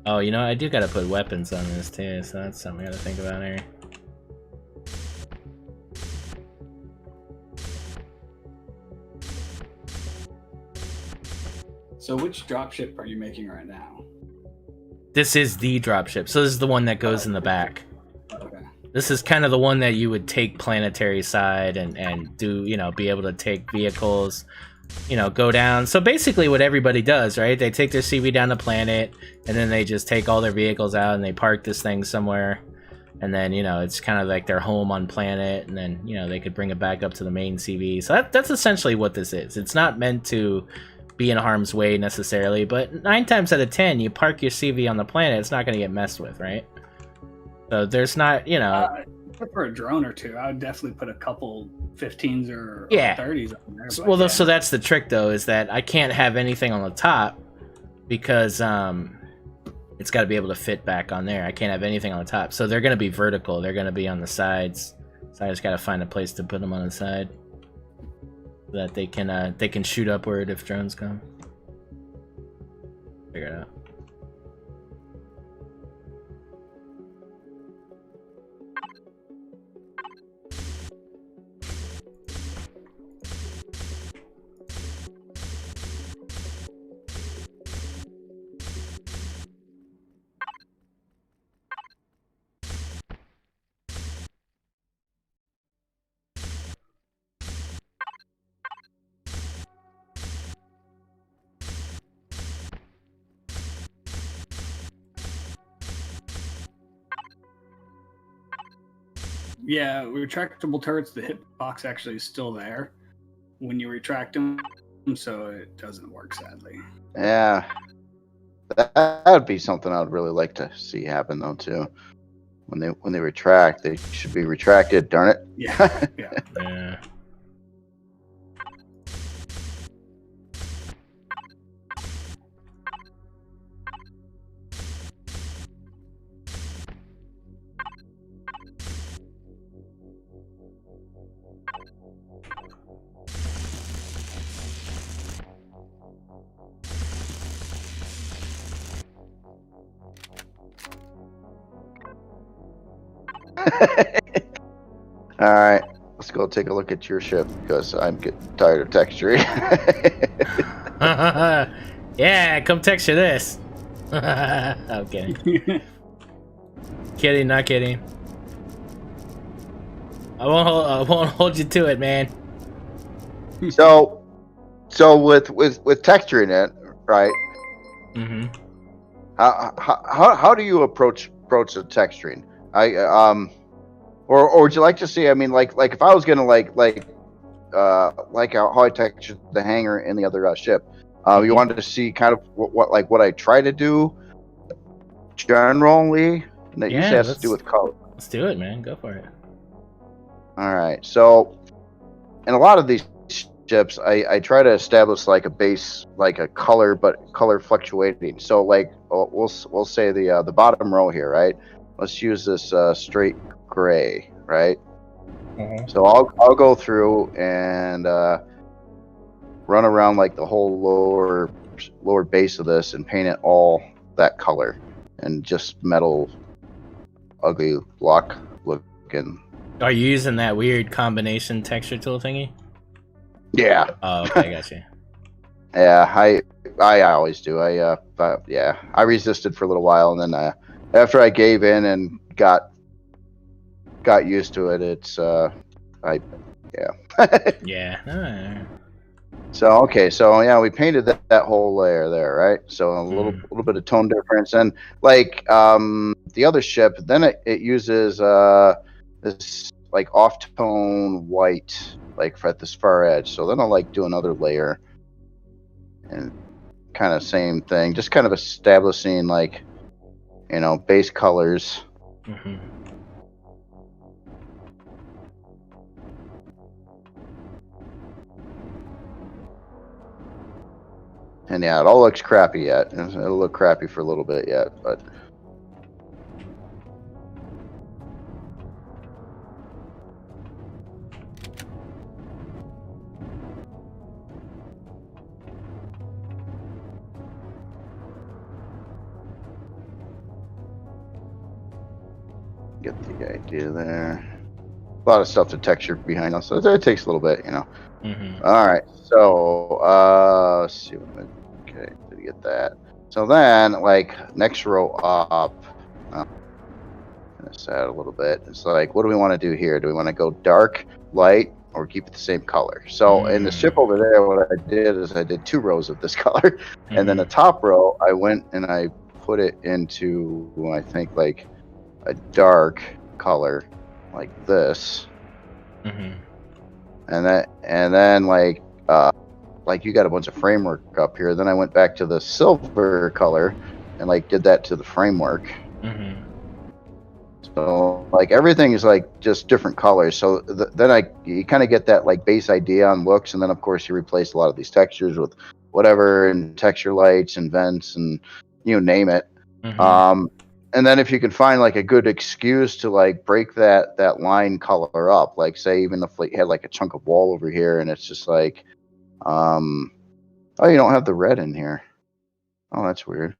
Speaker 2: Oh, you know, I do gotta put weapons on this too, so that's something I gotta think about here.
Speaker 6: So which dropship are you making right now?
Speaker 2: This is the dropship, so this is the one that goes in the back.
Speaker 6: Okay.
Speaker 2: This is kind of the one that you would take planetary side and do, you know, be able to take vehicles, you know, go down. So basically what everybody does, right? They take their CV down the planet and then they just take all their vehicles out and they park this thing somewhere. And then, you know, it's kind of like their home on planet and then, you know, they could bring it back up to the main CV. So that's essentially what this is. It's not meant to be in harm's way necessarily, but 9 times out of 10, you park your CV on the planet, it's not going to get messed with, right? So there's not, you know...
Speaker 6: for a drone or two, I would definitely put a couple 15s or 30s on there.
Speaker 2: Well, so that's the trick, though, is that I can't have anything on the top because it's got to be able to fit back on there. I can't have anything on the top. So they're going to be vertical. They're going to be on the sides. So I just got to find a place to put them on the side so that they can shoot upward if drones come. Figure it out.
Speaker 6: Yeah, retractable turrets, the hitbox actually is still there when you retract them, so it doesn't work, sadly.
Speaker 3: Yeah. That would be something I would really like to see happen, though, too. When they retract, they should be retracted, darn it.
Speaker 6: Yeah, yeah.
Speaker 2: Yeah.
Speaker 3: All right, let's go take a look at your ship because I'm getting tired of texturing.
Speaker 2: Yeah, come texture this. I'm kidding. Kidding, not kidding. I won't hold you to it, man.
Speaker 3: so with texturing it, right?
Speaker 2: Mm-hmm.
Speaker 3: How do you approach the texturing? Or would you like to see? I mean, like if I was gonna like how I textured the hangar in the other ship, you wanted to see kind of what I try to do generally, and that usually has to do with color.
Speaker 2: Let's do it, man. Go for it.
Speaker 3: All right. So, in a lot of these ships, I try to establish like a base, like a color, but color fluctuating. So, like we'll say the bottom row here, right? Let's use this straight gray, right?
Speaker 2: Mm-hmm.
Speaker 3: So I'll go through and run around like the whole lower base of this and paint it all that color and just metal ugly block looking.
Speaker 2: Are you using that weird combination texture tool thingy?
Speaker 3: Yeah.
Speaker 2: Oh, okay, I got you.
Speaker 3: Yeah, I always do. I resisted for a little while, and then after I gave in and got used to it, it's
Speaker 2: Yeah.
Speaker 3: So yeah, we painted that whole layer there, right? So a little bit of tone difference, and like the other ship, then it uses this like off tone white, like at this far edge. So then I'll like do another layer, and kind of same thing, just kind of establishing like base colors.
Speaker 2: Mm-hmm.
Speaker 3: And yeah, it all looks crappy yet. It'll look crappy for a little bit yet, but get the idea there. A lot of stuff to texture behind us, so it takes a little bit,
Speaker 2: Mm-hmm.
Speaker 3: All right, so let's see. Okay, did we get that? So then, like next row up, let's add a little bit. It's like, what do we want to do here? Do we want to go dark, light, or keep it the same color? So in the ship over there, what I did is I did 2 rows of this color, and then the top row I went and I put it into, I think, like a dark color, like this.
Speaker 2: Mm-hmm.
Speaker 3: And then like you got a bunch of framework up here. Then I went back to the silver color and like did that to the framework.
Speaker 2: Mm-hmm.
Speaker 3: So like everything is like just different colors. So then you kind of get that like base idea on looks, and then of course you replace a lot of these textures with whatever, and texture lights and vents and you name it.
Speaker 2: Mm-hmm.
Speaker 3: And then if you can find like a good excuse to like break that line color up, like say even if like you had like a chunk of wall over here and it's just like, oh, you don't have the red in here. Oh, that's weird.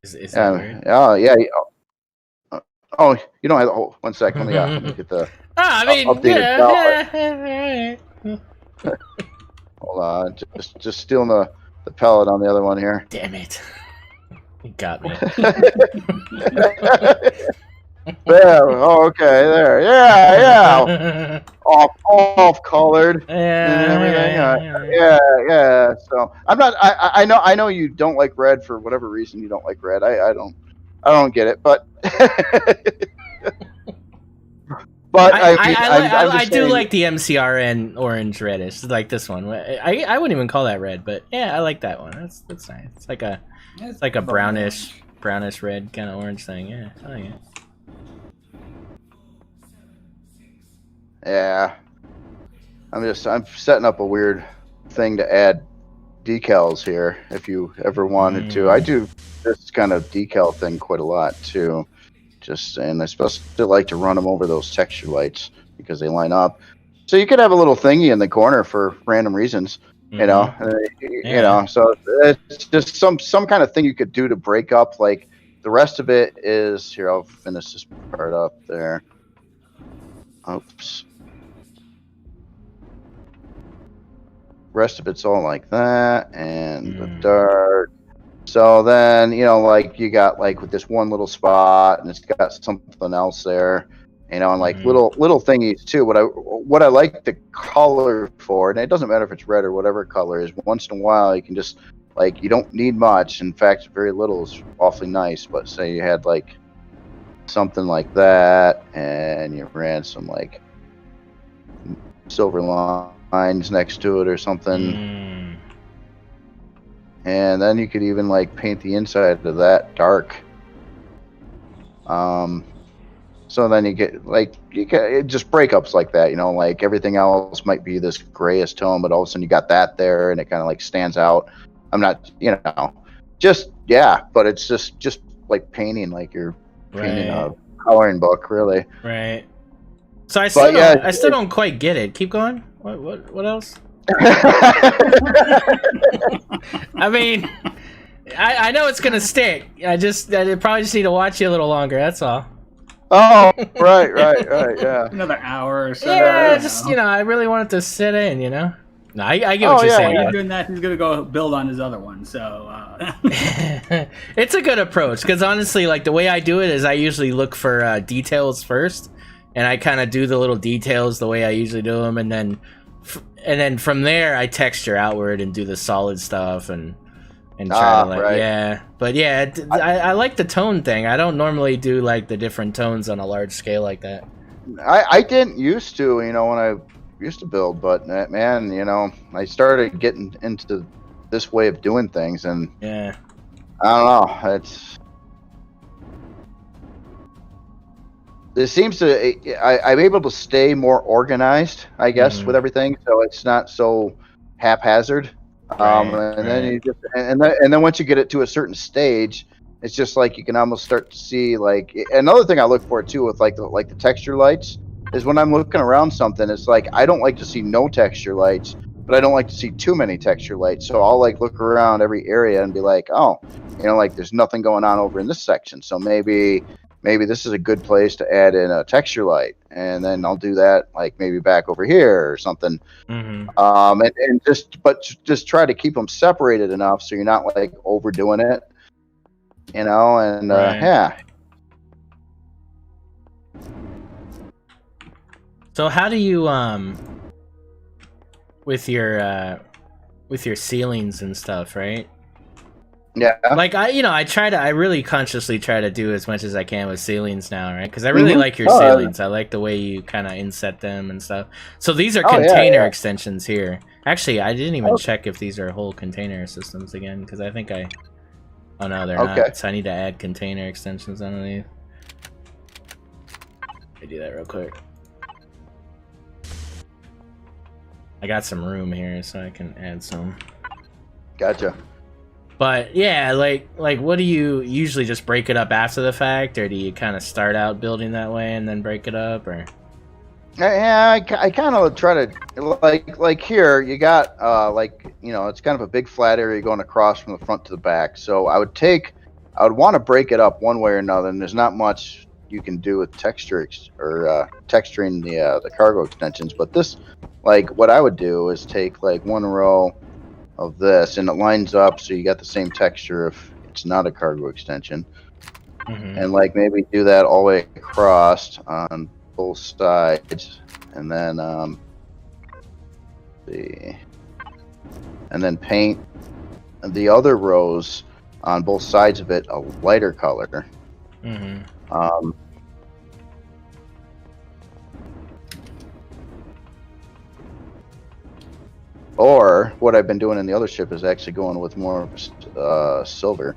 Speaker 2: Is that weird?
Speaker 3: Oh yeah. Oh, you don't have. Oh, 1 sec. Let me get the updated palette. Hold on, just stealing the palette on the other one here.
Speaker 2: Damn it. You got me.
Speaker 3: There. Oh, okay. There. Yeah. Off colored and everything. Yeah. So I'm not. I know you don't like red for whatever reason. You don't like red. I don't get it, but. But
Speaker 2: I do like the MCRN orange reddish, like this one. I wouldn't even call that red, but yeah, I like that one. That's nice. It's like a brownish red kind of orange thing. Yeah, I like it.
Speaker 3: Yeah, I'm setting up a weird thing to add decals here. If you ever wanted to, I do this kind of decal thing quite a lot too. And I still like to run them over those texture lights because they line up. So you could have a little thingy in the corner for random reasons, you know. So it's just some kind of thing you could do to break up like the rest of it is here. I'll finish this part up there. Oops. Rest of it's all like that, and the dark. So then, you know, like you got like with this one little spot, and it's got something else there, you know, and like little thingies too. What I like the color for, and it doesn't matter if it's red or whatever color is. Once in a while, you can just like you don't need much. In fact, very little is awfully nice. But say you had like something like that, and you ran some like silver lines next to it or something. And then you could even like paint the inside of that dark. So then you get like just breakups like that, you know, like everything else might be this grayish tone, but all of a sudden you got that there, and it kind of like stands out. I'm not, you know, just but it's just like painting, like you're painting a coloring book, really.
Speaker 2: Right. So I still don't quite get it. Keep going. What else? I mean, I know it's gonna stick. I probably just need to watch you a little longer. That's all.
Speaker 3: Oh, right, yeah.
Speaker 6: Another hour or so.
Speaker 2: Yeah, just you know, I really wanted to sit in. You know. No, I get what you're saying.
Speaker 6: While you're doing that, he's gonna go build on his other one. So
Speaker 2: it's a good approach because honestly, like the way I do it is I usually look for details first, and I kind of do the little details the way I usually do them, and then from there I texture outward and do the solid stuff and try to like but yeah, I like the tone thing. I don't normally do like the different tones on a large scale like that.
Speaker 3: I didn't used to, you know, when I used to build, but man, you know, I started getting into this way of doing things, and
Speaker 2: yeah,
Speaker 3: I don't know, it seems to I'm able to stay more organized, I guess, with everything, so it's not so haphazard. Then you just and then once you get it to a certain stage, it's just like you can almost start to see like another thing I look for too with like the texture lights is when I'm looking around something, it's like I don't like to see no texture lights, but I don't like to see too many texture lights. So I'll like look around every area and be like, oh, you know, like there's nothing going on over in this section, so maybe this is a good place to add in a texture light, and then I'll do that like maybe back over here or something. And just try to keep them separated enough so you're not like overdoing it, you know. And yeah.
Speaker 2: So how do you with your ceilings and stuff, right?
Speaker 3: Yeah.
Speaker 2: Like I really consciously try to do as much as I can with ceilings now, right? Because I really like your ceilings. I like the way you kind of inset them and stuff. So these are container extensions here. Actually, I didn't even check if these are whole container systems again, because I think oh no, they're not. So I need to add container extensions underneath. Let me do that real quick. I got some room here, so I can add some.
Speaker 3: Gotcha.
Speaker 2: But yeah, like what do you usually just break it up after the fact, or do you kind of start out building that way and then break it up, or?
Speaker 3: Yeah, I kind of try to like here you got like, you know, it's kind of a big flat area going across from the front to the back. So I would want to break it up one way or another, and there's not much you can do with texture or texturing the cargo extensions. But this, like what I would do is take like one row of this, and it lines up so you got the same texture if it's not a cargo extension, and like maybe do that all the way across on both sides, and then and then paint the other rows on both sides of it a lighter color. Or what I've been doing in the other ship is actually going with more silver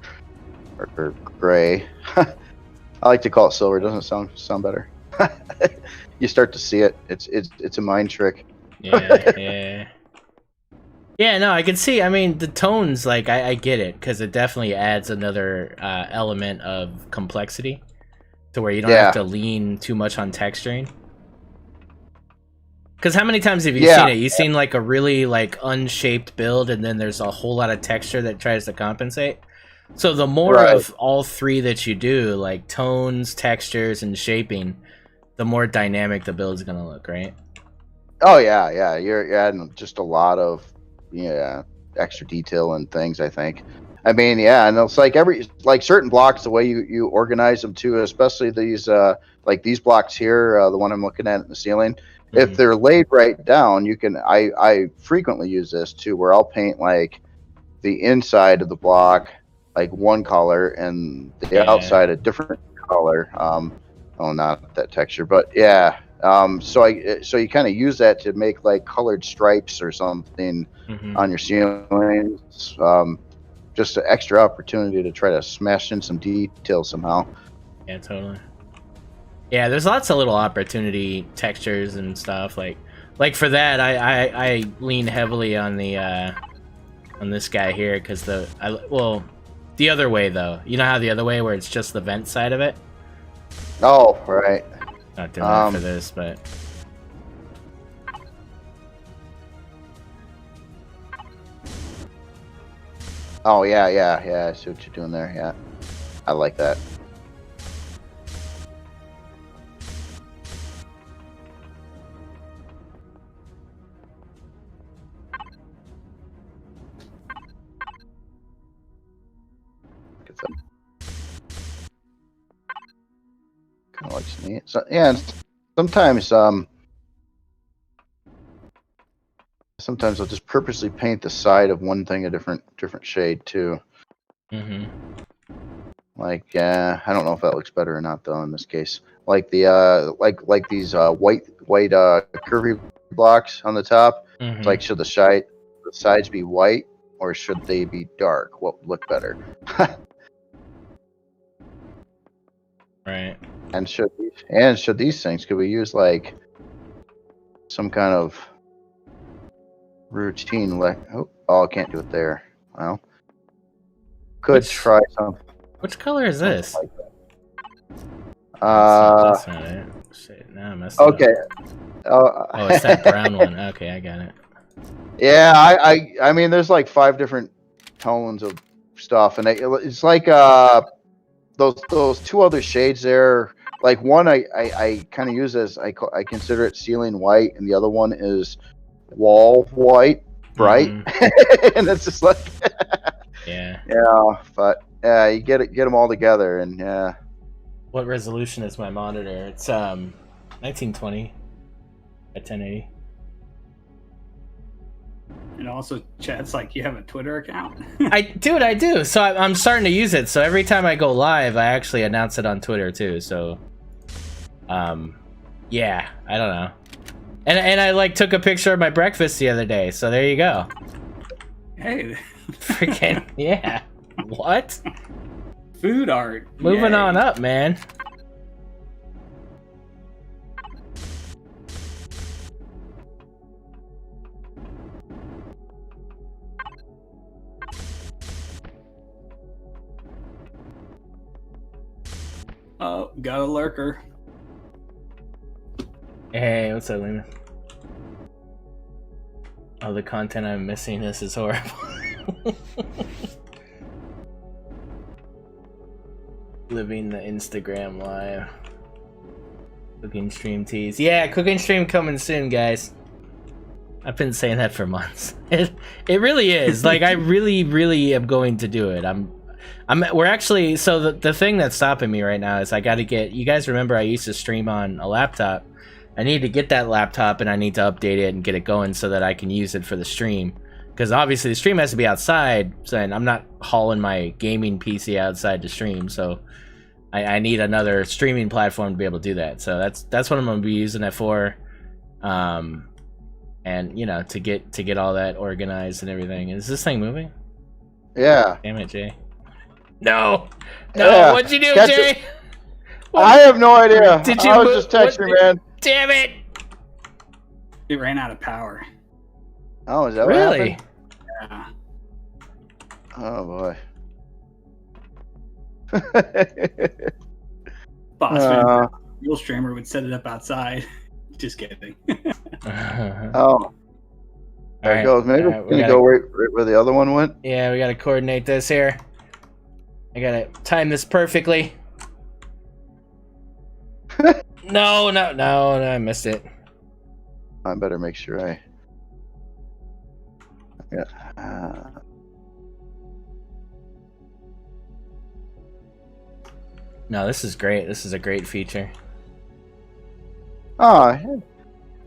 Speaker 3: or gray. I like to call it silver. It doesn't sound better. You start to see it. It's a mind trick.
Speaker 2: Yeah. No, I can see. I mean, the tones, like I get it, because it definitely adds another element of complexity to where you don't have to lean too much on texturing. Because how many times have you seen it? You've seen like a really like unshaped build, and then there's a whole lot of texture that tries to compensate. So the more
Speaker 3: Right.
Speaker 2: of all three that you do, like tones, textures, and shaping, the more dynamic the build is gonna look, right?
Speaker 3: Oh yeah. You're adding just a lot of extra detail and things. I think. I mean, yeah, and it's like certain blocks, the way you organize them too, especially these like these blocks here, the one I'm looking at in the ceiling. If they're laid right down, you can. I frequently use this too, where I'll paint like the inside of the block like one color and the outside a different color. Not that texture, but yeah. So you kind of use that to make like colored stripes or something on your ceilings. Just an extra opportunity to try to smash in some detail somehow.
Speaker 2: Yeah, totally. Yeah, there's lots of little opportunity textures and stuff. Like for that, I lean heavily on the on this guy here because the other way though. You know how the other way where it's just the vent side of it.
Speaker 3: Oh, right.
Speaker 2: Not doing that for this, but.
Speaker 3: Oh yeah. I see what you're doing there. Yeah, I like that. Kind of looks neat. So yeah, and sometimes I'll just purposely paint the side of one thing a different shade too. Like I don't know if that looks better or not though in this case. Like the like these white curvy blocks on the top. It's like should the sides be white or should they be dark? What would look better?
Speaker 2: Right.
Speaker 3: And should these things, could we use like some kind of routine like I can't do it there. Well, try something.
Speaker 2: Which color is this?
Speaker 3: Like
Speaker 2: that's not it. Shit, now I messed it up. Oh, it's that brown one. Okay, I got it.
Speaker 3: Yeah, I mean, there's like 5 different tones of stuff, and it's like those 2 other shades there. Like one, I kind of use as I consider it ceiling white, and the other one is wall white, bright, and it's just like
Speaker 2: yeah,
Speaker 3: but yeah, you get them all together, and yeah.
Speaker 2: What resolution is my monitor? It's 1920 by 1080.
Speaker 6: And also, Chad's like, you have a Twitter account?
Speaker 2: I do. So I'm starting to use it. So every time I go live, I actually announce it on Twitter too. So, yeah, I don't know. And I like took a picture of my breakfast the other day. So there you go.
Speaker 6: Hey,
Speaker 2: freaking yeah. What?
Speaker 6: Food art.
Speaker 2: Moving on up, man.
Speaker 6: Oh, got a lurker.
Speaker 2: Hey, what's up, Lena? Oh, the content I'm missing. This is horrible. Living the Instagram live. Cooking stream tease. Yeah, cooking stream coming soon, guys. I've been saying that for months. It really is. Like, I really am going to do it. We're actually, so the thing that's stopping me right now is I got to get, you guys remember I used to stream on a laptop. I need to get that laptop and I need to update it and get it going so that I can use it for the stream. Because obviously the stream has to be outside, so I'm not hauling my gaming PC outside to stream, so I need another streaming platform to be able to do that. So that's what I'm going to be using it for. And, you know, to get all that organized and everything. Is this thing moving?
Speaker 3: Yeah.
Speaker 2: Damn it, Jay. No! Yeah. What'd you do, Jay?
Speaker 3: I have no idea.
Speaker 2: Did you
Speaker 3: I was just texting, man.
Speaker 2: Damn it!
Speaker 6: It ran out of power.
Speaker 3: Oh, is that
Speaker 2: really?
Speaker 3: What
Speaker 6: Yeah.
Speaker 3: Oh boy.
Speaker 6: Boss real streamer would set it up outside. Just kidding.
Speaker 3: Oh. There it goes. Maybe we're gonna go right where the other one went.
Speaker 2: Yeah, we gotta coordinate this here. I gotta time this perfectly. No, I missed it.
Speaker 3: I better make sure I. Yeah.
Speaker 2: No, this is great. This is a great feature.
Speaker 3: Oh,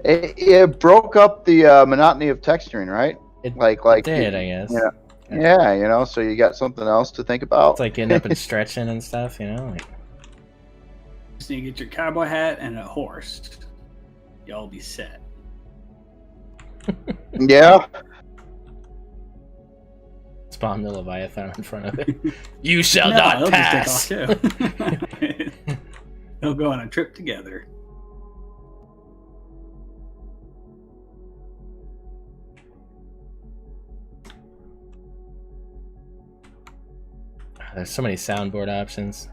Speaker 3: it broke up the monotony of texturing, right?
Speaker 2: It
Speaker 3: like
Speaker 2: did, I guess.
Speaker 3: Yeah. Yeah, you know, so you got something else to think about.
Speaker 2: It's like getting up and stretching and stuff, you know? Like...
Speaker 6: So you get your cowboy hat and a horse. Y'all be set.
Speaker 3: Yeah.
Speaker 2: Spawn the Leviathan in front of it. You shall
Speaker 6: No,
Speaker 2: not
Speaker 6: they'll
Speaker 2: pass!
Speaker 6: just take off too. They'll go on a trip together.
Speaker 2: There's so many soundboard options.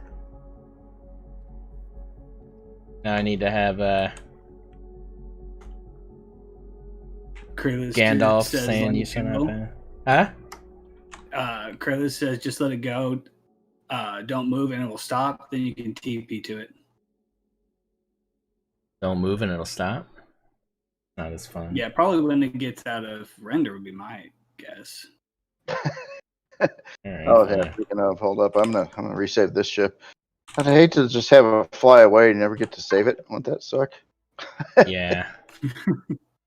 Speaker 2: Now I need to have Gandalf saying you shall not pass. Huh?
Speaker 6: Krillin says just let it go. Don't move and it will stop. Then you can TP to it.
Speaker 2: Don't move and it'll stop? Not as fun.
Speaker 6: Yeah, probably when it gets out of render would be my guess.
Speaker 2: Right,
Speaker 3: Oh yeah. Speaking of, hold up, I'm gonna resave this ship. I'd hate to just have it fly away and never get to save it. Won't that suck?
Speaker 2: Yeah.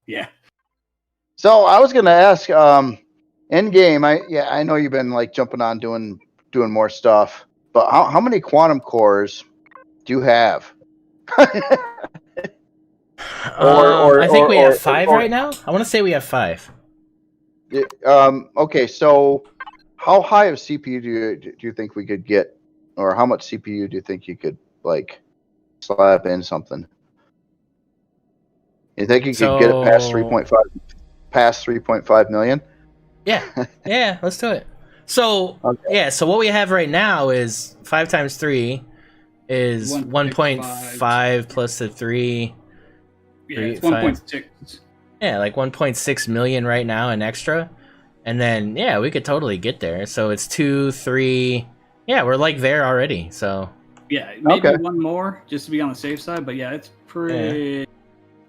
Speaker 6: Yeah.
Speaker 3: So I was gonna ask, in game, I know you've been like jumping on doing more stuff, but how many quantum cores do you have?
Speaker 2: I think we have 5 right now. I want to say we have 5.
Speaker 3: Okay, so how high of CPU do you think we could get, or how much CPU do you think you could like slap in something? You think you could get it past 3.5 million?
Speaker 2: Yeah, let's do it. So so what we have right now is 5 times 3 is 1.5 plus the 3.
Speaker 6: Yeah, it's 1.6.
Speaker 2: Yeah, like 1.6 million right now in extra. And then, yeah, we could totally get there. So it's 2, 3. Yeah, we're like there already. So
Speaker 6: yeah, maybe one more just to be on the safe side. But yeah, it's pretty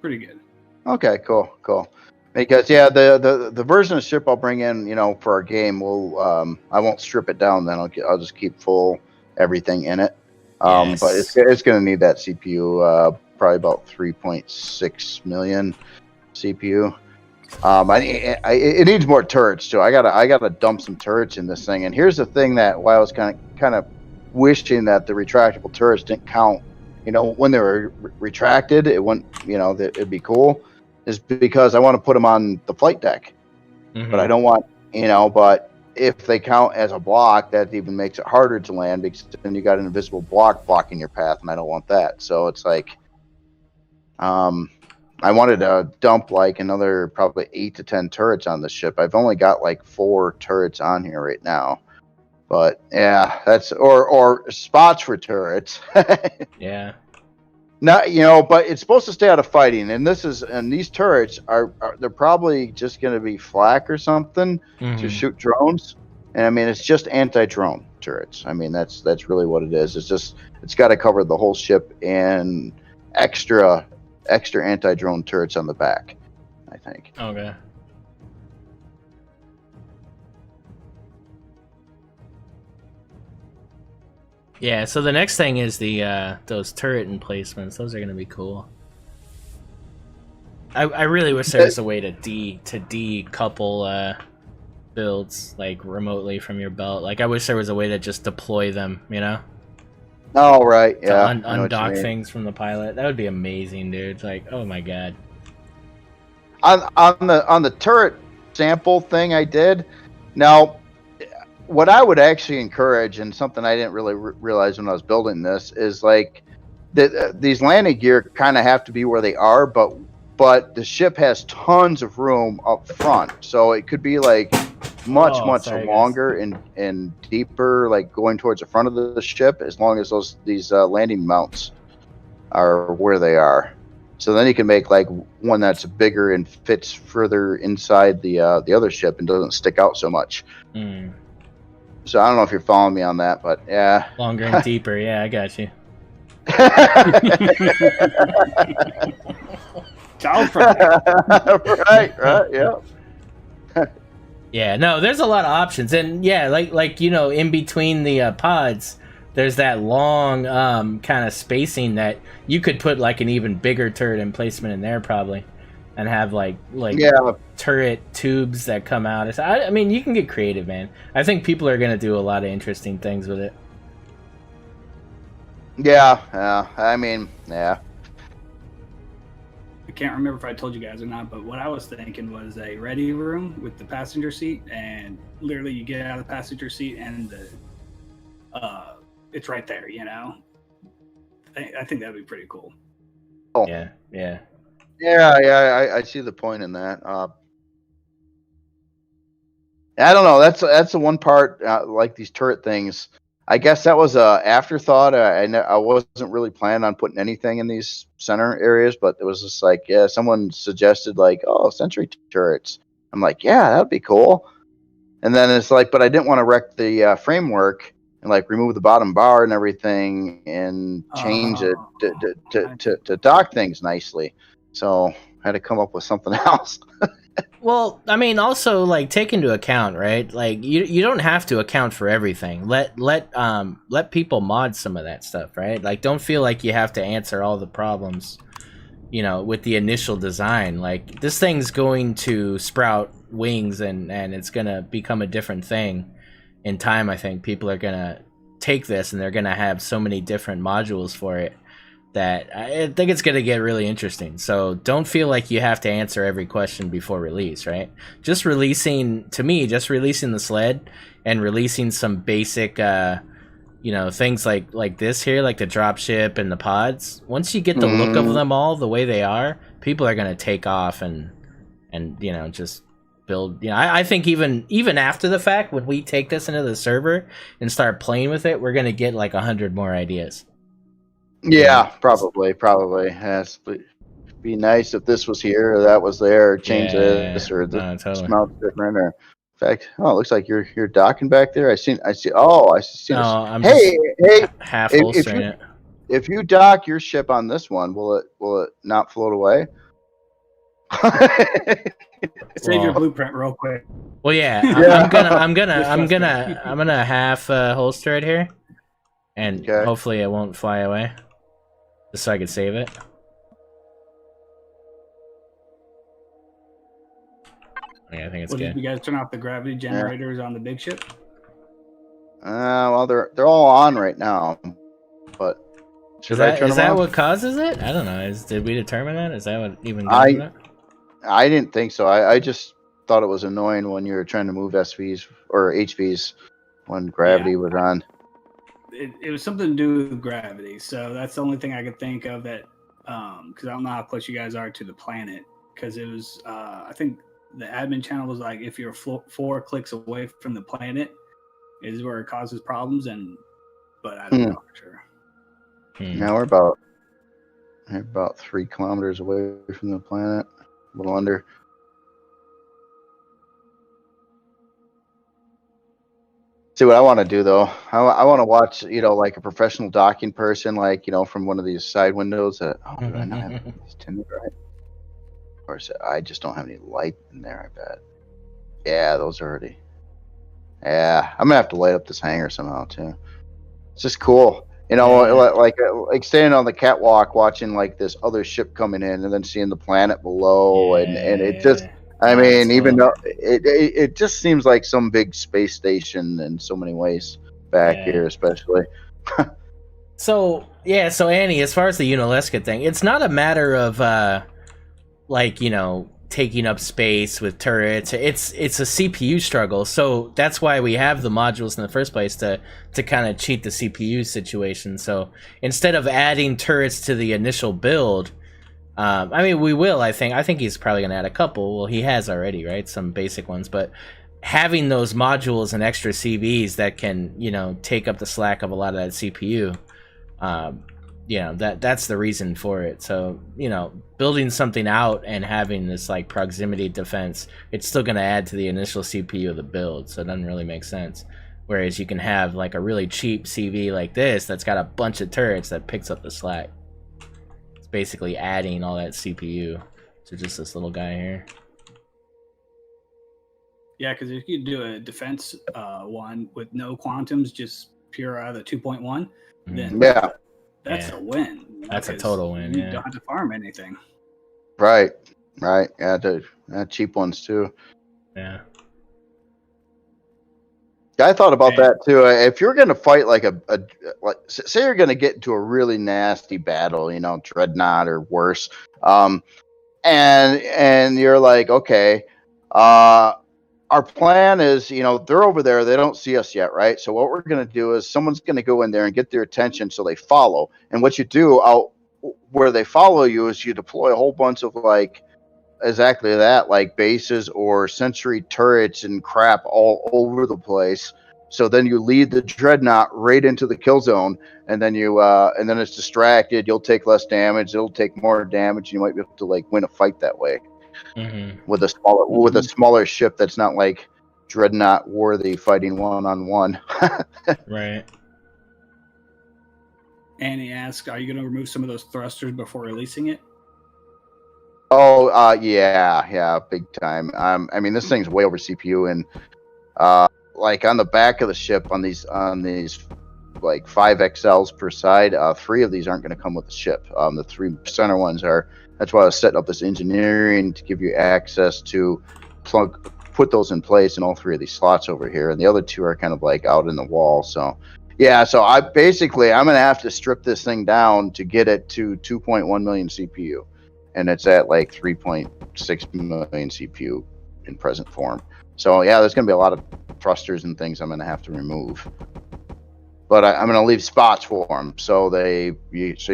Speaker 6: good.
Speaker 3: Okay, cool. Because the version of ship I'll bring in, you know, for our game will I won't strip it down. Then I'll just keep full everything in it. But it's going to need that CPU, probably about 3.6 million CPU. It needs more turrets too. I gotta dump some turrets in this thing. And here's the thing that why I was kind of wishing that the retractable turrets didn't count. You know, when they were retracted, it wouldn't. You know, it'd be cool. Is because I want to put them on the flight deck, but I don't want. You know, but if they count as a block, that even makes it harder to land because then you got an invisible block blocking your path, and I don't want that. So it's like, I wanted to dump like another probably 8 to 10 turrets on the ship. I've only got like 4 turrets on here right now, but yeah, that's or spots for turrets.
Speaker 2: Yeah.
Speaker 3: Not, you know, but it's supposed to stay out of fighting, and these turrets are they're probably just going to be flak or something to shoot drones. And I mean, it's just anti-drone turrets. I mean, that's really what it is. It's got to cover the whole ship and extra anti-drone turrets on the back, I think.
Speaker 2: Okay. Yeah, so the next thing is the those turret emplacements. Those are gonna be cool. I really wish there was a way to decouple builds like remotely from your belt. Like I wish there was a way to just deploy them, you know?
Speaker 3: Oh right, yeah.
Speaker 2: To undock things from the pilot. That would be amazing, dude. It's like, oh my god.
Speaker 3: On the turret sample thing I did. Now, what I would actually encourage, and something I didn't really realize when I was building this, is like these landing gear kind of have to be where they are, but the ship has tons of room up front, so it could be like much longer and deeper, like going towards the front of the ship, as long as these landing mounts are where they are. So then you can make like one that's bigger and fits further inside the other ship and doesn't stick out so much. So I don't know if you're following me on that, but yeah.
Speaker 2: Longer and deeper. Yeah, I got you.
Speaker 6: Child friendly.
Speaker 3: right, yeah.
Speaker 2: Yeah, no, there's a lot of options, and yeah, like in between the pods, there's that long kind of spacing that you could put like an even bigger turret emplacement in there probably, and have like turret tubes that come out. I mean, you can get creative, man. I think people are gonna do a lot of interesting things with it.
Speaker 3: Yeah. I mean, yeah.
Speaker 6: I can't remember if I told you guys or not, but what I was thinking was a ready room with the passenger seat, and literally you get out of the passenger seat and it's right there. I think that'd be pretty cool.
Speaker 3: Oh.
Speaker 2: Yeah.
Speaker 3: I see the point in that. I don't know. That's the one part like these turret things. I guess that was a afterthought. I wasn't really planning on putting anything in these center areas, but it was just like, yeah, someone suggested like, oh, sentry turrets. I'm like, yeah, that'd be cool. And then it's like, but I didn't want to wreck the framework and like remove the bottom bar and everything and change it to dock things nicely. So I had to come up with something else.
Speaker 2: Well, I mean, also like take into account, right? Like you don't have to account for everything. Let people mod some of that stuff, right? Like don't feel like you have to answer all the problems, with the initial design. Like this thing's going to sprout wings and it's gonna become a different thing in time. I think people are gonna take this and they're gonna have so many different modules for it that I think it's going to get really interesting. So don't feel like you have to answer every question before release, right? Just releasing the sled and releasing some basic, things like this here, like the dropship and the pods. Once you get the look of them all the way they are, people are going to take off and just build. I think even after the fact, when we take this into the server and start playing with it, we're going to get like 100 more ideas.
Speaker 3: Yeah, probably. Yes, but it'd be nice if this was here or that was there, or change this or this smells different. Or in fact, it looks like you're docking back there. I see. Oh, I see.
Speaker 2: No, I'm
Speaker 3: hey,
Speaker 2: half holstering it.
Speaker 3: If you dock your ship on this one, will it not float away?
Speaker 6: Save your blueprint real quick.
Speaker 2: Well, yeah, I'm gonna half holster it here, and hopefully it won't fly away. Just so I can save it. Yeah, I think it's good.
Speaker 6: Did you guys turn off the gravity generators on the big ship?
Speaker 3: Well, they're all on right now, but
Speaker 2: is that what causes it? I don't know. Did we determine that? Is that what even goes with it?
Speaker 3: I didn't think so. I just thought it was annoying when you were trying to move SVs or HVs when gravity was on.
Speaker 6: It was something to do with gravity, so that's the only thing I could think of that, because I don't know how close you guys are to the planet, because it was, I think the admin channel was like, if you're 4 clicks away from the planet is where it causes problems, but I don't know for sure.
Speaker 3: Now we're about 3 kilometers away from the planet, a little under. See what I want to do though. I want to watch, like a professional docking person, like from one of these side windows. Do I not have this Tinder, right? Of course, I just don't have any light in there. I bet. Yeah, those are already. Yeah, I'm gonna have to light up this hangar somehow too. It's just cool, like standing on the catwalk watching like this other ship coming in, and then seeing the planet below, and it just. I mean, even though it just seems like some big space station in so many ways back here, especially.
Speaker 2: So Annie, as far as the Unalesca thing, it's not a matter of taking up space with turrets. It's a CPU struggle. So that's why we have the modules in the first place to kind of cheat the CPU situation. So instead of adding turrets to the initial build. I mean, we will, I think he's probably going to add a couple. Well, he has already, right? Some basic ones. But having those modules and extra CVs that can, take up the slack of a lot of that CPU, that's the reason for it. So, building something out and having this, like, proximity defense, it's still going to add to the initial CPU of the build. So it doesn't really make sense. Whereas you can have like a really cheap CV like this that's got a bunch of turrets that picks up the slack. It's basically adding all that CPU to just this little guy here.
Speaker 6: Yeah, because if you do a defense one with no quantums, just pure out of the 2.1, then that's a win.
Speaker 2: That's a total win.
Speaker 6: You don't have to farm anything.
Speaker 3: Right. Yeah, the cheap ones too.
Speaker 2: Yeah.
Speaker 3: I thought about that too. If you're gonna fight like like say you're gonna get into a really nasty battle, you know, Dreadnought or worse, and you're like, okay, our plan is, you know, they're over there, they don't see us yet, right? So what we're gonna do is someone's gonna go in there and get their attention, so they follow. And what you do out where they follow you is you deploy a whole bunch of like exactly that, like bases or sentry turrets and crap all over the place. So then you lead the Dreadnought right into the kill zone, and then and then it's distracted. You'll take less damage. It'll take more damage. And you might be able to like win a fight that way with a smaller ship that's not like Dreadnought worthy, fighting one-on-one.
Speaker 2: Right.
Speaker 6: Annie asks, "Are you going to remove some of those thrusters before releasing it?"
Speaker 3: Oh, yeah, big time. I mean, this thing's way over CPU, and like on the back of the ship on these like 5 XLs per side, 3 of these aren't going to come with the ship. The 3 center ones are. That's why I was setting up this engineering to give you access to put those in place in all 3 of these slots over here, and the other 2 are kind of like out in the wall. So yeah, so I'm going to have to strip this thing down to get it to 2.1 million CPU. And it's at like 3.6 million CPU in present form. So yeah, there's going to be a lot of thrusters and things I'm going to have to remove. But I'm going to leave spots for them, so you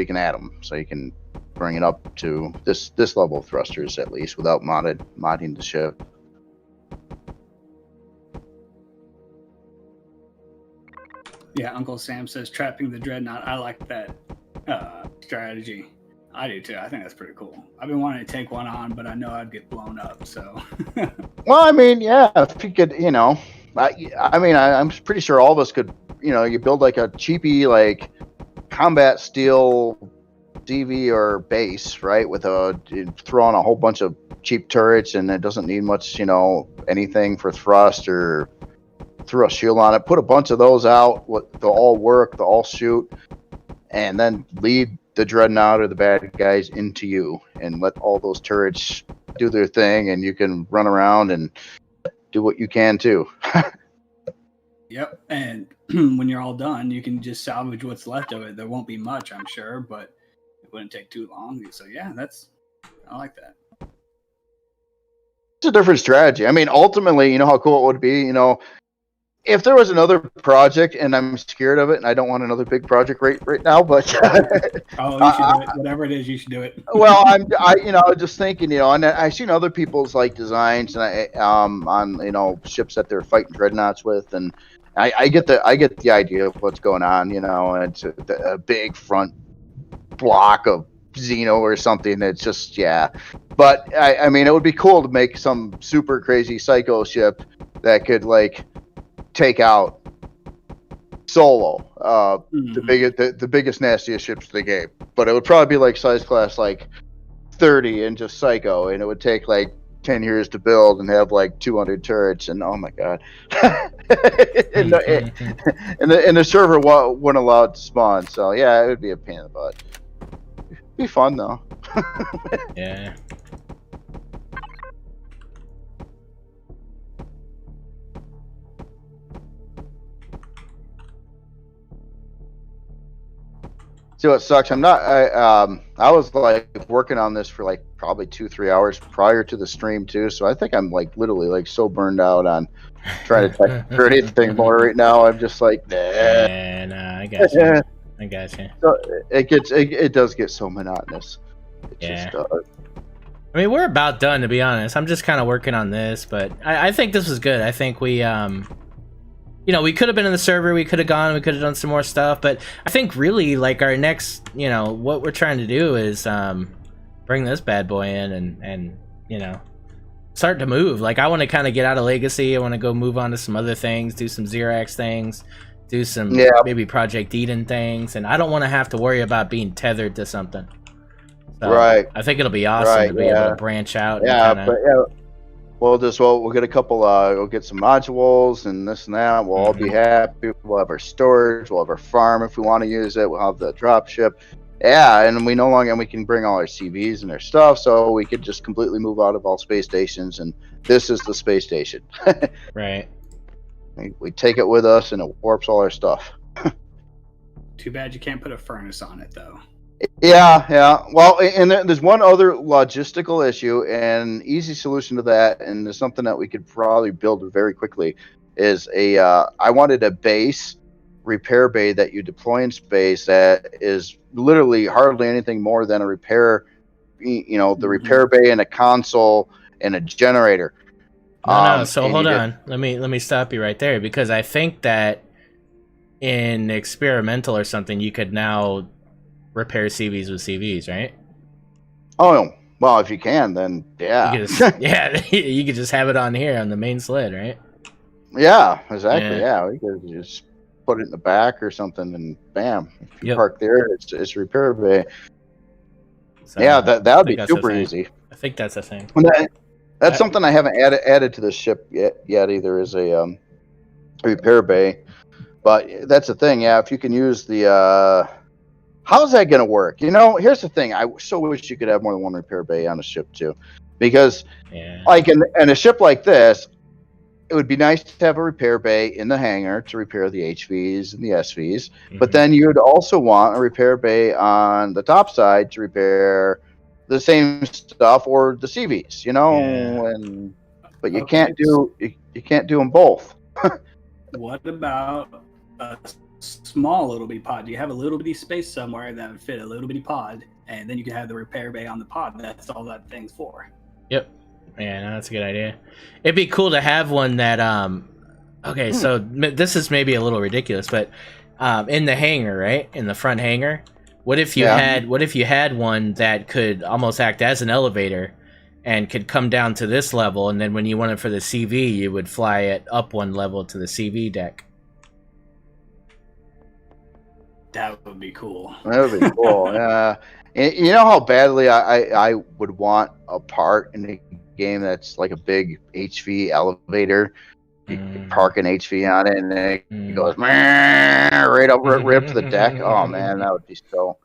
Speaker 3: can add them, so you can bring it up to this level of thrusters at least without modding the ship.
Speaker 6: Yeah, Uncle Sam says trapping the Dreadnought. I like that strategy. I do too. I think that's pretty cool. I've been wanting to take one on, but I know I'd get blown up. So.
Speaker 3: Well, I mean, yeah, if you could, you know, I mean, I'm pretty sure all of us could, you know, you build like a cheapy like combat steel CV or base, right? You throw on a whole bunch of cheap turrets, and it doesn't need much, you know, anything for thrust, or throw a shield on it. Put a bunch of those out. They'll all work. They'll all shoot, and then lead the Dreadnought or the bad guys into you, and let all those turrets do their thing, and you can run around and do what you can too.
Speaker 6: Yep, and when you're all done, you can just salvage what's left of it. There won't be much, I'm sure, but it wouldn't take too long. So yeah, I like that.
Speaker 3: It's a different strategy. I mean, ultimately, you know how cool it would be, you know, if there was another project, and I'm scared of it, and I don't want another big project right now, but
Speaker 6: you should do it. Whatever it is, you should do it.
Speaker 3: Well, I you know, just thinking, you know, and I've seen other people's like designs, and on, you know, ships that they're fighting Dreadnoughts with, and I get the idea of what's going on, you know, and it's a big front block of Xeno or something. That's just, yeah. But I mean, it would be cool to make some super crazy psycho ship that could like take out solo the biggest nastiest ships of the game. But it would probably be like size class like 30 and just psycho, and it would take like 10 years to build and have like 200 turrets, and oh my god. and the server wouldn't allow it to spawn. So yeah, it would be a pain in the butt. It'd be fun though.
Speaker 2: Yeah.
Speaker 3: See what sucks? I was like working on this for like probably 2-3 hours prior to the stream too. So I think I'm like literally like so burned out on trying to type for anything more right now. I'm just like, nah.
Speaker 2: Yeah, nah, I got you. I got you.
Speaker 3: So it does get so monotonous.
Speaker 2: Yeah. I mean, we're about done, to be honest. I'm just kind of working on this, but I think this was good. I think we you know, we could have been in the server, we could have gone, we could have done some more stuff, but I think really, like, our next, you know, what we're trying to do is bring this bad boy in and you know, start to move. Like, I want to kind of get out of Legacy. I want to go move on to some other things, do some Xerax things, do some maybe Project Eden things, and I don't want to have to worry about being tethered to something. So
Speaker 3: Right.
Speaker 2: I think it'll be awesome to be able to branch out.
Speaker 3: Yeah,
Speaker 2: and kinda,
Speaker 3: but we'll get a couple. We'll get some modules and this and that. We'll all be happy. We'll have our storage. We'll have our farm if we want to use it. We'll have the drop ship. Yeah, and we can bring all our CVs and our stuff, so we could just completely move out of all space stations. And this is the space station.
Speaker 2: right.
Speaker 3: We take it with us, and it warps all our stuff.
Speaker 6: Too bad you can't put a furnace on it, though.
Speaker 3: Yeah. Well, and there's one other logistical issue, and easy solution to that, and there's something that we could probably build very quickly. Is I wanted a base repair bay that you deploy in space that is literally hardly anything more than a repair, the repair bay and a console and a generator.
Speaker 2: No. So hold on. Let me stop you right there, because I think that in experimental or something, you could now repair CVs with CVs, right?
Speaker 3: Oh, well, if you can, then yeah.
Speaker 2: You could just have it on here on the main sled, right?
Speaker 3: Yeah, exactly. Yeah, we could just put it in the back or something, and bam, if you park there, it's a repair bay.
Speaker 2: So,
Speaker 3: yeah, that would be super easy.
Speaker 2: I think that's a thing.
Speaker 3: That's something I haven't added to the ship yet either, is a repair bay. But that's the thing. Yeah, if you can use the how's that going to work? Here's the thing. I so wish you could have more than one repair bay on a ship too, because like in a ship like this, it would be nice to have a repair bay in the hangar to repair the HVs and the SVs, but then you'd also want a repair bay on the top side to repair the same stuff or the CVs, but you can't do them both.
Speaker 6: What about a small little bitty pod? Do you have a little bitty space somewhere that would fit a little bitty pod, and then you can have the repair bay on the pod? That's all that thing's for.
Speaker 2: Yep. Yeah, no, that's a good idea. It'd be cool to have one that okay, so this is maybe a little ridiculous, but in the hangar, right? In the front hangar, what if you had one that could almost act as an elevator and could come down to this level, and then when you want it for the CV, you would fly it up one level to the CV deck.
Speaker 6: That would be cool.
Speaker 3: That would be cool. Yeah. You know how badly I would want a part in the game that's like a big HV elevator. You can park an HV on it, and it goes right up to the deck. Oh man, that would be so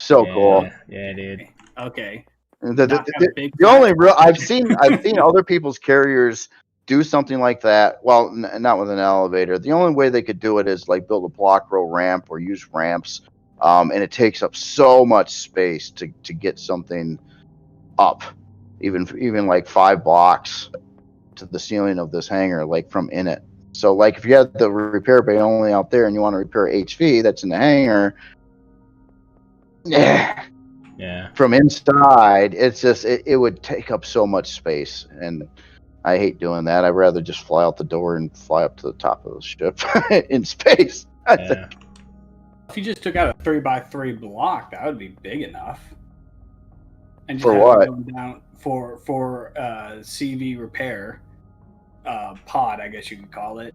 Speaker 3: cool.
Speaker 2: Yeah, dude.
Speaker 6: Okay.
Speaker 3: The only real I've seen other people's carriers do something like that. Well, not with an elevator. The only way they could do it is like build a block row ramp or use ramps, and it takes up so much space to get something up, even like 5 blocks to the ceiling of this hangar, like from in it. So like if you had the repair bay only out there and you want to repair HV that's in the hangar, from inside, it's just it would take up so much space, and I hate doing that. I'd rather just fly out the door and fly up to the top of the ship in space. I think.
Speaker 6: If you just took out a 3x3 block, that would be big enough. And just
Speaker 3: for
Speaker 6: have
Speaker 3: what?
Speaker 6: it going down for CV repair pod, I guess you could call it.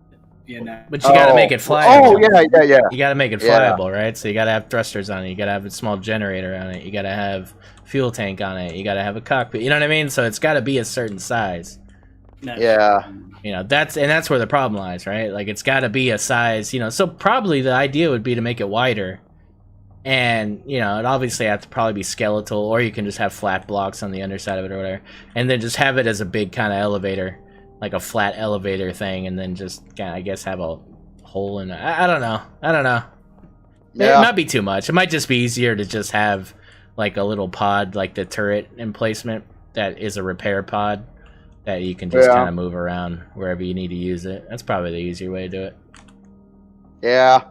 Speaker 2: But you gotta make it flyable.
Speaker 3: Oh yeah.
Speaker 2: You gotta make it flyable, right? So you gotta have thrusters on it. You gotta have a small generator on it. You gotta have fuel tank on it. You gotta have a cockpit. You know what I mean? So it's gotta be a certain size.
Speaker 3: Yeah.
Speaker 2: That's where the problem lies, right? Like it's gotta be a size. So probably the idea would be to make it wider, and it obviously have to probably be skeletal, or you can just have flat blocks on the underside of it or whatever, and then just have it as a big kind of elevator. Like a flat elevator thing, and then just I guess have a hole in it. I don't know.
Speaker 3: Yeah.
Speaker 2: It might be too much. It might just be easier to just have like a little pod, like the turret emplacement that is a repair pod that you can just kind of move around wherever you need to use it. That's probably the easier way to do it.
Speaker 3: Yeah.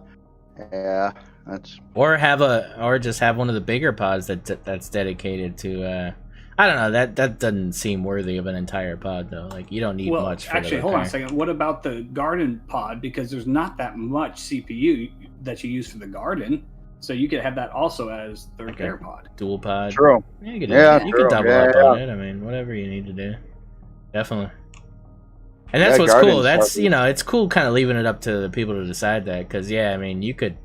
Speaker 2: Or just have one of the bigger pods that's dedicated to. I don't know. That doesn't seem worthy of an entire pod, though. Like, you don't need much for
Speaker 6: actually, hold on a second. What about the garden pod? Because there's not that much CPU that you use for the garden. So you could have that also as the repair pod.
Speaker 2: Dual pod.
Speaker 3: True.
Speaker 2: Yeah, you could double up on it. I mean, whatever you need to do. Definitely. And that's
Speaker 3: Yeah,
Speaker 2: what's cool.
Speaker 3: gardens
Speaker 2: That's
Speaker 3: are-
Speaker 2: it's cool kind of leaving it up to the people to decide that, because yeah, I mean, you could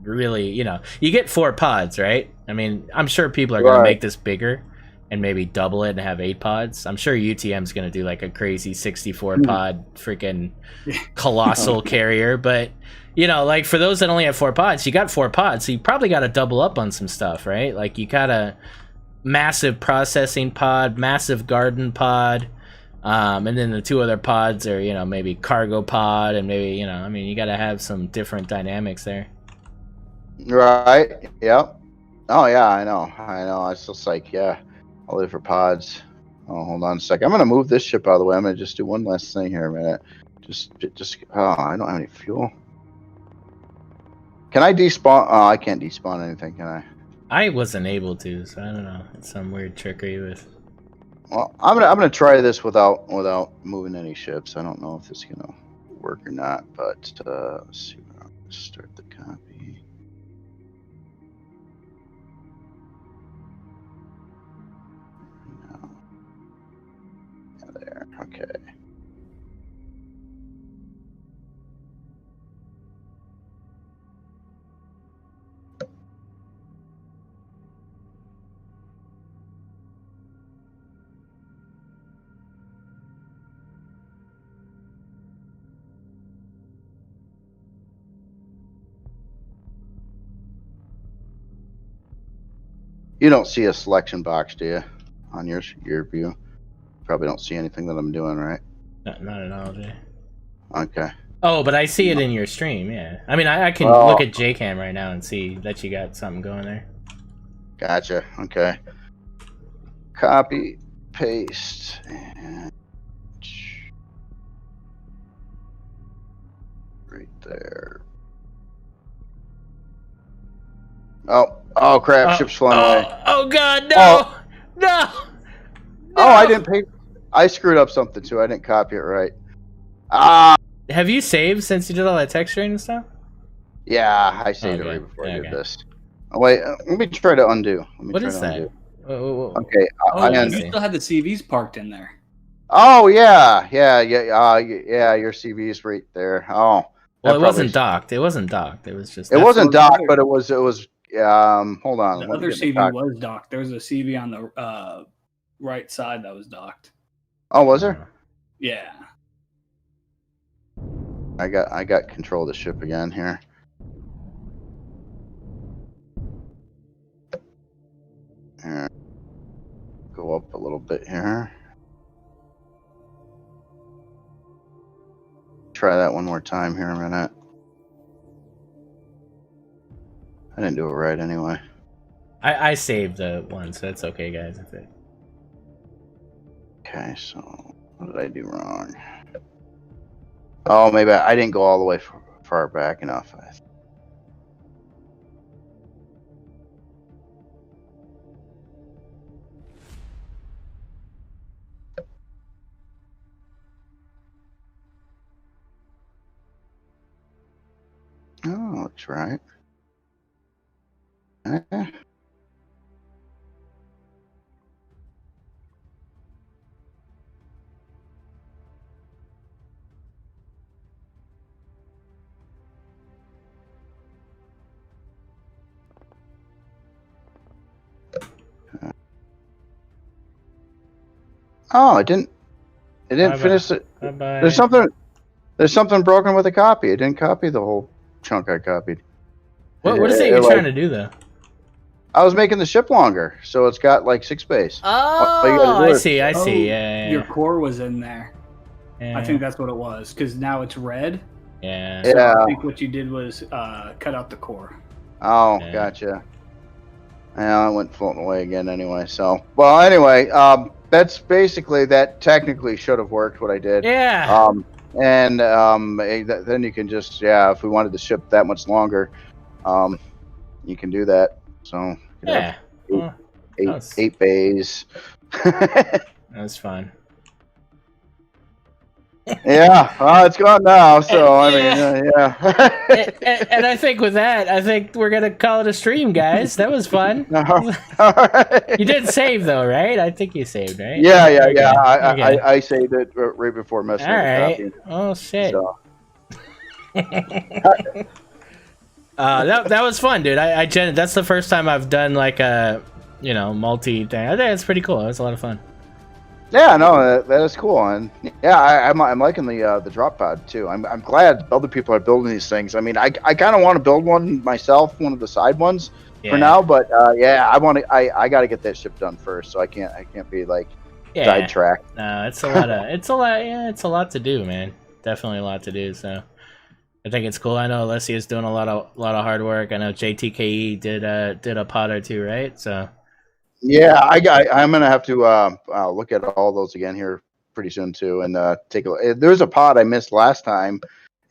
Speaker 2: really, you get 4 pods, right? I mean, I'm sure people are gonna
Speaker 3: Right.
Speaker 2: make this bigger and maybe double it and have 8 pods. I'm sure UTM's gonna do like a crazy 64 pod freaking colossal carrier, but like for those that only have 4 pods, you got 4 pods, so you probably got to double up on some stuff, right? Like you got a massive processing pod, massive garden pod. And then the 2 other pods are, maybe cargo pod, and maybe, I mean, you got to have some different dynamics there.
Speaker 3: Right. Yep. Oh yeah, I know. It's just like, yeah, all different pods. Oh, hold on a sec. I'm gonna move this ship out of the way. I'm gonna just do one last thing here a minute. Just. Oh, I don't have any fuel. Can I despawn? Oh, I can't despawn anything, can I?
Speaker 2: I wasn't able to, so I don't know. It's some weird trickery with.
Speaker 3: Well, I'm gonna try this without moving any ships. I don't know if this is gonna work or not, but let's see. I'll start the copy. No. Yeah, there. Okay. You don't see a selection box, do you, on your view? Probably don't see anything that I'm doing, right?
Speaker 2: Not at all, Jay.
Speaker 3: Okay.
Speaker 2: Oh, but I see it in your stream, yeah. I mean, I can
Speaker 3: Oh.
Speaker 2: look at JCam right now and see that you got something going there.
Speaker 3: Gotcha. Okay. Copy, paste, and right there. Oh crap! Ship's flying away.
Speaker 2: Oh God, no,
Speaker 3: Oh.
Speaker 2: no.
Speaker 3: Oh, I didn't pay. I screwed up something too. I didn't copy it right. Ah,
Speaker 2: Have you saved since you did all that texturing and stuff?
Speaker 3: yeah, I saved
Speaker 2: Okay,
Speaker 3: it right before I
Speaker 2: okay.
Speaker 3: did this. Oh wait, let me try to undo.
Speaker 2: What is that? Whoa.
Speaker 3: Okay,
Speaker 6: Oh,
Speaker 3: I
Speaker 6: you
Speaker 3: undo.
Speaker 6: still had the CVs parked in there.
Speaker 3: Oh yeah. Your CV is right there. Oh,
Speaker 2: Well,
Speaker 3: that
Speaker 2: it wasn't
Speaker 3: probably-
Speaker 2: docked. It wasn't docked. It was just.
Speaker 3: It wasn't
Speaker 6: what
Speaker 3: docked,
Speaker 6: matters.
Speaker 3: but it was. Hold on.
Speaker 6: The
Speaker 3: let me
Speaker 6: other
Speaker 3: get my
Speaker 6: CV
Speaker 3: doc-
Speaker 6: was docked. There was a CV on the right side that was docked.
Speaker 3: Oh, was there?
Speaker 6: Yeah.
Speaker 3: I got control of the ship again here. Here. Go up a little bit here. Try that one more time here a minute. I didn't do it right anyway.
Speaker 2: I saved the one, so that's okay, guys. If it...
Speaker 3: Okay, so what did I do wrong? Oh, maybe I didn't go all the way far back enough. Oh, looks right. Eh. Oh, it didn't
Speaker 2: Bye-bye.
Speaker 3: finish it.
Speaker 2: Bye-bye.
Speaker 3: There's something broken with the copy. It didn't copy the whole chunk I copied.
Speaker 2: What is it you're trying to do, though?
Speaker 3: I was making the ship longer, so it's got like 6 space. All you gotta
Speaker 2: Oh,
Speaker 3: do
Speaker 2: I
Speaker 3: is-
Speaker 2: see. I
Speaker 6: Oh,
Speaker 2: see. Yeah.
Speaker 6: Your core was in there.
Speaker 2: Yeah.
Speaker 6: I think that's what it was, because now it's red.
Speaker 2: Yeah.
Speaker 6: So
Speaker 3: Yeah.
Speaker 6: I think what you did was cut out the core.
Speaker 3: Oh,
Speaker 2: Yeah.
Speaker 3: gotcha. Yeah, I went floating away again anyway. So, well, anyway, that's basically that. Technically, should have worked what I did.
Speaker 2: Yeah.
Speaker 3: Then you can just if we wanted the ship that much longer, you can do that. So you could have
Speaker 2: Yeah. Well, Nice.
Speaker 3: eight bays.
Speaker 2: that's fine.
Speaker 3: Yeah, well, it's gone now. So I mean, yeah.
Speaker 2: And I think with that, I think we're gonna call it a stream, guys. That was fun.
Speaker 3: All right.
Speaker 2: You did save though, right? I think you saved, right?
Speaker 3: Yeah.
Speaker 2: Okay. Okay.
Speaker 3: I saved it right before messing
Speaker 2: All
Speaker 3: with the
Speaker 2: right.
Speaker 3: copy.
Speaker 2: Oh shit.
Speaker 3: So.
Speaker 2: That was fun, dude. That's the first time I've done like a multi thing. I think it's pretty cool. It was a lot of fun.
Speaker 3: Yeah, no, that is cool, and yeah, I'm liking the drop pod too. I'm glad other people are building these things. I mean, I kind of want to build one myself, one of the side ones for now, but yeah, I got to get that ship done first, so I can't be like sidetracked.
Speaker 2: No, it's a lot to do, man. Definitely a lot to do. So I think it's cool. I know Alessia is doing a lot of hard work. I know JTKE did a pod or two, right? So.
Speaker 3: Yeah, I'm gonna have to look at all those again here pretty soon too, and take a look. There's a pod I missed last time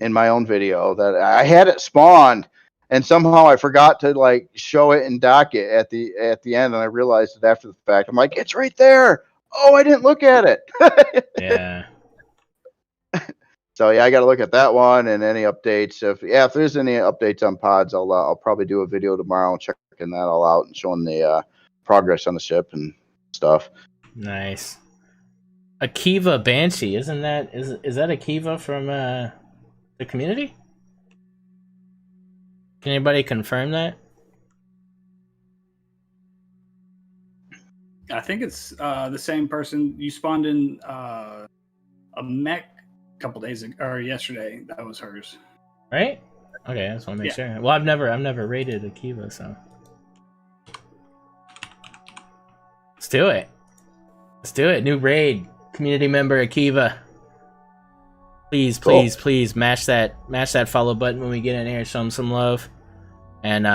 Speaker 3: in my own video that I had it spawned, and somehow I forgot to like show it and dock it at the end, and I realized it after the fact. I'm like, it's right there. Oh, I didn't look at it.
Speaker 2: Yeah.
Speaker 3: So yeah, I got to look at that one and any updates. If there's any updates on pods, I'll probably do a video tomorrow and checking that all out and showing the progress on the ship and stuff.
Speaker 2: Nice. Akiva Banshee, isn't that is that Akiva from the community? Can anybody confirm that?
Speaker 6: I think it's the same person. You spawned in a mech a couple days ago, or yesterday. That was hers,
Speaker 2: right? Okay, I just want to make sure. Well, I've never raided Akiva, so. Let's do it. Let's do it. New raid. Community member Akiva. Please, please, please mash that follow button when we get in here. Show him some love. And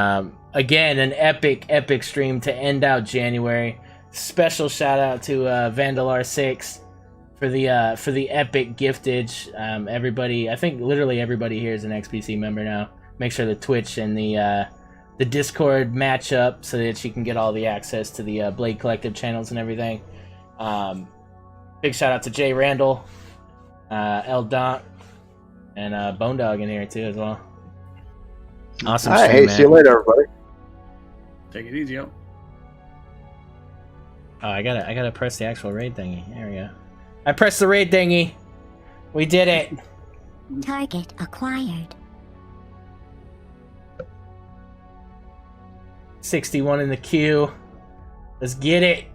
Speaker 2: again, an epic stream to end out January. Special shout out to Vandalar6 for the epic giftage. Everybody, I think literally everybody here is an XPC member now. Make sure the Twitch and the Discord match up so that you can get all the access to the Blade Collective channels and everything. Big shout out to JRandall, El Donk, and Bone Dog in here too as well. Awesome.
Speaker 3: All right,
Speaker 2: stream,
Speaker 3: hey, see you later, everybody.
Speaker 6: Take it easy, yo.
Speaker 2: Oh, I gotta press the actual raid thingy. There we go. I pressed the raid thingy. We did it.
Speaker 4: Target acquired.
Speaker 2: 61 in the queue. Let's get it.